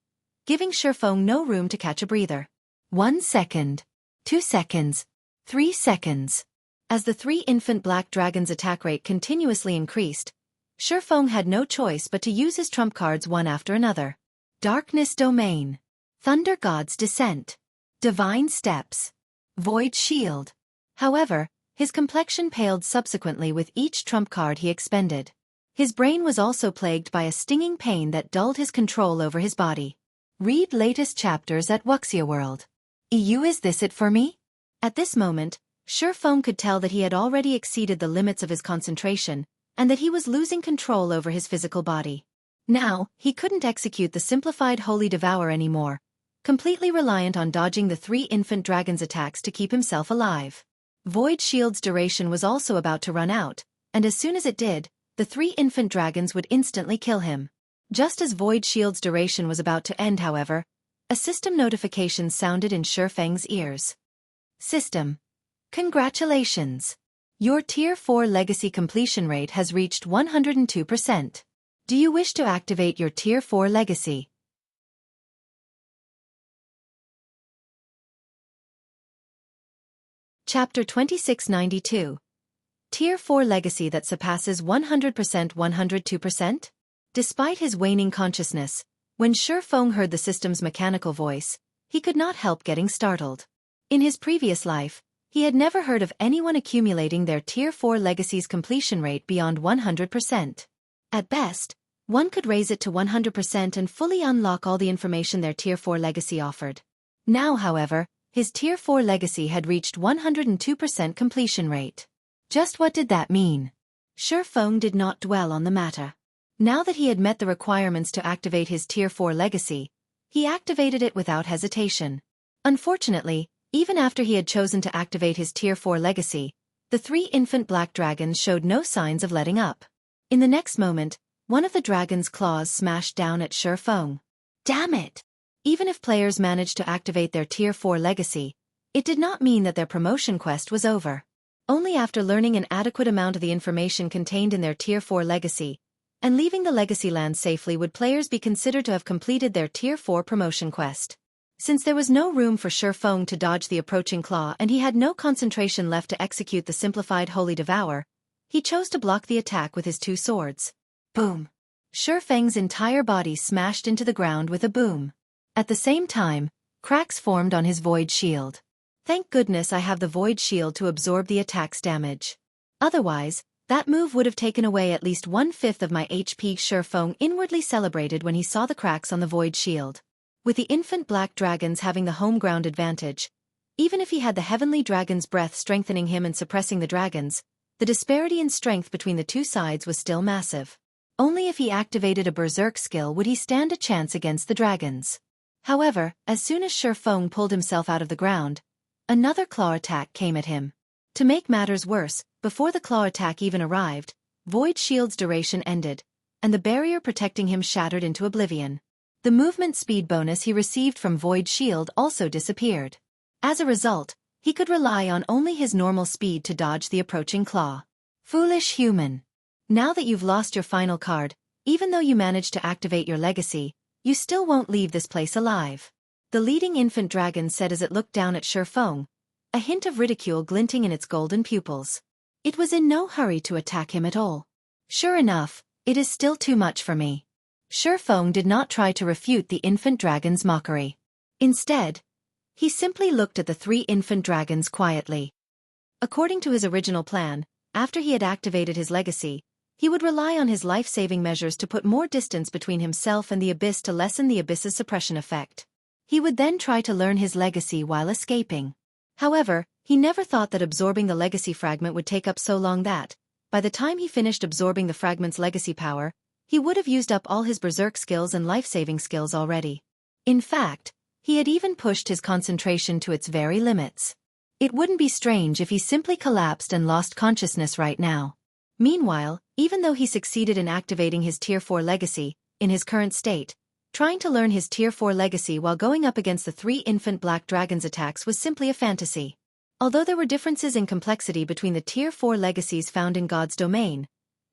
giving Xueqi no room to catch a breather. 1 second. 2 seconds. 3 seconds. As the three infant black dragons' attack rate continuously increased, Xueqi had no choice but to use his trump cards one after another. Darkness Domain. Thunder God's Descent. Divine Steps. Void Shield. However, his complexion paled subsequently with each trump card he expended. His brain was also plagued by a stinging pain that dulled his control over his body. Read latest chapters at Xueqi World. Is this it for me? At this moment, Xueqi could tell that he had already exceeded the limits of his concentration, and that he was losing control over his physical body. Now, he couldn't execute the simplified Holy Devour anymore, completely reliant on dodging the three infant dragons' attacks to keep himself alive. Void Shield's duration was also about to run out, and as soon as it did, the three infant dragons would instantly kill him. Just as Void Shield's duration was about to end, however, a system notification sounded in Xueqi's ears. System. Congratulations! Your Tier 4 Legacy completion rate has reached 102%. Do you wish to activate your Tier 4 Legacy? Chapter 2692. Tier 4 Legacy that surpasses 100% 102%? Despite his waning consciousness, when Xueqi heard the system's mechanical voice, he could not help getting startled. In his previous life, he had never heard of anyone accumulating their Tier 4 Legacy's completion rate beyond 100%. At best, one could raise it to 100% and fully unlock all the information their Tier 4 Legacy offered. Now, however, his Tier 4 Legacy had reached 102% completion rate. Just what did that mean? Xueqi did not dwell on the matter. Now that he had met the requirements to activate his Tier 4 Legacy, he activated it without hesitation. Unfortunately, even after he had chosen to activate his Tier 4 Legacy, the three infant black dragons showed no signs of letting up. In the next moment, one of the dragon's claws smashed down at Xueqi. Damn it! Even if players managed to activate their Tier 4 Legacy, it did not mean that their promotion quest was over. Only after learning an adequate amount of the information contained in their Tier 4 Legacy, and leaving the Legacy Land safely would players be considered to have completed their Tier 4 promotion quest. Since there was no room for Xueqi to dodge the approaching claw and he had no concentration left to execute the simplified Holy Devour, he chose to block the attack with his two swords. Boom! Xueqi's entire body smashed into the ground with a boom. At the same time, cracks formed on his Void Shield. Thank goodness I have the Void Shield to absorb the attack's damage. Otherwise, that move would have taken away at least 1/5 of my HP. Xueqi inwardly celebrated when he saw the cracks on the Void Shield. With the infant black dragons having the home ground advantage, even if he had the heavenly dragon's breath strengthening him and suppressing the dragons, the disparity in strength between the two sides was still massive. Only if he activated a berserk skill would he stand a chance against the dragons. However, as soon as Xueqi pulled himself out of the ground, another claw attack came at him. To make matters worse, before the claw attack even arrived, Void Shield's duration ended, and the barrier protecting him shattered into oblivion. The movement speed bonus he received from Void Shield also disappeared. As a result, he could rely on only his normal speed to dodge the approaching claw. Foolish human. Now that you've lost your final card, even though you managed to activate your legacy, you still won't leave this place alive. The leading infant dragon said as it looked down at Xueqi, a hint of ridicule glinting in its golden pupils. It was in no hurry to attack him at all. Sure enough, it is still too much for me. Xueqi did not try to refute the infant dragon's mockery. Instead, he simply looked at the three infant dragons quietly. According to his original plan, after he had activated his legacy, he would rely on his life-saving measures to put more distance between himself and the abyss to lessen the abyss's suppression effect. He would then try to learn his legacy while escaping. However, he never thought that absorbing the legacy fragment would take up so long that, by the time he finished absorbing the fragment's legacy power, he would have used up all his berserk skills and life-saving skills already. In fact, he had even pushed his concentration to its very limits. It wouldn't be strange if he simply collapsed and lost consciousness right now. Meanwhile, even though he succeeded in activating his Tier 4 legacy, in his current state, trying to learn his Tier 4 legacy while going up against the 3 infant black dragons' attacks was simply a fantasy. Although there were differences in complexity between the Tier 4 legacies found in God's domain,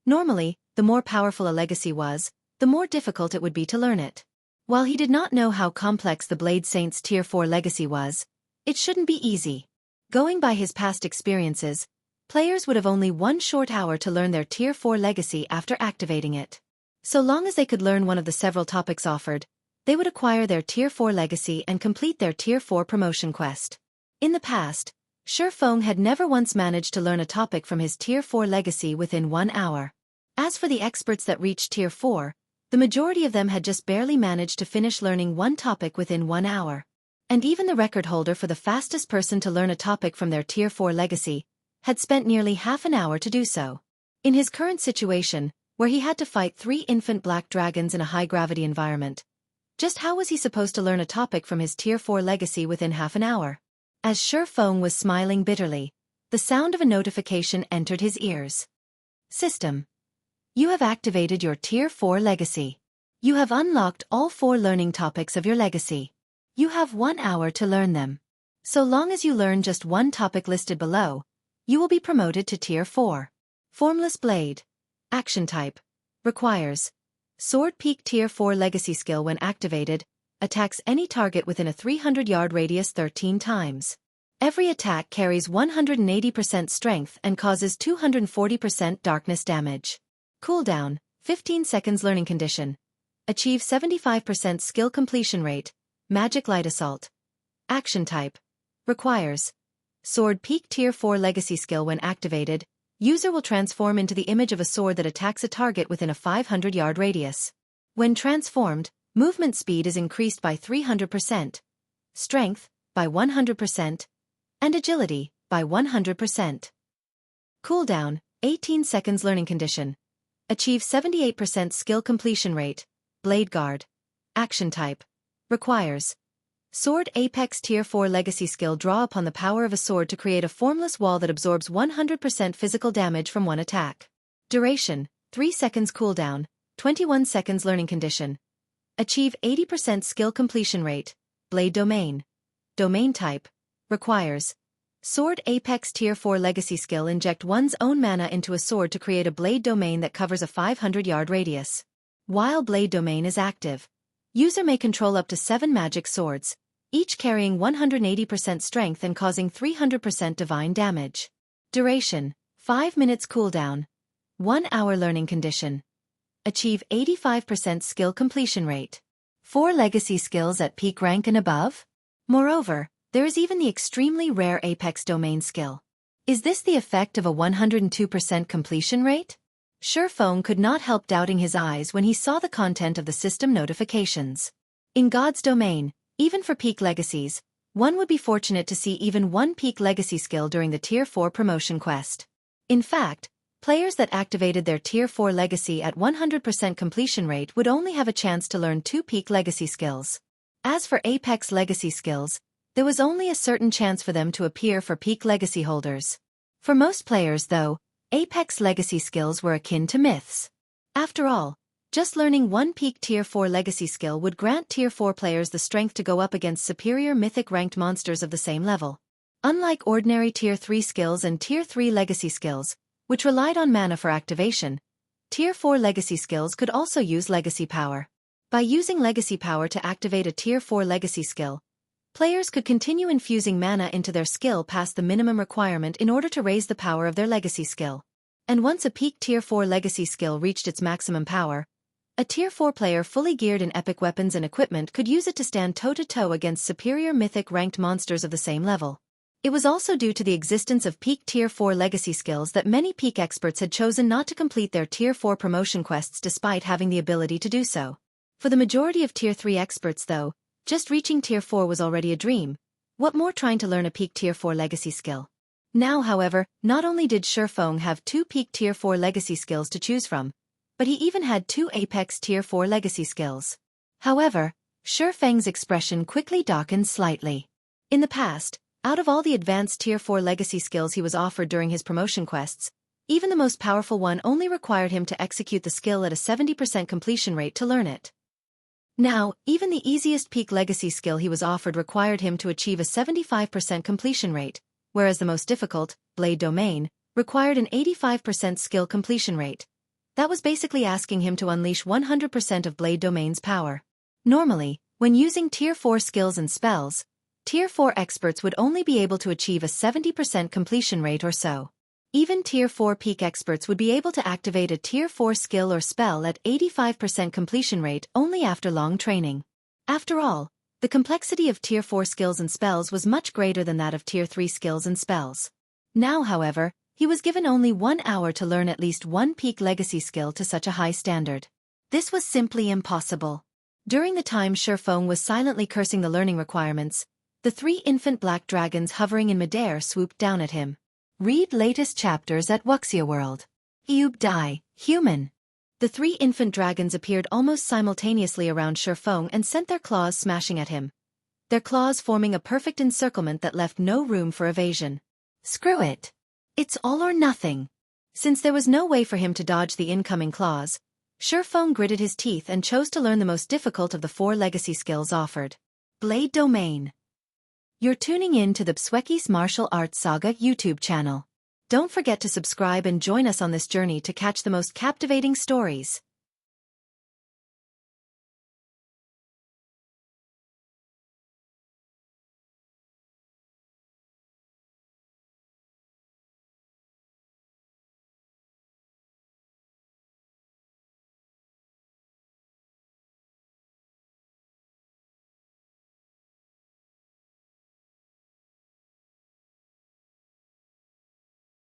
normally, the more powerful a legacy was, the more difficult it would be to learn it. While he did not know how complex the Blade Saint's Tier 4 legacy was, it shouldn't be easy. Going by his past experiences, players would have only 1 short hour to learn their Tier 4 legacy after activating it. So long as they could learn one of the several topics offered, they would acquire their Tier 4 legacy and complete their Tier 4 promotion quest. In the past, Xueqi had never once managed to learn a topic from his Tier 4 legacy within 1 hour. As for the experts that reached Tier 4, the majority of them had just barely managed to finish learning one topic within 1 hour. And even the record holder for the fastest person to learn a topic from their Tier 4 legacy had spent nearly half an hour to do so. In his current situation, where he had to fight 3 infant black dragons in a high-gravity environment, just how was he supposed to learn a topic from his Tier 4 legacy within half an hour? As Xueqi was smiling bitterly, the sound of a notification entered his ears. System. You have activated your Tier 4 legacy. You have unlocked all 4 learning topics of your legacy. You have 1 hour to learn them. So long as you learn just one topic listed below, you will be promoted to Tier 4. Formless Blade. Action type. Requires. Sword Peak Tier 4 legacy skill when activated, attacks any target within a 300-yard radius 13 times. Every attack carries 180% strength and causes 240% darkness damage. Cooldown, 15 seconds learning condition. Achieve 75% skill completion rate, Magic Light Assault. Action type. Requires. Sword Peak Tier 4 legacy skill when activated, user will transform into the image of a sword that attacks a target within a 500-yard radius. When transformed, movement speed is increased by 300%, strength, by 100%, and agility, by 100%. Cooldown, 18 seconds learning condition. Achieve 78% skill completion rate, Blade Guard. Action type. Requires. Sword Apex Tier 4 legacy skill draw upon the power of a sword to create a formless wall that absorbs 100% physical damage from one attack. Duration, 3 seconds cooldown, 21 seconds learning condition. Achieve 80% skill completion rate, Blade Domain. Domain type. Requires. Sword Apex Tier 4 legacy skill inject one's own mana into a sword to create a blade domain that covers a 500-yard radius. While Blade Domain is active, user may control up to 7 magic swords, each carrying 180% strength and causing 300% divine damage. Duration, 5 minutes cooldown. 1 hour learning condition. Achieve 85% skill completion rate. 4 legacy skills at peak rank and above? Moreover, there is even the extremely rare Apex Domain skill. Is this the effect of a 102% completion rate? Xueqi could not help doubting his eyes when he saw the content of the system notifications. In God's domain, even for peak legacies, one would be fortunate to see even 1 peak legacy skill during the Tier 4 promotion quest. In fact, players that activated their Tier 4 legacy at 100% completion rate would only have a chance to learn 2 peak legacy skills. As for Apex legacy skills, there was only a certain chance for them to appear for peak legacy holders. For most players, though, Apex legacy skills were akin to myths. After all, just learning 1 peak Tier 4 legacy skill would grant Tier 4 players the strength to go up against superior mythic ranked monsters of the same level. Unlike ordinary Tier 3 skills and Tier 3 legacy skills, which relied on mana for activation, Tier 4 legacy skills could also use legacy power. By using legacy power to activate a Tier 4 legacy skill, players could continue infusing mana into their skill past the minimum requirement in order to raise the power of their legacy skill. And once a peak Tier 4 legacy skill reached its maximum power, a Tier 4 player fully geared in epic weapons and equipment could use it to stand toe-to-toe against superior mythic ranked monsters of the same level. It was also due to the existence of peak Tier 4 legacy skills that many peak experts had chosen not to complete their Tier 4 promotion quests despite having the ability to do so. For the majority of Tier 3 experts though, just reaching Tier 4 was already a dream. What more trying to learn a peak Tier 4 legacy skill? Now, however, not only did Xueqi have 2 peak Tier 4 legacy skills to choose from, but he even had 2 Apex Tier 4 legacy skills. However, Shi Feng's expression quickly darkened slightly. In the past, out of all the advanced Tier 4 legacy skills he was offered during his promotion quests, even the most powerful one only required him to execute the skill at a 70% completion rate to learn it. Now, even the easiest peak legacy skill he was offered required him to achieve a 75% completion rate, whereas the most difficult, Blade Domain, required an 85% skill completion rate. That was basically asking him to unleash 100% of Blade Domain's power. Normally, when using Tier 4 skills and spells, Tier 4 experts would only be able to achieve a 70% completion rate or so. Even Tier 4 peak experts would be able to activate a Tier 4 skill or spell at 85% completion rate only after long training. After all, the complexity of Tier 4 skills and spells was much greater than that of Tier 3 skills and spells. Now, however, he was given only 1 hour to learn at least one peak legacy skill to such a high standard. This was simply impossible. During the time Shi Feng was silently cursing the learning requirements, the 3 infant black dragons hovering in midair swooped down at him. Read latest chapters at Wuxia World. Eub Dai, human. The 3 infant dragons appeared almost simultaneously around Shi Feng and sent their claws smashing at him. Their claws forming a perfect encirclement that left no room for evasion. Screw it. It's all or nothing. Since there was no way for him to dodge the incoming claws, Shi Feng gritted his teeth and chose to learn the most difficult of the 4 legacy skills offered. Blade Domain. You're tuning in to the Xueqi's Martial Arts Saga YouTube channel. Don't forget to subscribe and join us on this journey to catch the most captivating stories.